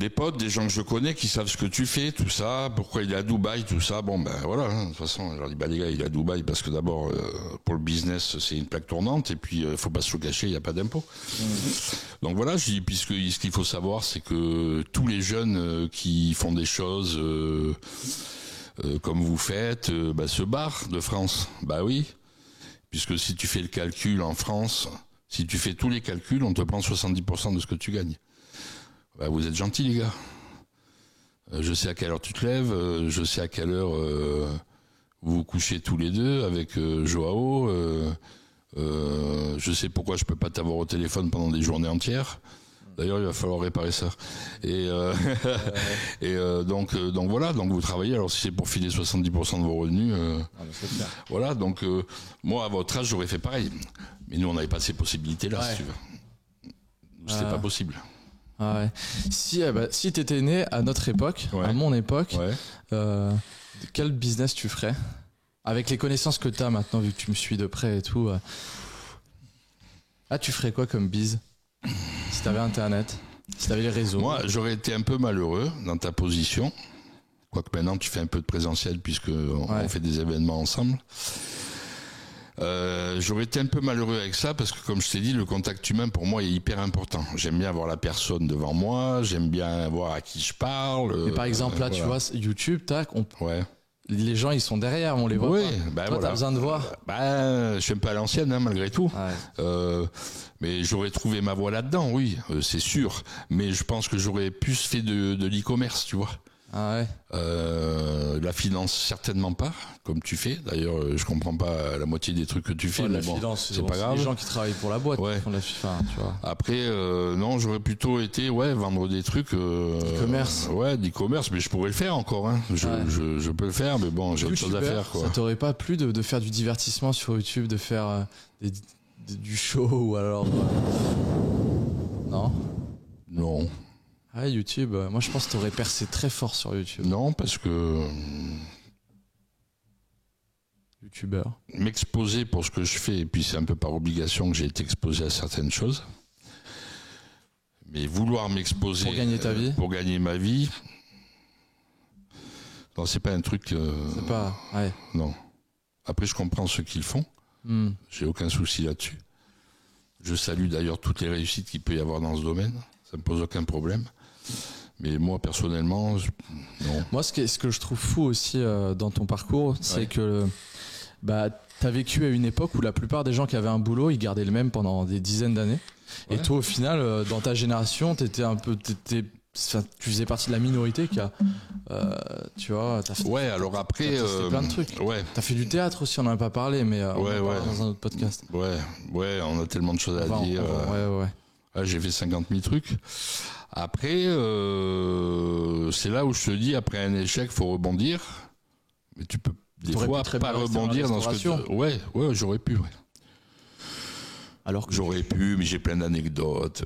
potes, des gens que je connais qui savent ce que tu fais, tout ça, pourquoi il est à Dubaï, tout ça. Bon ben voilà, hein, de toute façon, je leur dis bah les gars, il est à Dubaï parce que d'abord pour le business c'est une plaque tournante et puis faut pas se le cacher, il n'y a pas d'impôt. Donc voilà, je dis puisque ce qu'il faut savoir c'est que tous les jeunes qui font des choses comme vous faites, bah, se barrent de France. Bah oui, puisque si tu fais le calcul en France, si tu fais tous les calculs, on te prend 70% de ce que tu gagnes. Bah, vous êtes gentils les gars. Je sais à quelle heure tu te lèves, je sais à quelle heure vous vous couchez tous les deux avec Joao. Je sais pourquoi je peux pas t'avoir au téléphone pendant des journées entières. D'ailleurs, il va falloir réparer ça. Et donc voilà, donc vous travaillez. Alors si c'est pour filer 70% de vos revenus, voilà. Donc moi, à votre âge, j'aurais fait pareil. Mais nous, on n'avait pas ces possibilités-là, si tu veux. C'était pas possible. Ah ouais. Si t'étais né à notre époque, à mon époque, quel business tu ferais? Avec les connaissances que t'as maintenant, vu que tu me suis de près et tout. Tu ferais quoi comme bise? Si t'avais Internet, si t'avais les réseaux. Moi, j'aurais été un peu malheureux dans ta position. Quoique maintenant, tu fais un peu de présentiel puisque on fait des événements ensemble. J'aurais été un peu malheureux avec ça parce que, comme je t'ai dit, le contact humain pour moi est hyper important. J'aime bien avoir la personne devant moi, j'aime bien voir à qui je parle. Mais par exemple, là, tu vois, YouTube, les gens, ils sont derrière, on les voit pas. Bah toi, t'as besoin de voir. Je suis un peu à l'ancienne, hein, malgré tout. Ouais. Mais j'aurais trouvé ma voie là-dedans, oui, c'est sûr. Mais je pense que j'aurais plus fait de l'e-commerce, tu vois. Ah ouais. La finance, certainement pas, comme tu fais. D'ailleurs, je comprends pas la moitié des trucs que tu fais. La mais finance, c'est pas grave. Les gens qui travaillent pour la boîte qui font la FIFA, tu vois. Après, non, j'aurais plutôt été, vendre des trucs. E-commerce. D'e-commerce, mais je pourrais le faire encore, hein. Je peux le faire, mais bon, j'ai autre chose à faire, quoi. Ça t'aurait pas plu de faire du divertissement sur YouTube, de faire du show ou alors. Non? Non. Ah, YouTube, moi je pense que t'aurais percé très fort sur YouTube. Non, parce que YouTubeur. M'exposer pour ce que je fais, et puis c'est un peu par obligation que j'ai été exposé à certaines choses. Mais vouloir m'exposer pour gagner ta vie, pour gagner ma vie, non, c'est pas un truc. C'est pas. Ouais. Non. Après, je comprends ceux qui le font. J'ai aucun souci là-dessus. Je salue d'ailleurs toutes les réussites qu'il peut y avoir dans ce domaine. Ça me pose aucun problème. Mais moi, personnellement, non. Moi, ce que je trouve fou aussi dans ton parcours, c'est que t'as vécu à une époque où la plupart des gens qui avaient un boulot, ils gardaient le même pendant des dizaines d'années. Et toi, au final, dans ta génération, tu faisais partie de la minorité qui a, tu vois, t'as fait, alors après, t'as plein de trucs. T'as fait du théâtre aussi, on n'en a pas parlé, mais on en parlera dans un autre podcast. On a tellement de choses à dire. J'ai fait 50 000 trucs. Après, c'est là où je te dis, après un échec, faut rebondir. Mais tu peux des fois pas rebondir dans ce que tu... j'aurais pu. Alors que j'aurais pu, mais j'ai plein d'anecdotes.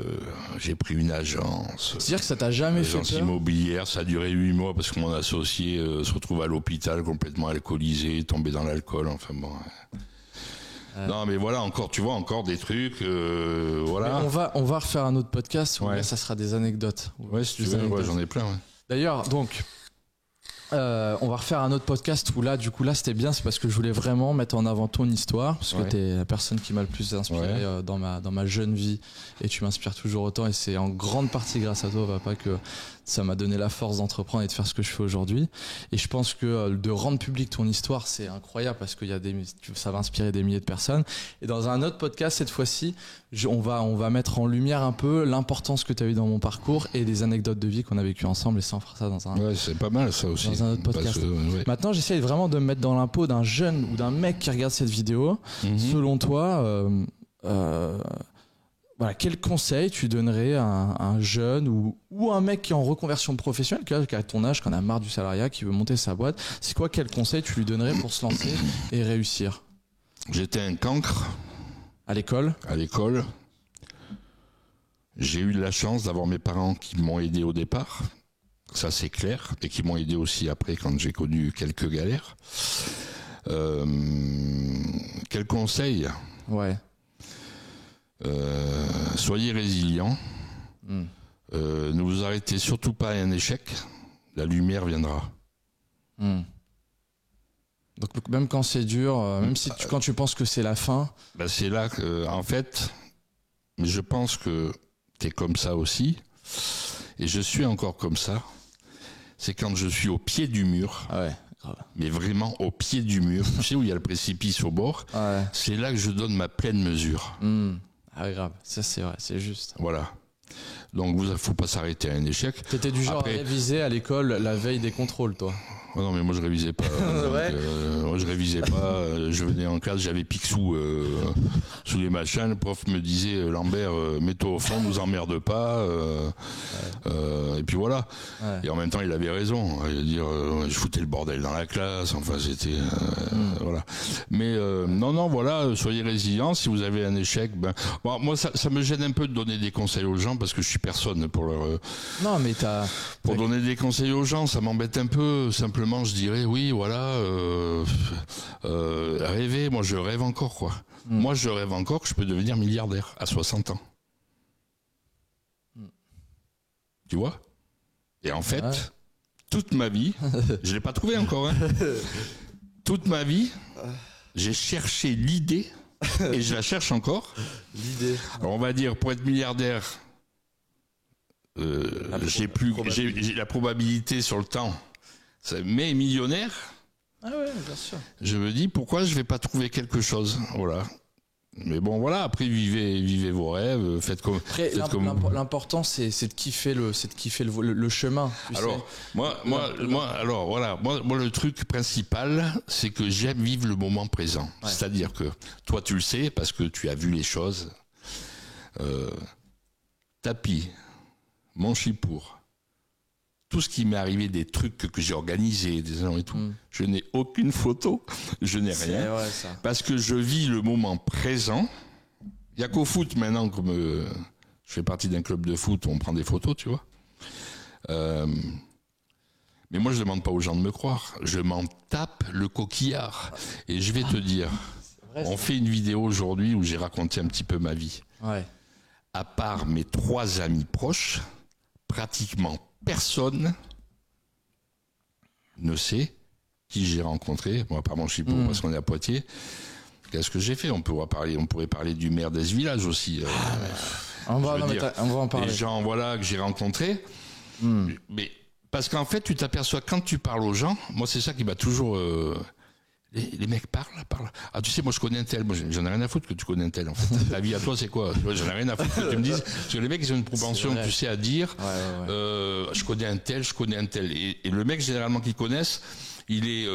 J'ai pris une agence. C'est-à-dire que ça t'a jamais fait peur? Immobilière, ça a duré 8 mois parce que mon associé se retrouve à l'hôpital complètement alcoolisé, tombé dans l'alcool. Enfin bon. Non, mais voilà, encore, tu vois, encore des trucs, voilà. Mais on va refaire un autre podcast où là, ça sera des anecdotes. Si tu veux, j'en ai plein. D'ailleurs, donc, on va refaire un autre podcast où là, du coup, là, c'était bien, c'est parce que je voulais vraiment mettre en avant ton histoire, parce que t'es la personne qui m'a le plus inspiré dans ma jeune vie, et tu m'inspires toujours autant, et c'est en grande partie grâce à toi, papa, que ça m'a donné la force d'entreprendre et de faire ce que je fais aujourd'hui. Et je pense que de rendre public ton histoire, c'est incroyable parce que ça va inspirer des milliers de personnes. Et dans un autre podcast, cette fois-ci, on va mettre en lumière un peu l'importance que tu as eu dans mon parcours et des anecdotes de vie qu'on a vécues ensemble. Et ça, on fera ça dans un... c'est pas mal ça aussi. Dans un autre podcast. Maintenant, j'essaie vraiment de me mettre dans l'impôt d'un jeune ou d'un mec qui regarde cette vidéo. Selon toi, quel conseil tu donnerais à un jeune ou un mec qui est en reconversion professionnelle, qui a ton âge, qui en a marre du salariat, qui veut monter sa boîte? C'est quoi, quel conseil tu lui donnerais pour se lancer et réussir? J'étais un cancre. À l'école? À l'école. J'ai eu de la chance d'avoir mes parents qui m'ont aidé au départ, ça c'est clair, et qui m'ont aidé aussi après quand j'ai connu quelques galères. Quel conseil ? Ouais. Soyez résilients. Ne vous arrêtez surtout pas à un échec. La lumière viendra. Donc même quand c'est dur, même si quand tu penses que c'est la fin... Ben c'est là que, en fait, je pense que t'es comme ça aussi, et je suis encore comme ça. C'est quand je suis au pied du mur, Ah ouais, grave. mais vraiment au pied du mur, tu sais où il y a le précipice au bord, Ouais. c'est là que je donne ma pleine mesure. Ah ouais, grave, ça c'est vrai, c'est juste. Voilà. Donc, faut pas s'arrêter à un échec. T'étais du genre Après- à réviser à l'école la veille des contrôles, toi. Oh non, mais moi je révisais pas. Ouais. Moi je révisais pas. Je venais en classe, j'avais Picsou sous les machins. Le prof me disait Lambert, mets-toi au fond, nous emmerde pas. Et puis voilà. Ouais. Et en même temps, il avait raison. Je veux dire, je foutais le bordel dans la classe. Enfin, c'était voilà. Mais non, voilà. Soyez résilients. Si vous avez un échec, ben bon, moi ça me gêne un peu de donner des conseils aux gens parce que je suis personne pour leur Non, mais pour donner des conseils aux gens, ça m'embête un peu. Simplement, je dirais, oui, voilà, rêver. Moi, je rêve encore, quoi. Moi, je rêve encore que je peux devenir milliardaire à 60 ans. Tu vois ? Et en fait, toute ma vie, je l'ai pas trouvé encore, hein. Toute ma vie, j'ai cherché l'idée, et je la cherche encore. l'idée... Alors, on va dire, pour être milliardaire, j'ai la probabilité sur le temps. Mais millionnaire, Ah ouais, bien sûr. je me dis pourquoi je vais pas trouver quelque chose, voilà. Mais bon, voilà. Après, vivez vos rêves, faites comme. Après, l'important c'est de kiffer le chemin. Tu Alors, sais. moi, le truc principal, c'est que j'aime vivre le moment présent. Ouais. C'est-à-dire que toi, tu le sais parce que tu as vu les choses. Tapis, mon chipour. Tout ce qui m'est arrivé, des trucs que j'ai organisés, des gens et tout, je n'ai aucune photo, je n'ai C'est rien, vrai, ça. parce que je vis le moment présent. Il y a qu'au foot maintenant, comme je fais partie d'un club de foot, on prend des photos, tu vois. Mais moi, je demande pas aux gens de me croire, je m'en tape le coquillard. Et je vais te dire, vrai, on fait une vidéo aujourd'hui où j'ai raconté un petit peu ma vie. Ouais. À part mes 3 amis proches, pratiquement personne ne sait qui j'ai rencontré. Bon, à part mon chipot, parce qu'on est à Poitiers. Qu'est-ce que j'ai fait ? On pourrait parler du maire d'Est Village aussi. On va en parler. Les gens, voilà, que j'ai rencontrés. Mais parce qu'en fait, tu t'aperçois quand tu parles aux gens. Moi, c'est ça qui m'a toujours. Les mecs parlent. Ah, tu sais, moi je connais un tel. Moi, j'en ai rien à foutre que tu connais un tel. En fait, ta vie à toi, c'est quoi ? J'en ai rien à foutre que tu me dises. Parce que les mecs, ils ont une propension, tu sais, à dire. Je connais un tel. Et le mec, généralement, qu'ils connaissent, il est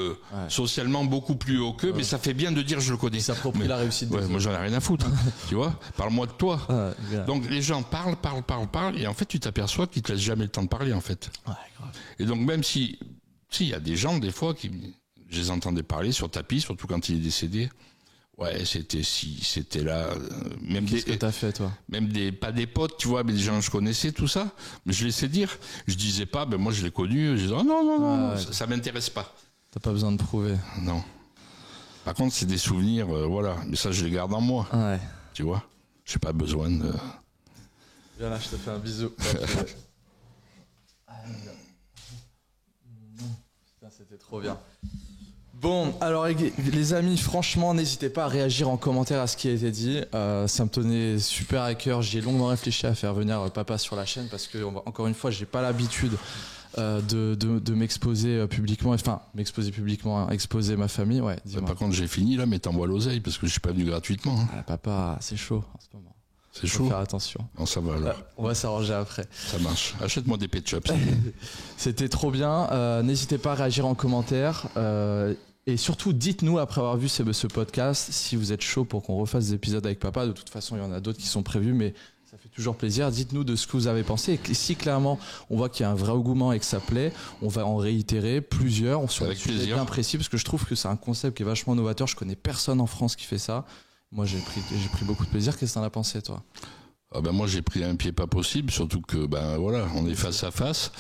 socialement beaucoup plus haut qu'eux, mais ça fait bien de dire je le connais. Il s'approprie la réussite des autres. Moi, j'en ai rien à foutre. Tu vois ? Parle-moi de toi. Bien. Donc les gens parlent, et en fait, tu t'aperçois qu'ils te laissent jamais le temps de parler, en fait. Ouais, grave. Et donc même si il y a des gens des fois qui, je les entendais parler sur Tapis, surtout quand il est décédé. Ouais, c'était là. Même Qu'est-ce que t'as fait, toi ? même pas des potes, tu vois, mais des gens que je connaissais, tout ça. Mais je laissais dire. Je disais pas, ben moi je l'ai connu. Je disais oh, non, ça m'intéresse pas. T'as pas besoin de prouver. Non. Par contre, c'est des souvenirs, voilà. Mais ça, je les garde en moi. Ouais. Tu vois, j'ai pas besoin de. Viens là, je te fais un bisou. Putain, c'était trop bien. Bon, alors les amis, franchement, n'hésitez pas à réagir en commentaire à ce qui a été dit. Ça me tenait super à cœur. J'y ai longuement réfléchi à faire venir papa sur la chaîne parce que, encore une fois, j'ai pas l'habitude de m'exposer publiquement. Enfin, m'exposer publiquement, hein, exposer ma famille. Ouais, dis-moi. Par contre, j'ai fini là, mais t'envoies l'oseille parce que je suis pas venu gratuitement. Hein. Ah, papa, c'est chaud en ce moment. C'est Faut chaud. faire attention. Non, ça va alors. On va s'arranger après. Ça marche. Achète-moi des Pet-Shops. C'était trop bien. N'hésitez pas à réagir en commentaire. Et surtout, dites-nous, après avoir vu ce podcast, si vous êtes chaud pour qu'on refasse des épisodes avec papa. De toute façon, il y en a d'autres qui sont prévus, mais ça fait toujours plaisir. Dites-nous de ce que vous avez pensé. Et si clairement, on voit qu'il y a un vrai engouement et que ça plaît, on va en réitérer plusieurs. On sur Avec des sujets plaisir. bien précis, parce que je trouve que c'est un concept qui est vachement novateur. Je connais personne en France qui fait ça. Moi, j'ai pris beaucoup de plaisir. Qu'est-ce que t'en as pensé, toi ? Ah ben moi j'ai pris un pied pas possible, surtout que voilà, on est face à face,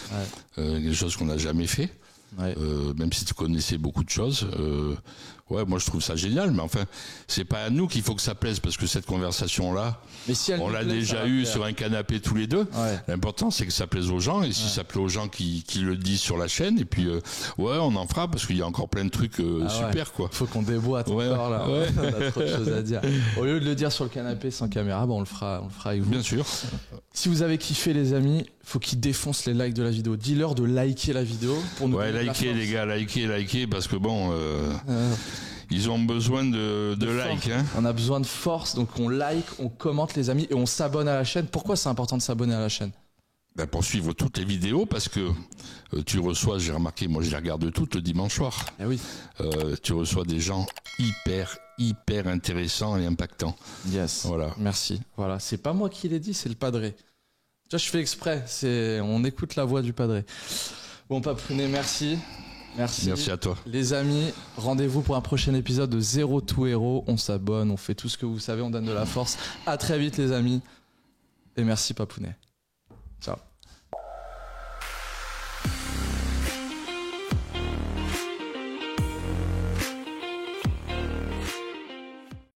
quelque chose qu'on n'a jamais fait. Ouais. Même si tu connaissais beaucoup de choses, moi je trouve ça génial, mais enfin c'est pas à nous qu'il faut que ça plaise, parce que cette conversation là, on l'a déjà eu sur un canapé tous les deux. L'important c'est que ça plaise aux gens, et si ça plaît aux gens qui le disent sur la chaîne, et puis on en fera, parce qu'il y a encore plein de trucs super quoi. Faut qu'on déboîte encore là. On a trop de choses à dire. Au lieu de le dire sur le canapé sans caméra, on le fera avec vous. Bien sûr. Si vous avez kiffé les amis, faut qu'ils défoncent les likes de la vidéo. Dis-leur de liker la vidéo pour nous donner likez les gars, likez, parce que ils ont besoin de likes. Hein. On a besoin de force, donc on like, on commente les amis et on s'abonne à la chaîne. Pourquoi c'est important de s'abonner à la chaîne ? Pour suivre toutes les vidéos, parce que tu reçois, j'ai remarqué, moi je les regarde toutes le dimanche soir. Oui. Tu reçois des gens hyper intéressants et impactants. Yes. Voilà. Merci. Voilà, c'est pas moi qui l'ai dit, c'est le padré. Tu vois, je fais exprès. On écoute la voix du padré. Bon, Papounet, merci. Merci à toi. Les amis, rendez-vous pour un prochain épisode de Zero to Hero. On s'abonne, on fait tout ce que vous savez, on donne de la force. À très vite les amis. Et merci Papounet. Ciao.